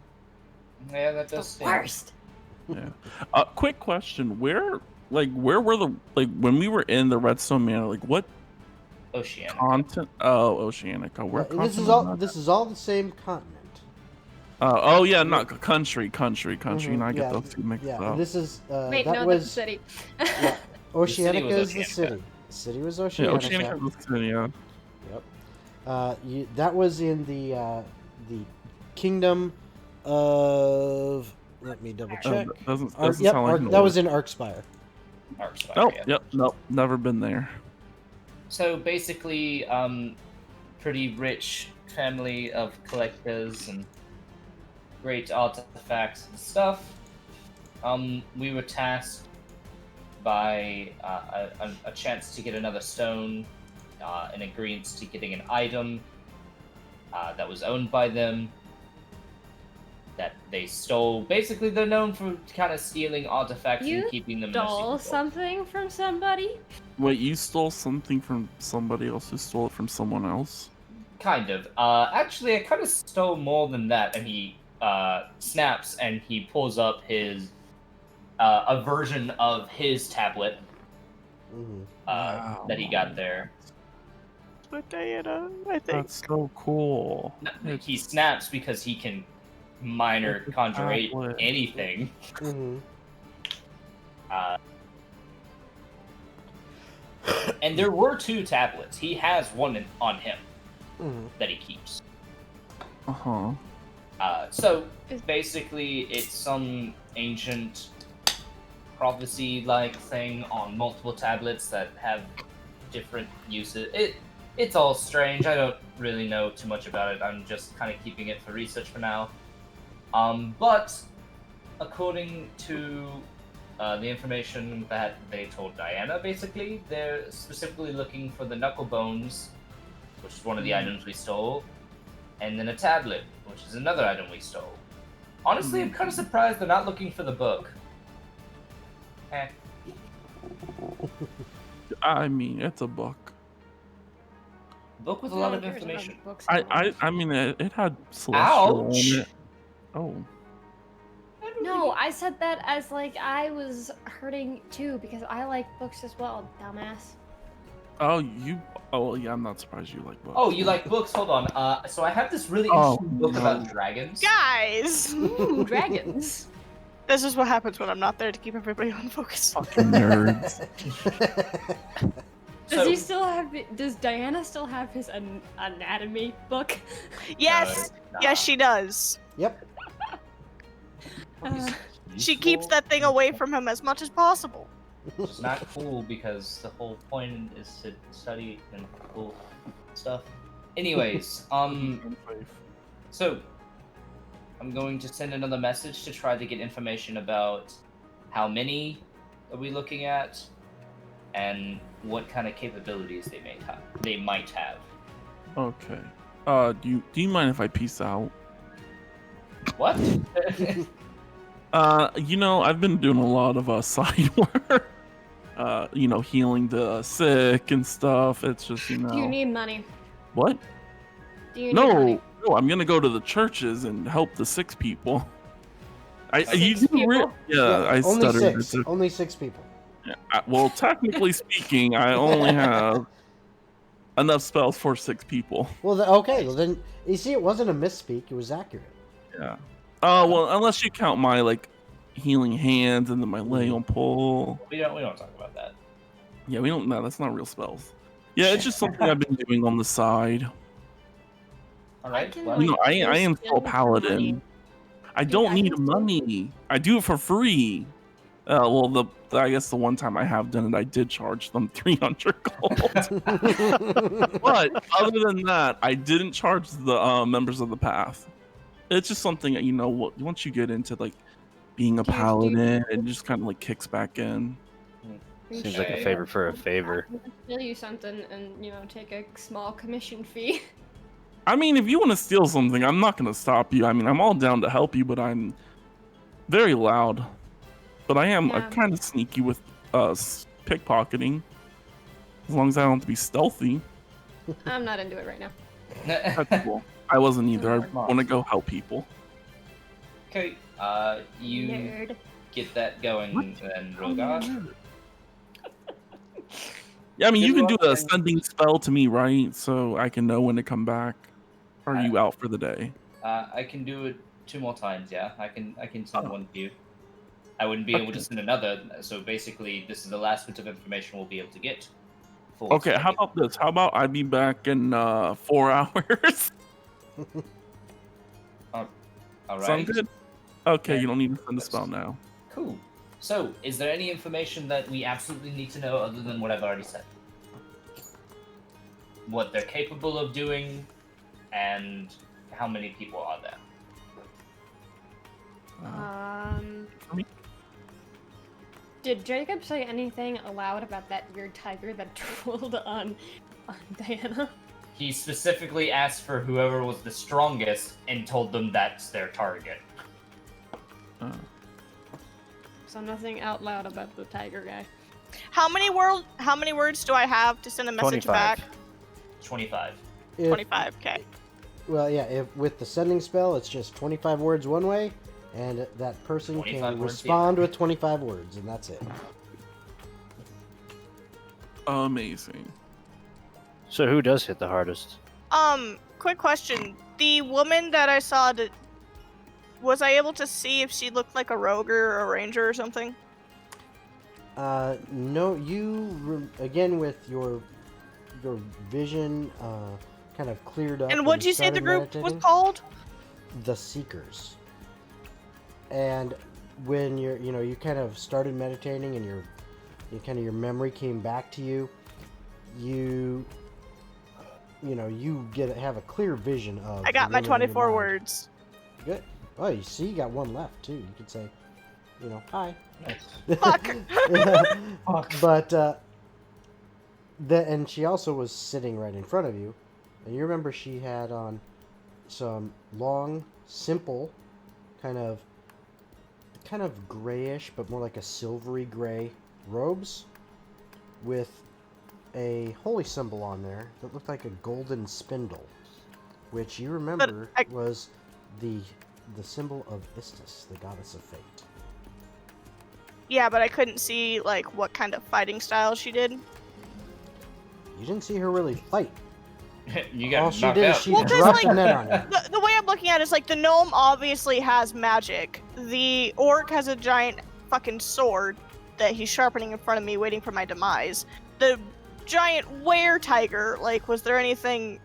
Yeah, that It's does the sting. worst." Yeah. Quick question: where were the when we were in the Redstone Manor? Like, what Oceanic. continent? Oh, Oceanica. Where Yeah, this is continent all. was This is all the same continent. oh yeah, not country. I get Yeah, those two mixed yeah. up. And this is Wait, that no, was that's the city. yeah. The city Oceanica was is the Oceanica. city. The city was Yeah, Oceanica. Oceanica was the city. Yeah. Yep. That was in the kingdom of. Let me double check. That doesn't Yep, sound like that was in Arkspire. Archspire, Nope. yeah. Yep. Nope. Never been there. So basically, pretty rich family of collectors and great artifacts and stuff. We were tasked by a chance to get another stone, in agreement to getting an item that was owned by them, that they stole. Basically, they're known for kind of stealing artifacts You and keeping them in their Stole secret vault. something from somebody? Wait, you stole something from somebody else who stole it from someone else? Kind of. Actually, I kind of stole more than that. And he snaps and he pulls up his a version of his tablet that he got there. With Diana, I think. That's so cool. He snaps because he can minor It's a conjure tablet. anything. Mm-hmm. And there were 2 tablets. He has one on him Mm-hmm. that he keeps. Uh-huh. So basically, it's some ancient prophecy-like thing on multiple tablets that have different uses. It's all strange. I don't really know too much about it. I'm just kind of keeping it for research for now. But according to the information that they told Diana, basically, they're specifically looking for the knuckle bones, which is one of the items we stole, and then a tablet, which is another item we stole. Honestly, I'm kind of surprised they're not looking for the book. I mean, it's a book. Book with a No, lot of there's enough information. books in the I mean, it had celestial Ouch! on it. Oh. No, I said that as like I was hurting too because I like books as well, dumbass. Oh, oh, yeah, I'm not surprised you like books. Oh, you like books? Hold on. So I have this really Oh, interesting book no. about dragons. Guys! Ooh, dragons. This is what happens when I'm not there to keep everybody on focus. Fucking nerds. Does So- he still have? Does Diana still have his anatomy book? Yes! Nah. Yes, she does. Yep. She keeps that thing away from him as much as possible. It's not cool because the whole point is to study and cool stuff. Anyways, so I'm going to send another message to try to get information about how many are we looking at and what kind of capabilities they might have. Okay. Do you mind if I peace out? What? I've been doing a lot of side work. Healing the sick and stuff. It's just, Do you need money? What? Do you need money? No, I'm gonna go to the churches and help the sick people. Six people? I only stuttered. 6. Only 6 people. Well, technically speaking, I only have enough spells for 6 people. Well, okay. Well, then you see, it wasn't a misspeak. It was accurate. Yeah. Oh well, unless you count my healing hands and then my lay on pull. we don't talk about that. Yeah, we don't. No, that's not real spells. Yeah, it's just something I've been doing on the side. All right. can, well, like- I am Just still a do it for paladin. money. I Dude, don't I need can still- money. I do it for free. I guess the one time I have done it, I did charge them 300 gold. But other than that, I didn't charge the members of the path. It's just something that once you get into being a Dude, paladin, it just kind of kicks back in. Seems like a Okay. favor for a favor. I can steal you something and take a small commission fee. I mean, if you want to steal something, I'm not going to stop you. I mean, I'm all down to help you, but I'm very loud. But I am Yeah. kind of sneaky with pickpocketing. As long as I don't have to be stealthy. I'm not into it right now. That's cool. I wasn't either. I Nice. want to go help people. Okay. You Nerd. get that going then, Rogar. Yeah, I mean, you Good can do luck, a and- sending spell to me, right? So I can know when to come back. Or are you Uh, out for the day? I can do it 2 more times, yeah. I can send Oh. one to you. I wouldn't be able to Okay. send another, so basically this is the last bit of information we'll be able to get. Okay, how about this? How about I be back in 4 hours? Alright. Sound good? Okay, Yeah. you don't need to send a spell now. Cool. So, is there any information that we absolutely need to know other than what I've already said? What they're capable of doing, and how many people are there? Did Jacob say anything aloud about that weird tiger that drooled on Diana? He specifically asked for whoever was the strongest and told them that's their target. So nothing out loud about the tiger guy. How many words do I have to send a message 25. back? 25. 25. Okay. Well, yeah, if with the sending spell, it's just 25 words one way, and that person 25 can words respond with 25 words, and that's it. Amazing. So who does hit the hardest? Quick question. The woman that I saw, was I able to see if she looked like a rogue or a ranger or something? No, again with your vision kind of cleared up. And when what'd you say the started group was meditating. called? The Seekers. And when you kind of started meditating and your memory came back to you, you have a clear vision of. I got the my woman in your 24 mind. words. Good. Oh, you see, you got one left too. You could say, hi. Nice. Fuck. But and she also was sitting right in front of you, and you remember she had on some long, simple, kind of grayish, but more like a silvery gray robes, with a holy symbol on there that looked like a golden spindle, which you remember was the symbol of Istis, the goddess of fate. Yeah, but I couldn't see like what kind of fighting style she did. You didn't see her really fight. You got All she knocked did is out. she Well, 'cause, dropped like, a net on you. The way I'm looking at it is like the gnome obviously has magic. The orc has a giant fucking sword that he's sharpening in front of me, waiting for my demise. The giant were-tiger, like, was there anything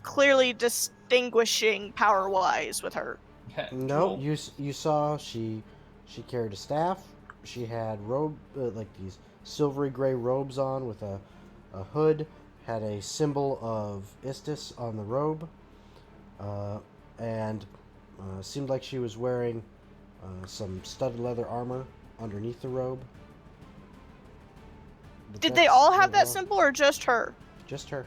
clearly distinguishing power-wise with her? No, you saw she carried a staff. She had like these silvery gray robes on with a hood. Had a symbol of Istis on the robe, and seemed like she was wearing some studded leather armor underneath the robe. But Did they that's all have that all. symbol or just her? Just her.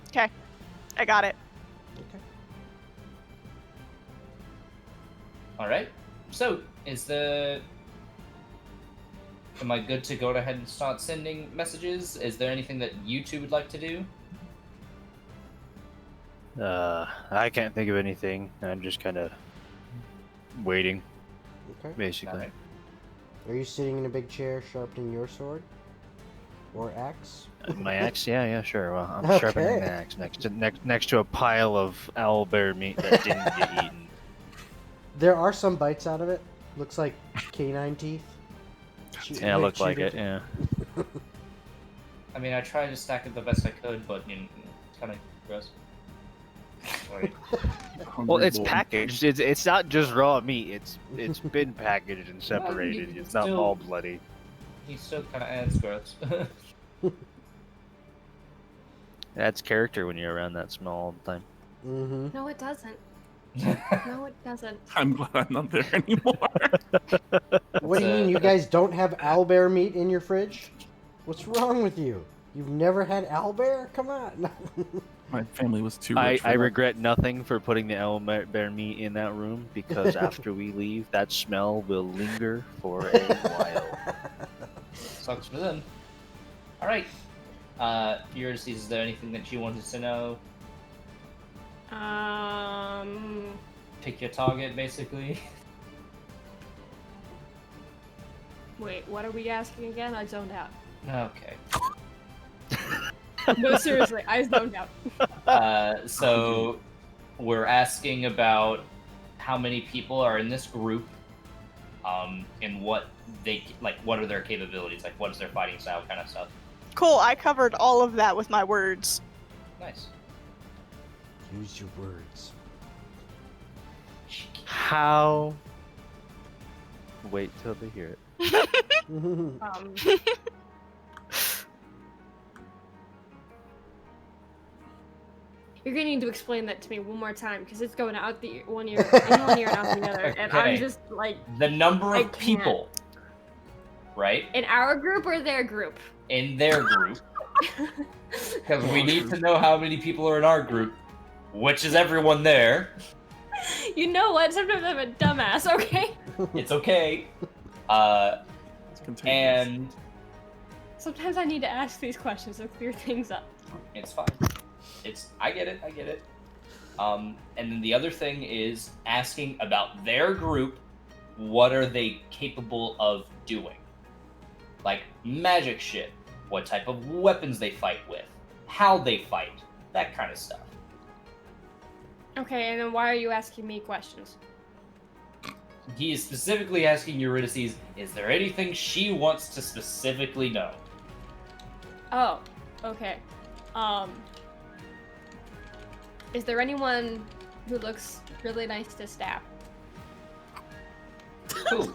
Okay, I got it. Okay. Alright. So, am I good to go ahead and start sending messages? Is there anything that you two would like to do? I can't think of anything. I'm just kind of waiting, Okay. basically. Alright. Are you sitting in a big chair sharpening your sword or axe? My axe? Yeah, sure. Well, I'm Okay. sharpening the axe next to a pile of owlbear meat that didn't get eaten. There are some bites out of it. Looks like canine teeth. Yeah, look like it. Yeah. I mean, I tried to stack it the best I could, but it's kind of gross. Sorry. Well, it's Hungry boy. packaged. It's not just raw meat. It's been packaged and separated. you It's not still- all bloody. He still kind of adds gross. That's character when you're around that small all the time. Mm-hmm. No, it doesn't. No, it doesn't. I'm glad I'm not there anymore. What do you mean? You guys don't have owlbear meat in your fridge? What's wrong with you? You've never had owlbear? Come on. My family was too I rich for that. regret nothing for putting the owlbear meat in that room because after we leave, that smell will linger for a while. Sucks for them. Alright. Yours, is there anything that you wanted to know? Pick your target, basically. Wait, what are we asking again? I zoned out. Okay. No, seriously, I zoned out. So we're asking about how many people are in this group, and what they like. What are their capabilities? Like, what is their fighting style, kind of stuff. Cool, I covered all of that with my words. Nice. Use your words. How? Wait till they hear it. Um, you're gonna need to explain that to me one more time because it's going out the one ear, in one ear and out the other, and I'm Okay. just like, The number I of can't. people, right, in our group or their group? in their group, because we need to know how many people are in our group, which is everyone there. You know what? Sometimes I'm a dumbass. Okay. It's okay. It's Cantankerous. And Sometimes I need to ask these questions to clear things up. it's fine. I get it. And then the other thing is asking about their group. What are they capable of doing? Like magic shit. What type of weapons they fight with. How they fight. That kind of stuff. Okay, and then why are you asking me questions? He is specifically asking Eurydice, is there anything she wants to specifically know? Oh, okay. Is there anyone who looks really nice to stab? Cool.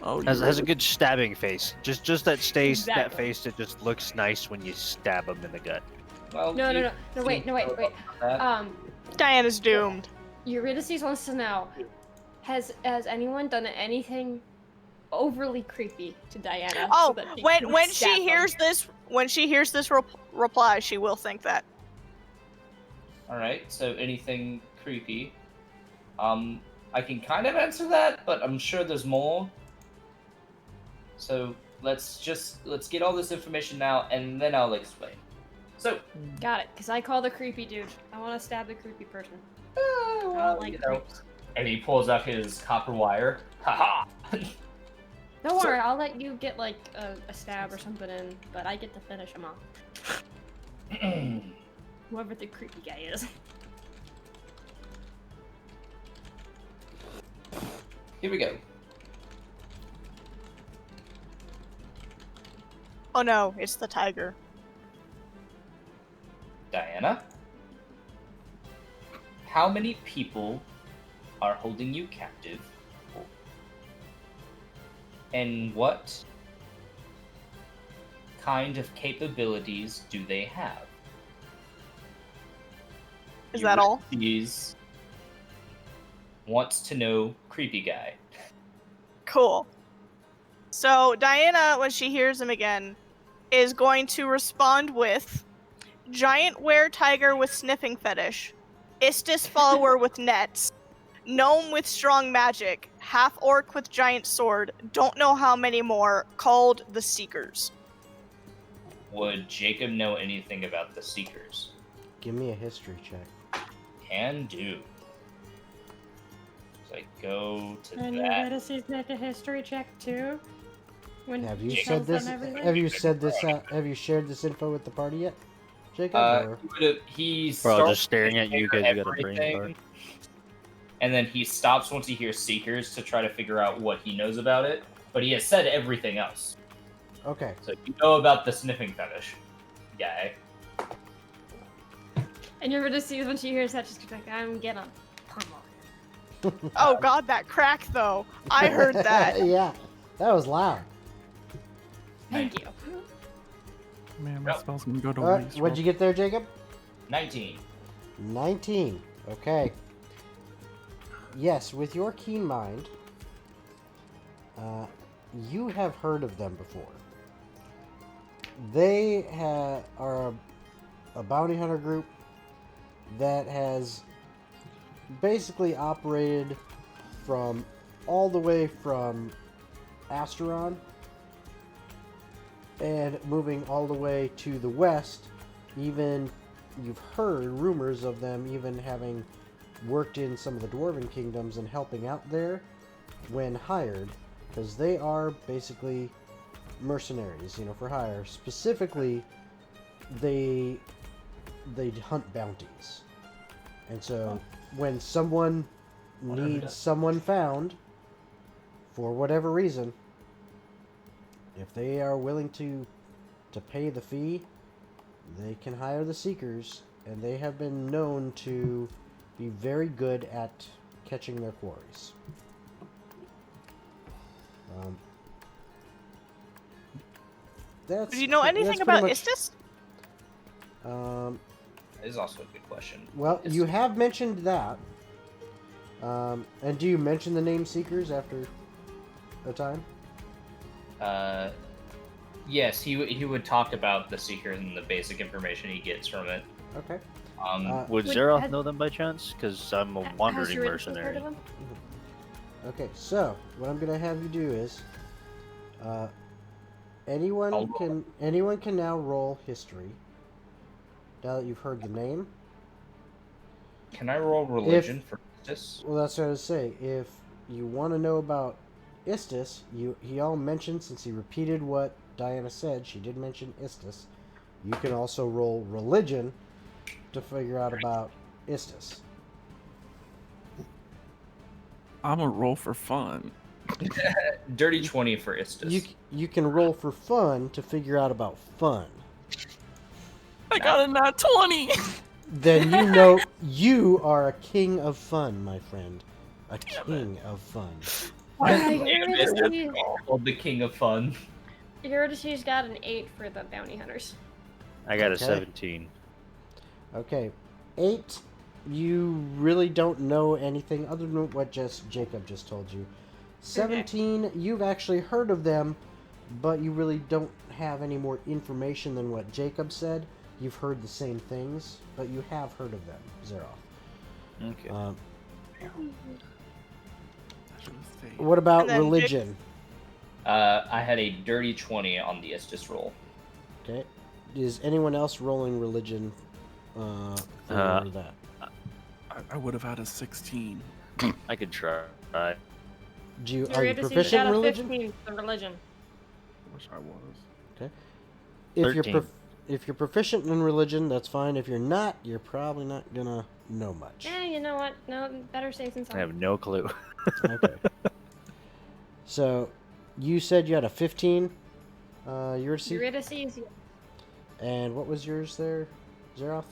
Oh, Has a good stabbing face. Just that stays that Exactly. face that just looks nice when you stab them in the gut. Well, No, you wait. know about that. Diana's doomed. Eurydice wants to know, has anyone done anything overly creepy to Diana? Oh, so that she when can stab she them? hears this reply, she will think that. Alright, so anything creepy. I can kind of answer that, but I'm sure there's more. So let's get all this information now, and then I'll explain. So, Got it, because I call the creepy dude. I want to stab the creepy person. well, I don't like you know, creeps. and he pulls out his copper wire. Haha! Don't So- worry, I'll let you get like a stab or something in, but I get to finish him off. Whoever the creepy guy is. Here we go. Oh no, it's the tiger. Diana, how many people are holding you captive? And what kind of capabilities do they have? Is that all? Eurydice wants to know creepy guy. Cool. So Diana, when she hears him again, is going to respond with giant were tiger with sniffing fetish, Istis follower with nets, gnome with strong magic, half orc with giant sword, don't know how many more, called the Seekers. Would Jacob know anything about the Seekers? Give me a history check. Can do. So I go to And that. Eurydice make a history check too? When Have you he Jacob. said tells them this? everything? Have you said this? Have you shared this info with the party yet, Jacob? or- He's We're all just staring at you because you got a brain everything, fart. and then he stops once he hears Seekers to try to figure out what he knows about it. But he has said everything else. Okay. So you know about the sniffing fetish guy. And Eurydice, when she hears that, she's like, I'm gonna pummel. Oh god, that crack though. I heard that. Yeah, that was loud. Thank you. Man, my Yep. spell's gonna go to All right, waste. what'd you get there, Jacob? 19. 19. Okay. Yes, with your keen mind, you have heard of them before. They are a bounty hunter group that has basically operated from all the way from Asteron and moving all the way to the west, even you've heard rumors of them even having worked in some of the dwarven kingdoms and helping out there when hired, because they are basically mercenaries, for hire. Specifically, they hunt bounties, and so when someone needs someone found for whatever reason, if they are willing to pay the fee, they can hire the seekers, and they have been known to be very good at catching their quarries. Do you know anything about Istis? Um, That is also a good question. well, you have mentioned that. And do you mention the name Seekers after a time? Yes, he would talk about the Seekers and the basic information he gets from it. Okay. Would Zeroth know them by chance? Because I'm a wandering Has Eurydice heard mercenary. of him? Okay, so what I'm gonna have you do is, anyone can now roll history. Now that you've heard the name. Can I roll religion for this? Well, that's what I was saying. If you want to know about Istis, he all mentioned, since he repeated what Diana said, she did mention Istis. You can also roll religion to figure out about Istis. I'm a roll for fun. Dirty 20 for Istis. You can roll for fun to figure out about fun. I got a nat 20. Then you know you are a king of fun, my friend. A king of fun. Called the King of Fun. Eurydice's got an 8 for the bounty hunters. I got a Okay. 17. Okay. 8, you really don't know anything other than what Jacob just told you. 17, you've actually heard of them, but you really don't have any more information than what Jacob said. You've heard the same things, but you have heard of them, Zeroth. Okay. What about And then religion? I had a dirty 20 on the Istis roll. Okay. Is anyone else rolling religion for that? I would have had a 16. I could try. Are you Eurydice's proficient got in a religion? 15 for religion. Wish I was. Okay. If 13. if you're proficient in religion, that's fine. If you're not, you're probably not gonna know much. Yeah, you know what? No, better safe than I sorry. have no clue. Okay. So, you said you had a 15. Yours. Eurydice's, And what was yours there, Zeroth?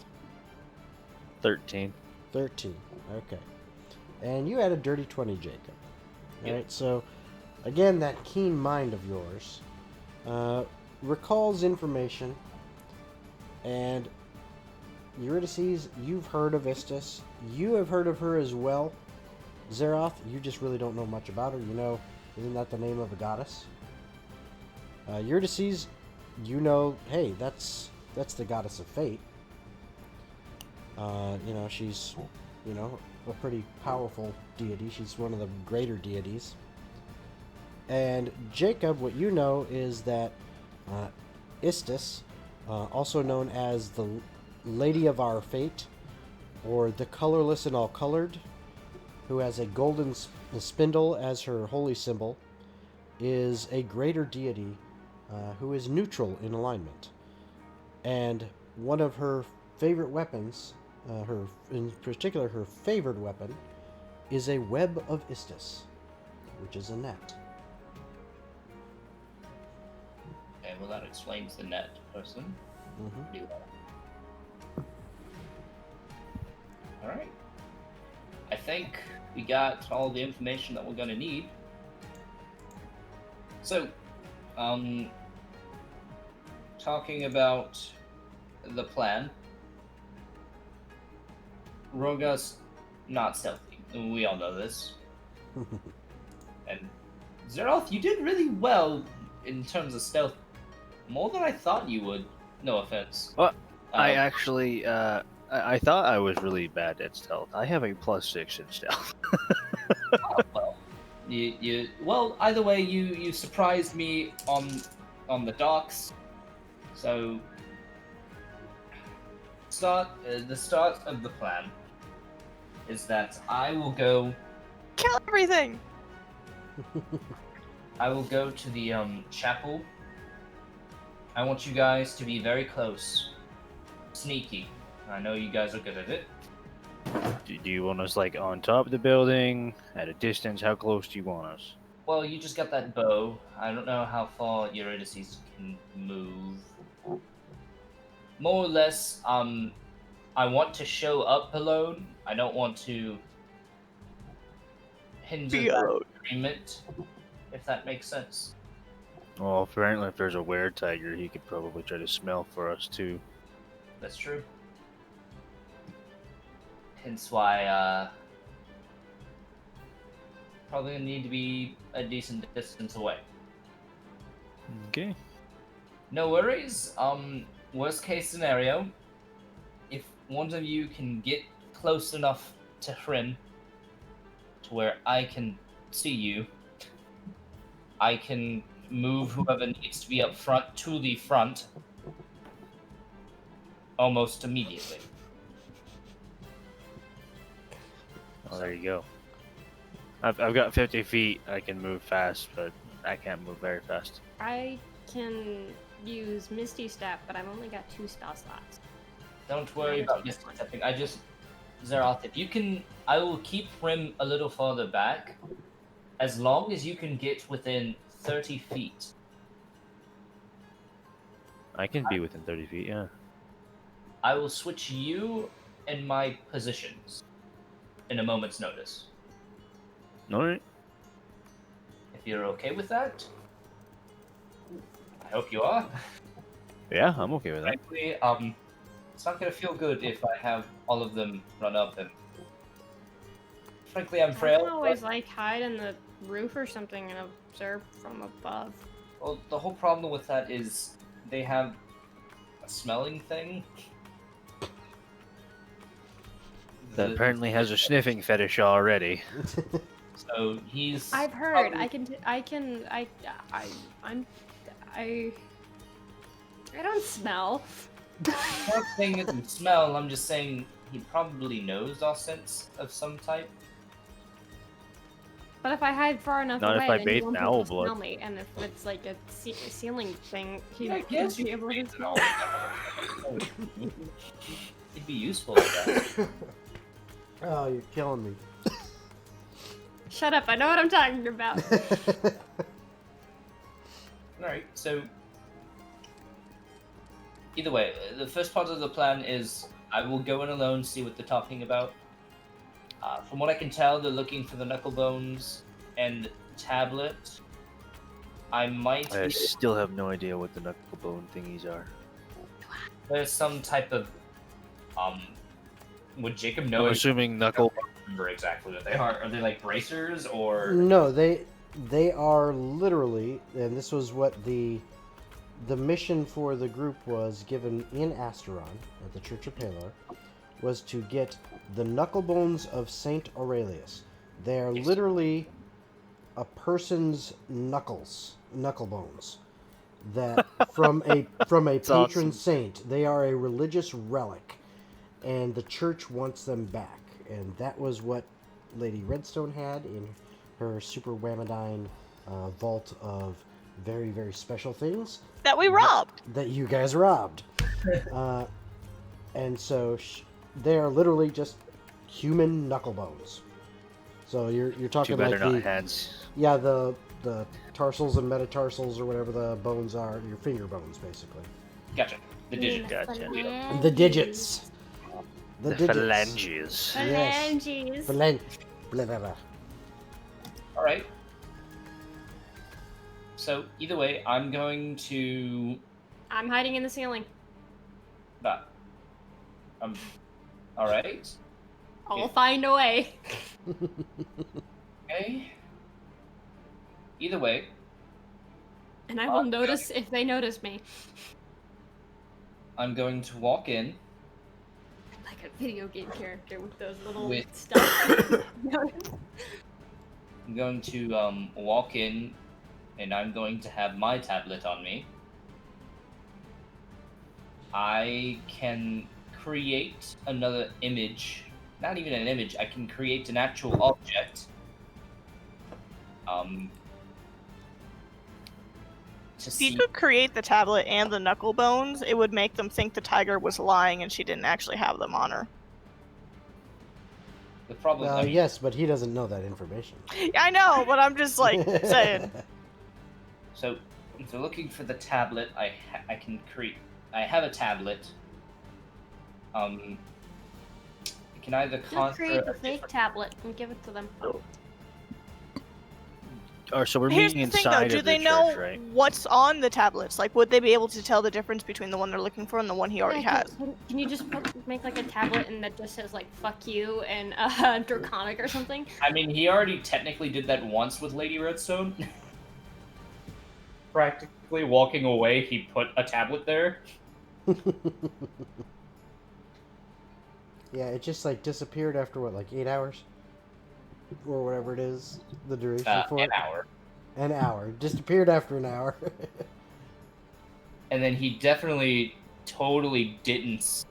13. 13. Okay. And you had a dirty 20, Jacob. Yep. Alright, so again, that keen mind of yours recalls information, and Eurydice, you've heard of Istis. You have heard of her as well. Zeroth, you just really don't know much about her. You know, isn't that the name of a goddess? Eurydice, you know, hey, that's the goddess of fate. She's, a pretty powerful deity. She's one of the greater deities. And Jacob, what you know is that Istis, also known as the Lady of Our Fate, or the Colorless and All Colored, who has a golden spindle as her holy symbol, is a greater deity who is neutral in alignment. And one of her favorite weapons, in particular her favored weapon, is a web of Istis, which is a net. Okay, well that explains the net person. Mm-hmm. Do that. Alright. I think we got all the information that we're gonna need. So, talking about the plan, Roga's not stealthy. We all know this. And Zeroth, you did really well in terms of stealth. More than I thought you would. No offense. Well, I actually, I thought I was really bad at stealth. I have a +6 in stealth. Well, well, either way, you surprised me on the docks. So the start of the plan is that I will go Kill everything. to the chapel. I want you guys to be very close, sneaky. I know you guys are good at it. Do you want us like on top of the building, at a distance? How close do you want us? Well, you just got that bow. I don't know how far Eurydice can move. More or less, I want to show up alone. I don't want to hinder Be that alone. agreement, if that makes sense. Well, apparently, if there's a were-tiger, he could probably try to smell for us too. That's true. Hence why, probably gonna need to be a decent distance away. Okay. No worries. Worst case scenario, if one of you can get close enough to Hrym to where I can see you, I can move whoever needs to be up front to the front almost immediately. Oh, there you go. I've got 50 feet. I can move fast, but I can't move very fast. I can use Misty Step, but I've only got 2 spell slots. Don't worry about Misty Stepping. Zeroth, if you can, I will keep Hrym a little farther back, as long as you can get within 30 feet. I can be within 30 feet, yeah. I will switch you and my positions in a moment's notice. Alright. If you're okay with that, I hope you are. Yeah, I'm okay with that. Frankly, it's not gonna feel good if I have all of them run up and. Frankly, I'm I frail. can always like hide in the roof or something and observe from above. Well, the whole problem with that is they have a smelling thing. That apparently has a sniffing fetish already. So he's. I've heard. probably- I don't smell. I'm not saying it can smell. I'm just saying he probably knows our sense of some type. But if I hide far enough Not if away, I then bathe he won't in be able owl to smell blood. me. And if it's like a ceiling thing, he Yeah, I won't guess be you able to could smell me. It'd be useful, I guess. Oh, you're killing me. Shut up! I know what I'm talking about. Alright, so. Either way, the first part of the plan is I will go in alone, see what they're talking about. From what I can tell, they're looking for the knuckle bones and tablet. I might. I still have no idea what the knuckle bone thingies are. There's some type of. Would Jacob know? I'm assuming knuckle. I don't remember exactly what they are. Are they like bracers or? No, they are literally, and this was what the mission for the group was given in Asteron at the Church of Pelor, was to get the knuckle bones of Saint Aurelius. They are literally a person's knuckle bones that from a patron awesome. saint. They are a religious relic, and the church wants them back. And that was what Lady Redstone had in her super whammadine vault of very, very special things That we robbed. that you guys robbed. And so they are literally just human knuckle bones. So you're talking Too bad like they're not hands. yeah, the tarsals and metatarsals or whatever the bones are, your finger bones basically. Gotcha. The digit. Gotcha. The digits. The digits. phalanges. Phalanges. Blah, blah, blah. All right. So either way, I'm going to. I'm hiding in the ceiling. That. All right. I'll find a way. Okay. Either way, And I will notice if they notice me. I'm going to walk in. Like a video game character with those little With- stuff. I'm going to walk in, and I'm going to have my tablet on me. I can create another image. Not even an image. I can create an actual object. To If you see. could create the tablet and the knuckle bones, it would make them think the tiger was lying and she didn't actually have them on her. The problem. I mean, Yes, but he doesn't know that information. I know, but I'm just like saying. So, if you're looking for the tablet, I can create. I have a tablet. I can either Just create conjure a fake tablet and give it to them. Or so we're Here's meeting the thing, though. inside Do of the they church, know right? what's on the tablets? Like, would they be able to tell the difference between the one they're looking for and the one he already Yeah, has? Can you just make like a tablet and that just says like "fuck you" and "draconic" or something? I mean, he already technically did that once with Lady Redstone. Practically walking away, he put a tablet there. Yeah, it just like disappeared after what, like 8 hours, or whatever it is, the duration for An it. hour. An hour. Disappeared after an hour. And then he definitely totally didn't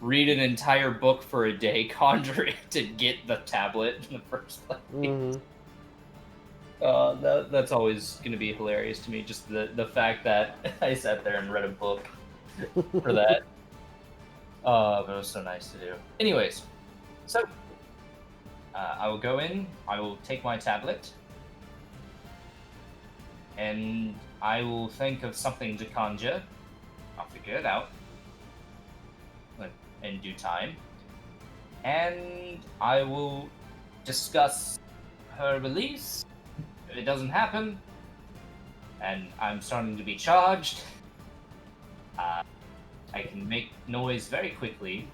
read an entire book for a day conjuring to get the tablet in the first place. Mm-hmm. That's always going to be hilarious to me, just the fact that I sat there and read a book for that. But it was so nice to do. Anyways, so I will go in, I will take my tablet, and I will think of something to conjure. I'll figure it out in due time. And I will discuss her release. If it doesn't happen, and I'm starting to be charged, I can make noise very quickly,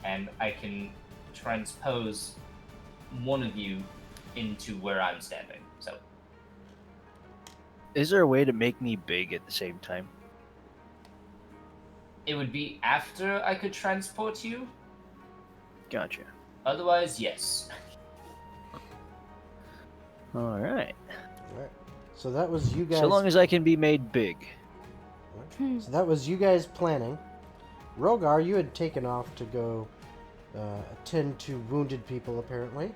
and I can transpose one of you into where I'm standing. So, Is there a way to make me big at the same time? it would be after I could transport you. Gotcha. Otherwise, yes. All right. Alright. So that was you guys. So long as I can be made big. So that was you guys planning. Rogar, you had taken off to go attend to wounded people, apparently.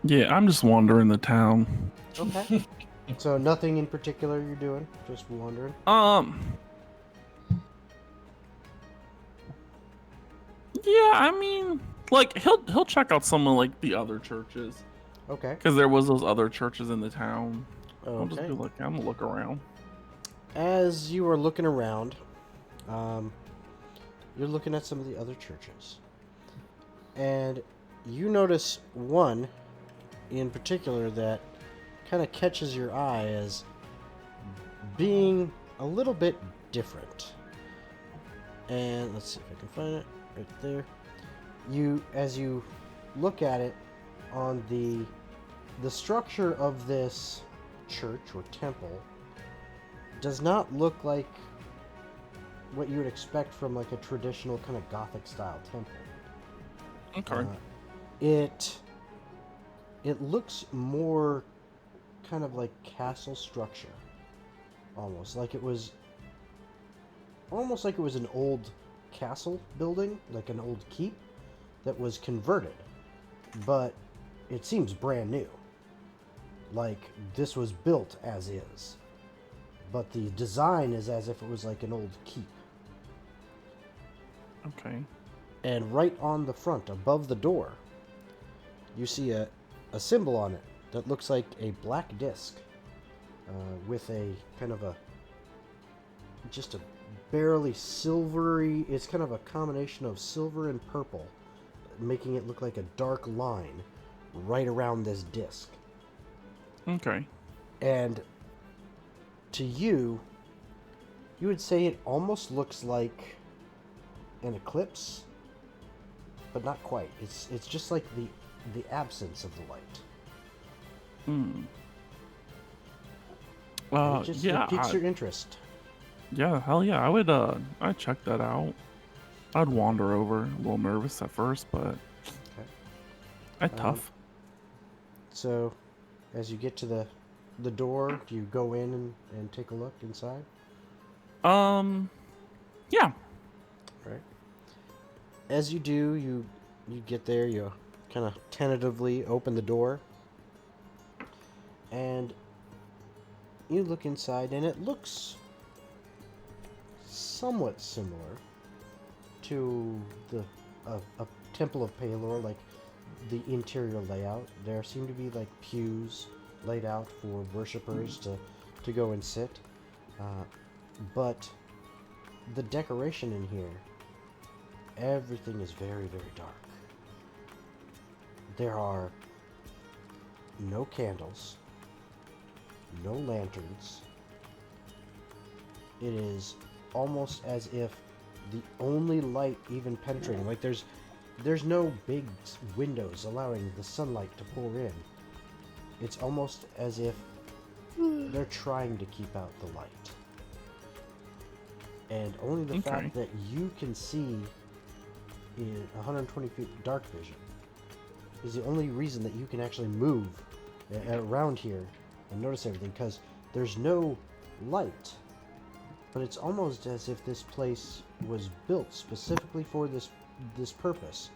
Yeah, I'm just wandering the town. Okay. So nothing in particular you're doing, just wandering. Yeah, I mean, like he'll check out some of like the other churches Okay. because there was those other churches in the town. I'll just Okay. be like, I'm gonna look around. As you are looking around, you're looking at some of the other churches, and you notice one in particular that kind of catches your eye as being a little bit different. And let's see if I can find it right there. As you look at it, on the structure of this church or temple does not look like what you would expect from like a traditional kind of Gothic style temple. Okay. It looks more kind of like castle structure, almost like it was an old castle building, like an old keep that was converted, but it seems brand new. Like this was built as is, but the design is as if it was like an old keep. Okay. And right on the front, above the door, you see a symbol on it that looks like a black disc with a kind of just a barely silvery, it's kind of a combination of silver and purple, making it look like a dark line right around this disc. Okay. And to you would say it almost looks like an eclipse, but not quite. It's just like the absence of the light. It piques your interest. Yeah, hell yeah. I'd check that out. I'd wander over, a little nervous at first, but Okay. I'd tough. So, as you get to the door, do you go in and take a look inside? Yeah. Right. as you do, you get there. You kind of tentatively open the door, and you look inside, and it looks somewhat similar to a temple of Palor, like the interior layout. There seem to be like pews laid out for worshippers to go and sit, but the decoration in here, everything is very, very dark. There are no candles, no lanterns. It is almost as if the only light even penetrating, like there's no big windows allowing the sunlight to pour in. It's almost as if they're trying to keep out the light. And only the fact that you can see in 120 feet dark vision is the only reason that you can actually move around here and notice everything, because there's no light. But it's almost as if this place was built specifically for this purpose,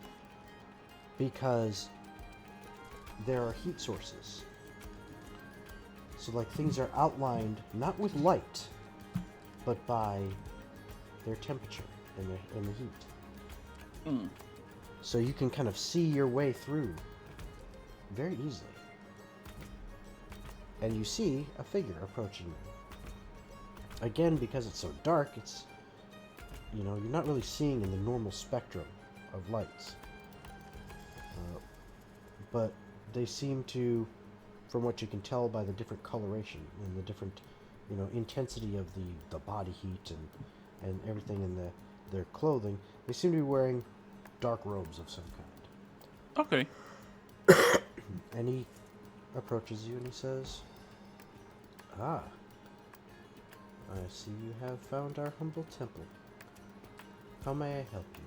because there are heat sources. So like things are outlined not with light, but by their temperature and the heat. So you can kind of see your way through very easily. And you see a figure approaching you. Again, because it's so dark, it's, you're not really seeing in the normal spectrum of lights. But they seem to, from what you can tell by the different coloration and the different, intensity of the body heat and everything in their clothing, they seem to be wearing dark robes of some kind. Okay. And he approaches you and he says, "Ah, I see you have found our humble temple. How may I help you?"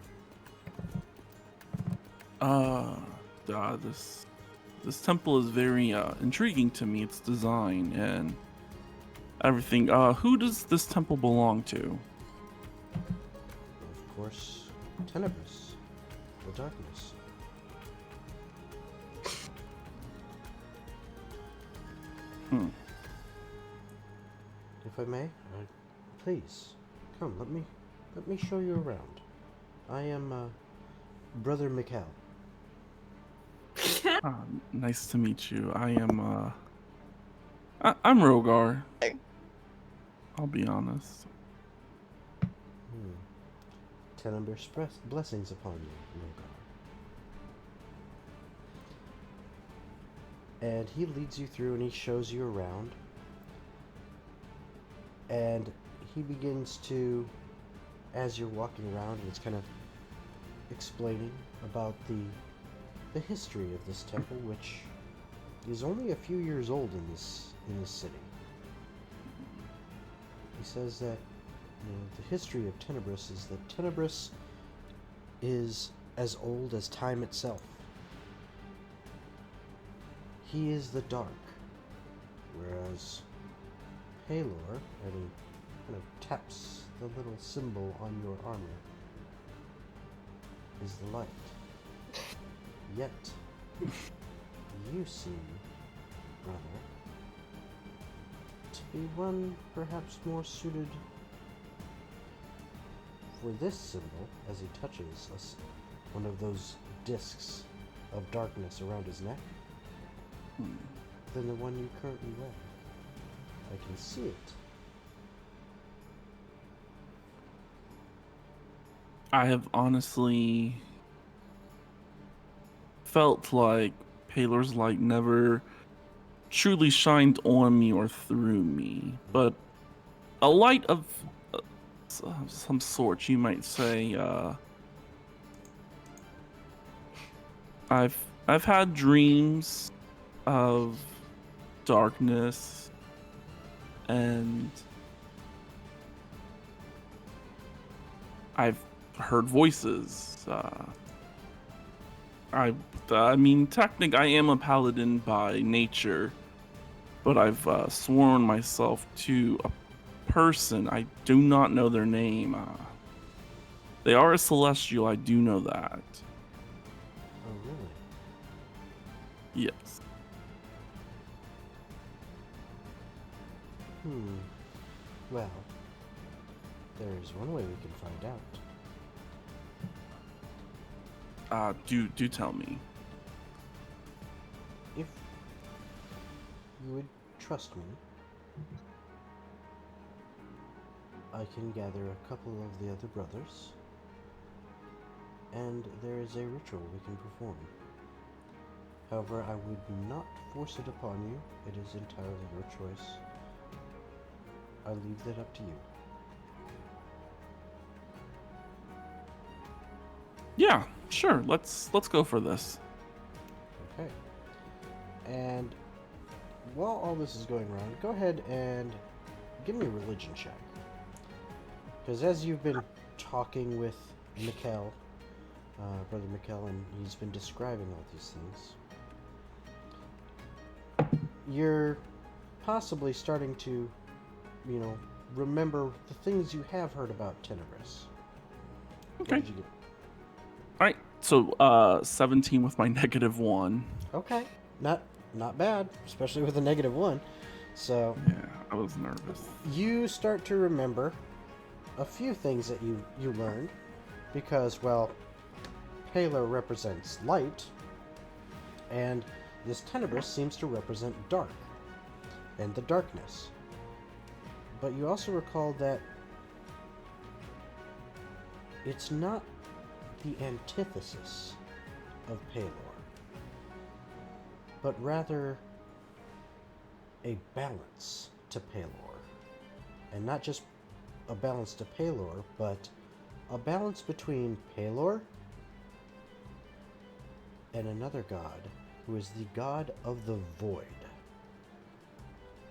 This temple is very intriguing to me. Its design and everything. Who does this temple belong to? Of course, Tenebris, the darkness. If I may, please come. Let me show you around. I am Brother Mikhail. Nice to meet you. I'm Rogar. I'll be honest. Tenebris blessings upon you, Rogar. And he leads you through and he shows you around. And he begins to, as you're walking around, and it's kind of explaining about the history of this temple, which is only a few years old in this city. He says that the history of Tenebris is that Tenebris is as old as time itself. He is the dark, whereas Palor, and he kind of taps the little symbol on your armor, is the light. Yet, you seem, brother, to be one perhaps more suited for this symbol, as he touches one of those discs of darkness around his neck, than the one you currently wear. I can see it. I have honestly felt like Palor's light never truly shined on me or through me, but a light of some sort, you might say. I've had dreams of darkness, and I've heard voices. I mean, technically, I am a paladin by nature, but I've sworn myself to a person. I do not know their name. They are a celestial, I do know that. Oh, really? Yes. Well, there's one way we can find out. Do tell me. If you would trust me, I can gather a couple of the other brothers, and there is a ritual we can perform. However, I would not force it upon you. It is entirely your choice. I leave that up to you. Yeah, sure. Let's go for this. Okay. And while all this is going around, go ahead and give me a religion check. Because as you've been talking with Mikkel, Brother Mikkel, and he's been describing all these things, you're possibly starting to, remember the things you have heard about Tenebris. Okay. What did you get? All right. So 17 with my -1. Okay. Not bad, especially with a -1. So Yeah, I was nervous. you start to remember a few things that you learned because, well, Halo represents light, and this Tenebris seems to represent dark and the darkness. But you also recall that it's not the antithesis of Palor, but rather a balance to Palor. And not just a balance to Palor, but a balance between Palor and another god who is the god of the void.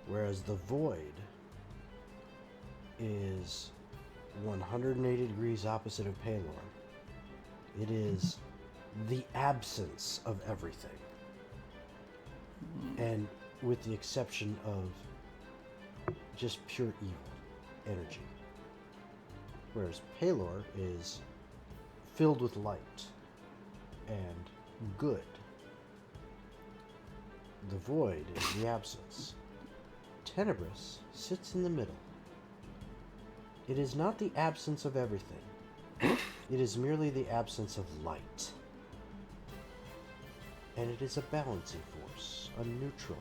Whereas the void is 180 degrees opposite of Palor. It is the absence of everything. And with the exception of just pure evil energy. Whereas Palor is filled with light and good. The void is the absence. Tenebris sits in the middle. It is not the absence of everything. It is merely the absence of light. And it is a balancing force, a neutral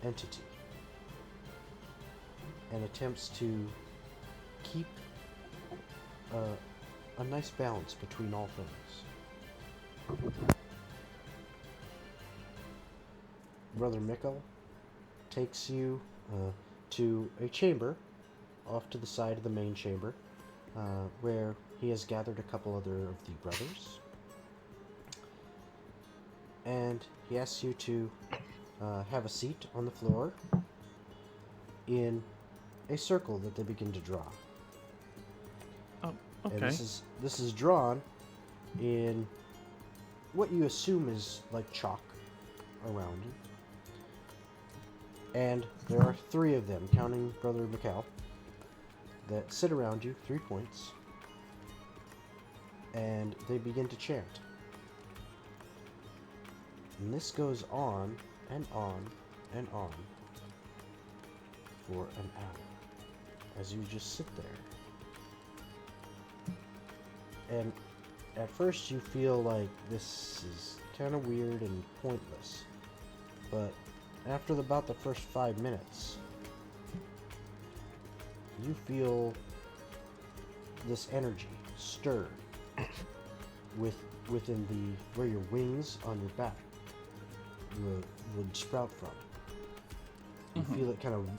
entity, and attempts to keep a nice balance between all things. Brother Mikkel takes you to a chamber off to the side of the main chamber where he has gathered a couple other of the brothers. And he asks you to have a seat on the floor in a circle that they begin to draw. Oh, okay. And this is drawn in what you assume is like chalk around you. And there are 3 of them, counting Brother Mikkel, that sit around you, 3 points, and they begin to chant. And this goes on and on and on for an hour as you just sit there. And at first you feel like this is kind of weird and pointless, but after about the first 5 minutes, you feel this energy stir within where your wings on your back would sprout from. You feel it kind of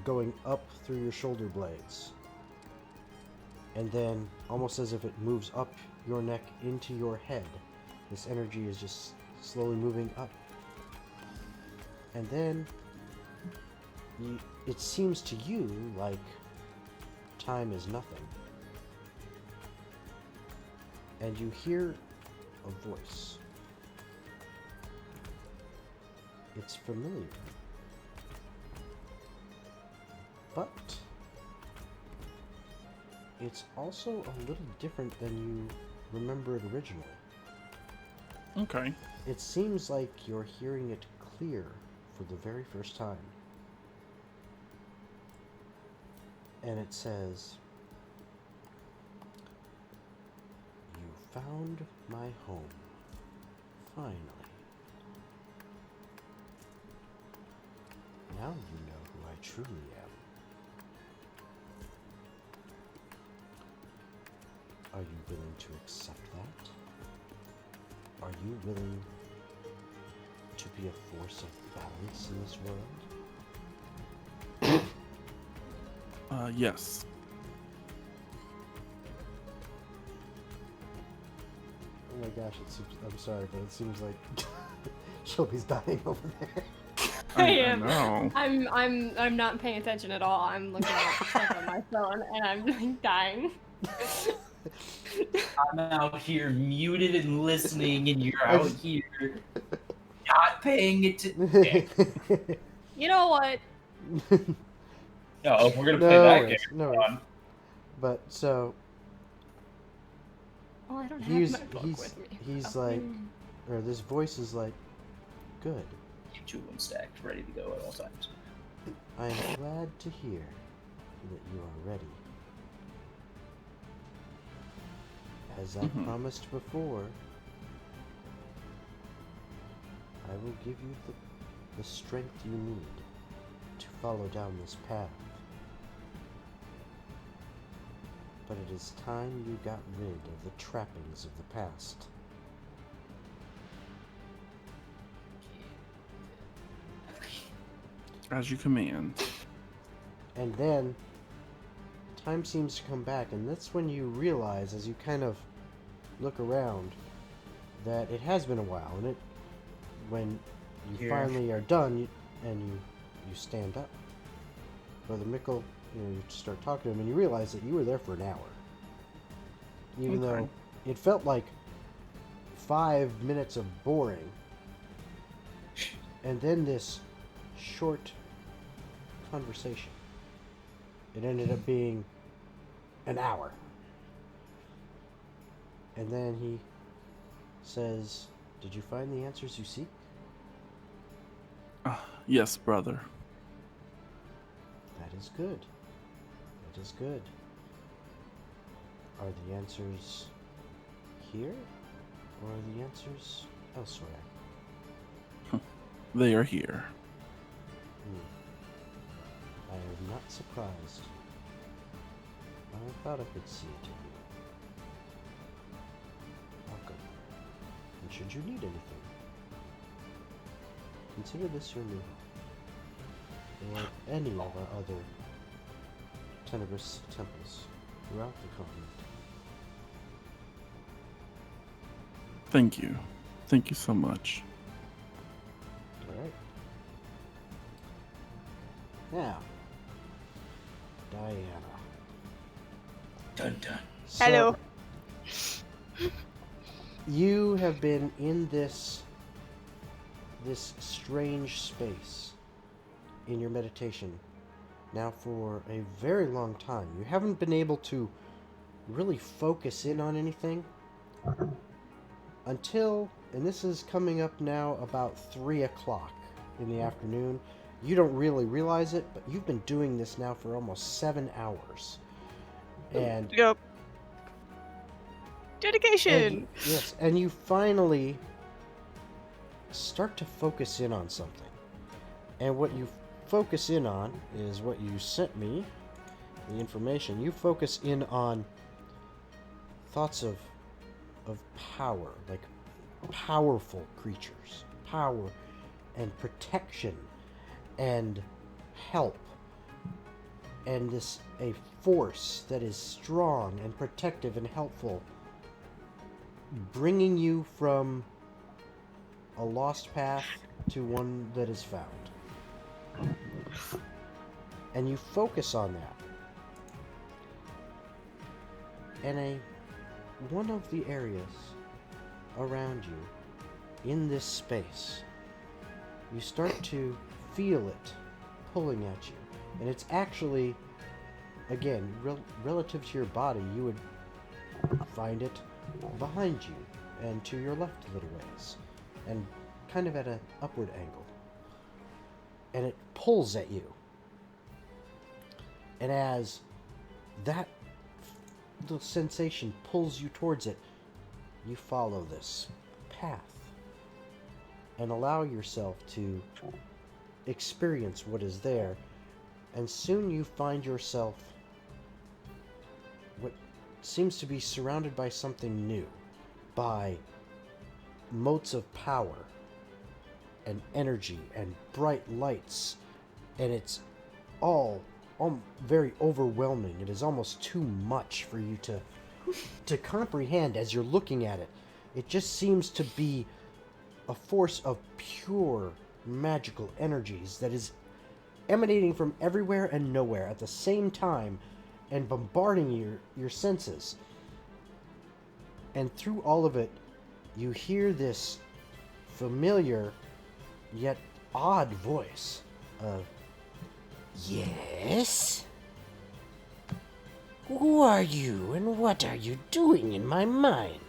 going up through your shoulder blades, and then almost as if it moves up your neck into your head, this energy is just slowly moving up. And then it seems to you like time is nothing. And you hear a voice. It's familiar. But it's also a little different than you remember it originally. Okay. It seems like you're hearing it clear for the very first time. And it says, "You found my home, finally. Now you know who I truly am. Are you willing to accept that? Are you willing to be a force of balance in this world?" Yes. Oh my gosh, it seems, I'm sorry, but it seems like Shelby's dying over there. I am. know. I'm not paying attention at all. I'm looking at stuff on my phone and I'm like dying. I'm out here muted and listening, and you're I out just- here not paying attention. You know what? No, if we're gonna play No that worries, game, no come worries. on. But so Well, I don't he's have my book with me. he's Oh. like, or this voice is like, "Good. Keep 2 of them stacked, ready to go at all times. I am glad to hear that you are ready. As I Mhm. promised before, I will give you the strength you need to follow down this path. But it is time you got rid of the trappings of the past. As you command. And then time seems to come back, and that's when you realize, as you kind of look around, that it has been a while. And when you Here. finally are done, you stand up. Brother Mickle, you start talking to him, and you realize that you were there for an hour. Even Okay. though it felt like 5 minutes of boring, and then this short conversation. It ended up being an hour. And then he says, "Did you find the answers you seek?" Yes, brother. That is good. That is good. Are the answers here? Or are the answers elsewhere? They are here. I am not surprised. I thought I could see it in you. Welcome. And should you need anything, consider this your new home. Or any of our other Cantankerous temples throughout the continent. Thank you. Thank you so much. Alright. Now, Diana. Dun dun. So, Hello. You have been in this strange space in your meditation now for a very long time. You haven't been able to really focus in on anything until, and this is coming up now about 3 o'clock in the afternoon. You don't really realize it, but you've been doing this now for almost 7 hours. And Yep. Dedication. yes, and you finally start to focus in on something. And what you focus in on is what you sent me, the information. You focus in on thoughts of power, like powerful creatures, power and protection and help, and a force that is strong and protective and helpful, bringing you from a lost path to one that is found. And you focus on that. And one of the areas around you in this space, you start to feel it pulling at you. And it's actually again, relative to your body, you would find it behind you and to your left a little ways, and kind of at an upward angle. And it pulls at you. And as that the sensation pulls you towards it, you follow this path and allow yourself to experience what is there, and soon you find yourself what seems to be surrounded by something new, by motes of power and energy and bright lights, and it's all very overwhelming. It is almost too much for you to comprehend as you're looking at it. It just seems to be a force of pure magical energies that is emanating from everywhere and nowhere at the same time and bombarding your senses. And through all of it, you hear this familiar yet odd voice of, "Yes? Who are you and what are you doing in my mind?"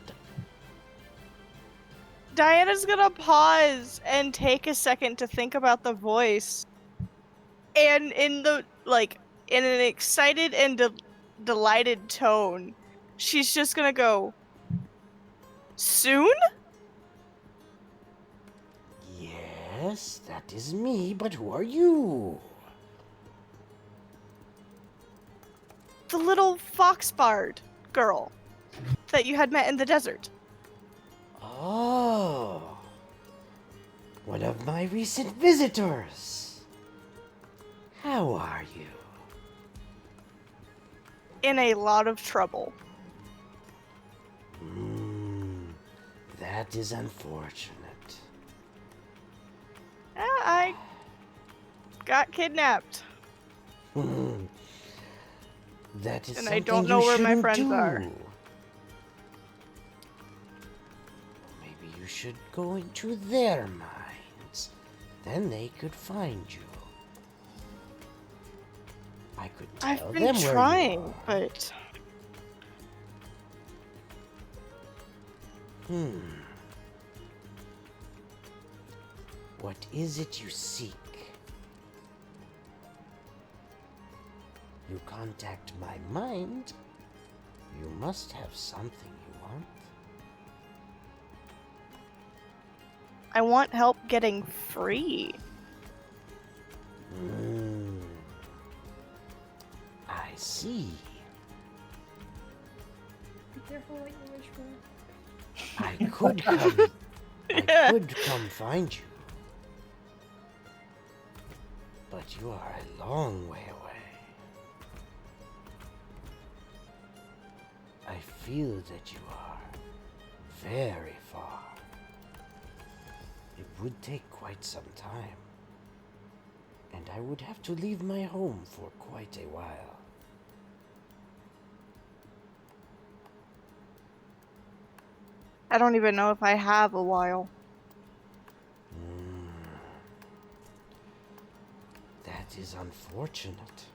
Diana's gonna pause and take a second to think about the voice. And in an excited and delighted tone, she's just gonna go, "Soon?" "Yes, that is me, but who are you?" "The little fox bard girl that you had met in the desert." "Oh, one of my recent visitors. How are you?" "In a lot of trouble." That is unfortunate. I got kidnapped. That is And something I don't know you where my shouldn't friends do. are. Maybe you should go into their minds. Then they could find you. I could tell I've them been where trying, you are. but What is it you seek? You contact my mind. You must have something you want. I want help getting free. I see. Be careful what you wish for. I could come. I could come find you. But you are a long way away. I feel that you are very far. It would take quite some time. And I would have to leave my home for quite a while. I don't even know if I have a while. That is unfortunate.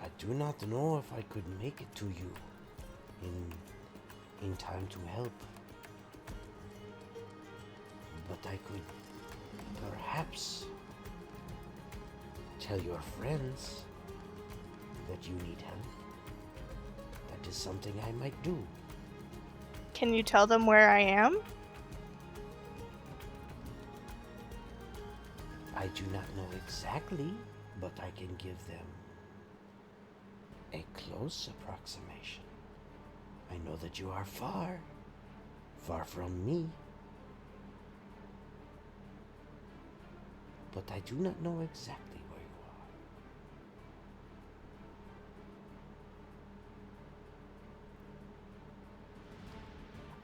I do not know if I could make it to you in time to help. But I could perhaps tell your friends that you need help. That is something I might do. Can you tell them where I am? I do not know exactly, but I can give them a close approximation. I know that you are far, far from me. But I do not know exactly where you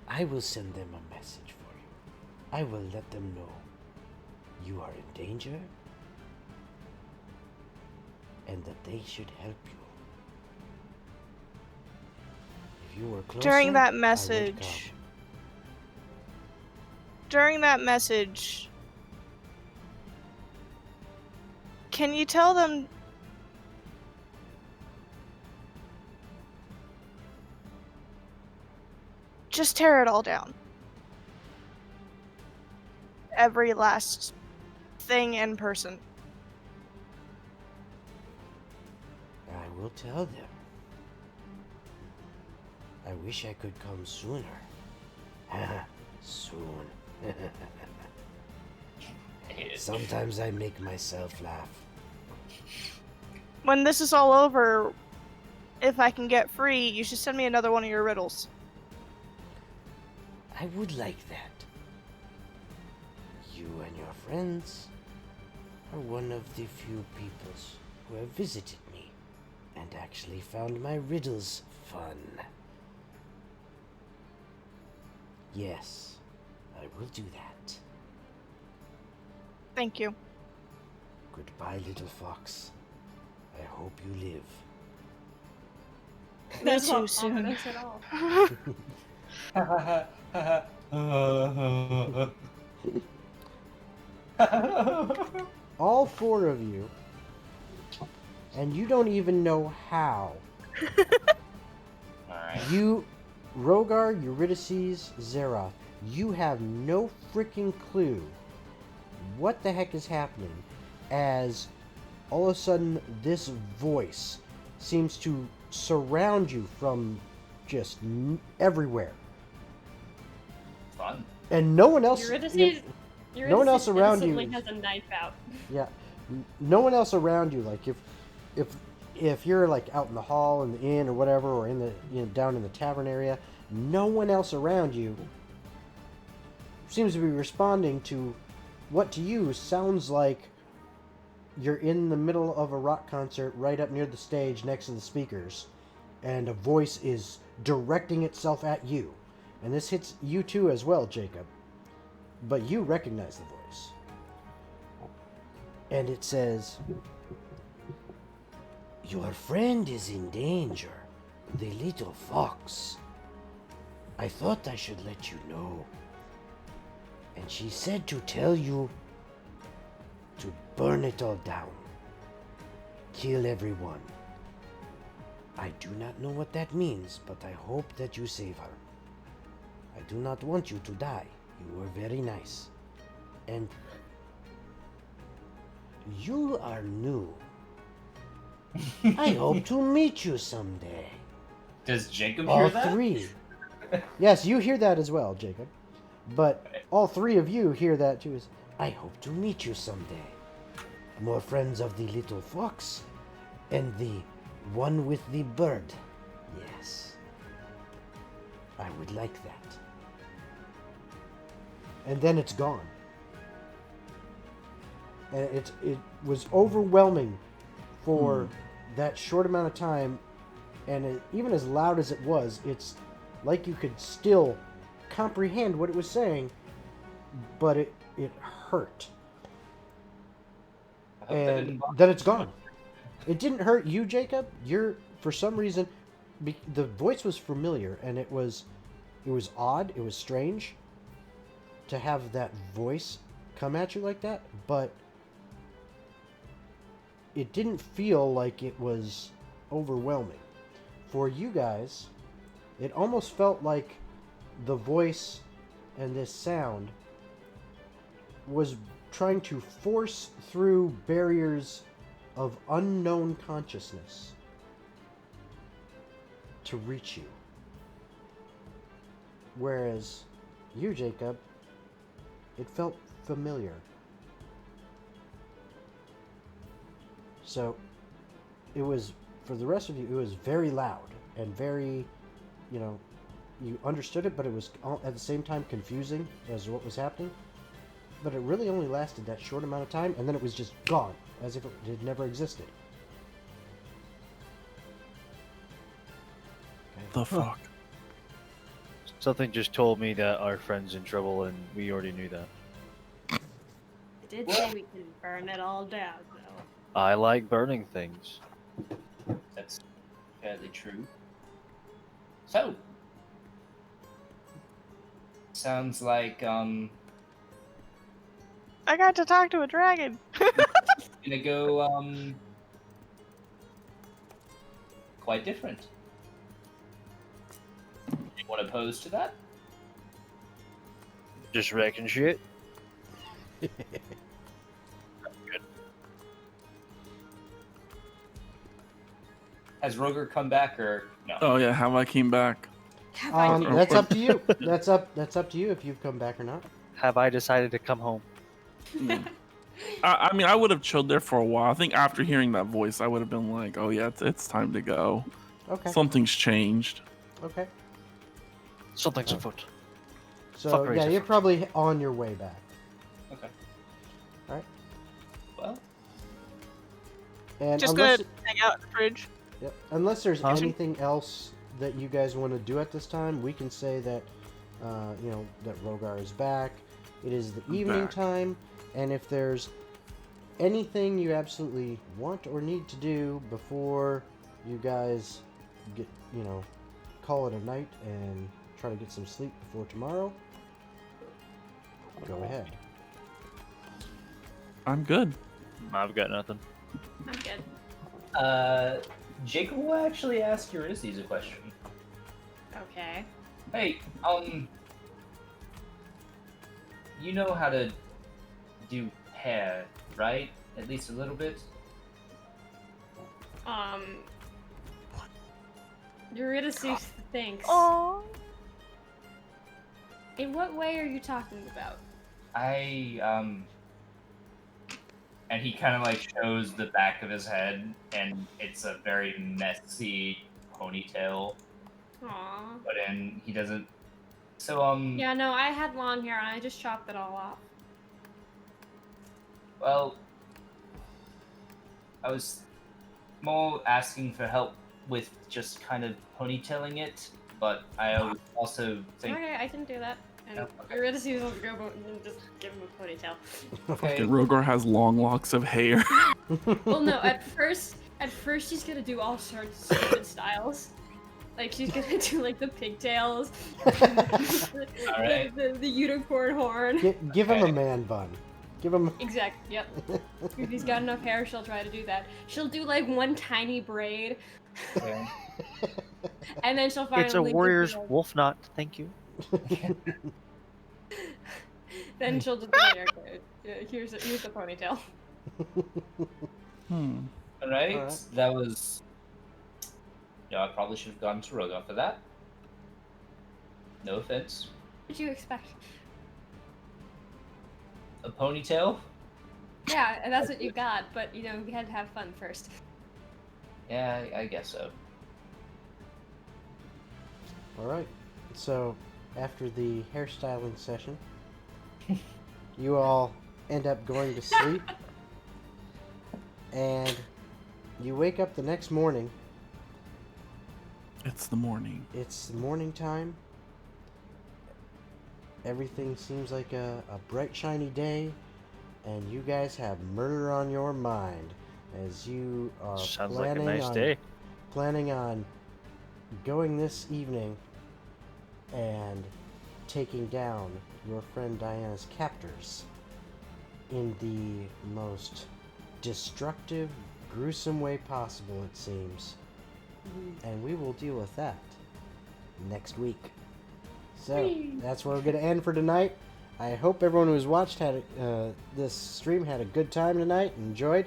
are. I will send them a message for you. I will let them know you are in danger and that they should help you. If you were closer, During that I would message, come. can you tell them just tear it all down. Every last thing in person. I will tell them. I wish I could come sooner. Soon. Sometimes I make myself laugh. When this is all over, if I can get free, you should send me another one of your riddles. I would like that. You and your friends are one of the few peoples who have visited me and actually found my riddles fun. Yes, I will do that. Thank you. Goodbye, little fox. I hope you live. Me That's too not soon. ominous at all. All four of you, and you don't even know how. Alright. You, Rogar, Eurydice, Zeroth, you have no freaking clue what the heck is happening as all of a sudden this voice seems to surround you from just everywhere. Fun. And no one else... Eurydice no one else around you instantly is- has a knife out. Yeah, no one else around you. Like if you're like out in the hall in the inn or whatever, or in the down in the tavern area, no one else around you seems to be responding to what to you sounds like you're in the middle of a rock concert right up near the stage next to the speakers, and a voice is directing itself at you, and this hits you too as well, Jacob. But you recognize the voice. And it says, "Your friend is in danger, the little fox. I thought I should let you know. And she said to tell you to burn it all down. Kill everyone. I do not know what that means, but I hope that you save her. I do not want you to die. You were very nice. And you are new. I hope to meet you someday." Does Jacob All hear that? three. Yes, you hear that as well, Jacob. But all three of you hear that too. I hope to meet you someday. More friends of the little fox and the one with the bird. Yes. I would like that. And then it's gone. And it was overwhelming for that short amount of time, and even as loud as it was, it's like you could still comprehend what it was saying, but it hurt. I hope that And didn't bother then it's gone. It didn't hurt you, Jacob. You're, for some reason, the voice was familiar, and it was odd, it was strange to have that voice come at you like that, but it didn't feel like it was overwhelming. For you guys, it almost felt like the voice and this sound was trying to force through barriers of unknown consciousness to reach you. Whereas you, Jacob, it felt familiar. So it was, for the rest of you, it was very loud and very, you understood it, but it was at the same time confusing as what was happening. But it really only lasted that short amount of time, and then it was just gone, as if it had never existed. The fuck? Something just told me that our friend's in trouble, and we already knew that. I did say we can burn it all down, though. I like burning things. That's fairly true. So, sounds like I got to talk to a dragon. gonna go quite different. Anyone opposed to that? Just wrecking shit. Has Roger come back or no? Oh yeah, how I came back. Have I Or- That's or- up to you. That's up to you if you've come back or not. Have I decided to come home? Mm. I mean, I would have chilled there for a while. I think after hearing that voice, I would have been like, "Oh yeah, it's time to go. Okay. Something's changed." Okay. Something's afoot. So Fuckery's yeah, you're afoot. probably on your way back. Okay. All right. Well, And Just unless, gonna hang out in the fridge. yep, unless there's Huh? anything else that you guys want to do at this time, we can say that that Rogar is back. It is the evening Back. time, and if there's anything you absolutely want or need to do before you guys get, call it a night and try to get some sleep before tomorrow, go ahead. I'm good. I've got nothing. I'm good. Jacob will actually ask Eurydice a question. Okay. Hey, you know how to do hair, right? At least a little bit. Eurydice thinks. Oh. In what way are you talking about? And he kind of like shows the back of his head, and it's a very messy ponytail. Aww. But he doesn't. So Yeah, no, I had long hair and I just chopped it all off. well, I was more asking for help with just kind of ponytailing it, but I also think. Okay, I can do that. And Yeah, okay. Eurydice will go and just give him a ponytail. Okay. Okay, Rogar has long locks of hair. Well, no, at first she's gonna do all sorts of stupid styles. Like she's gonna do like the pigtails, Alright. the unicorn horn. Give him a man bun. Give him. Exactly. Yep. If he's got enough hair, she'll try to do that. She'll do like one tiny braid, Okay. and then she'll finally. It's a do warrior's the- wolf knot. Thank you. Then she'll just be like, okay, here's the ponytail. Alright, Alright. that was. I probably should have gone to Rogar for that. No offense. What did you expect? A ponytail? Yeah, and that's what you got, but we had to have fun first. Yeah, I guess so. All right. So, after the hairstyling session, you all end up going to sleep, and you wake up the next morning. It's the morning. It's morning time. Everything seems like a bright, shiny day, and you guys have murder on your mind as you are Sounds like a planning nice on day. planning on going this evening and taking down your friend Diana's captors in the most destructive, gruesome way possible, it seems. And we will deal with that next week. So that's where we're going to end for tonight. I hope everyone who's watched this stream had a good time tonight, enjoyed.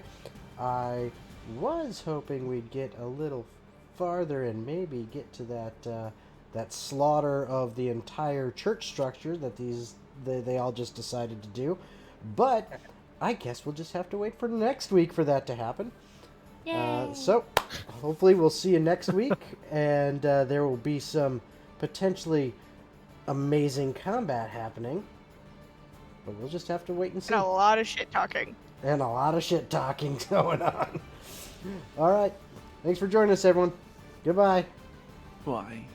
I was hoping we'd get a little farther and maybe get to that slaughter of the entire church structure that they all just decided to do. But I guess we'll just have to wait for next week for that to happen. Yay! So hopefully we'll see you next week, and there will be some potentially amazing combat happening. But we'll just have to wait and see. And a lot of shit talking. And a lot of shit talking going on. All right. Thanks for joining us, everyone. Goodbye. Why?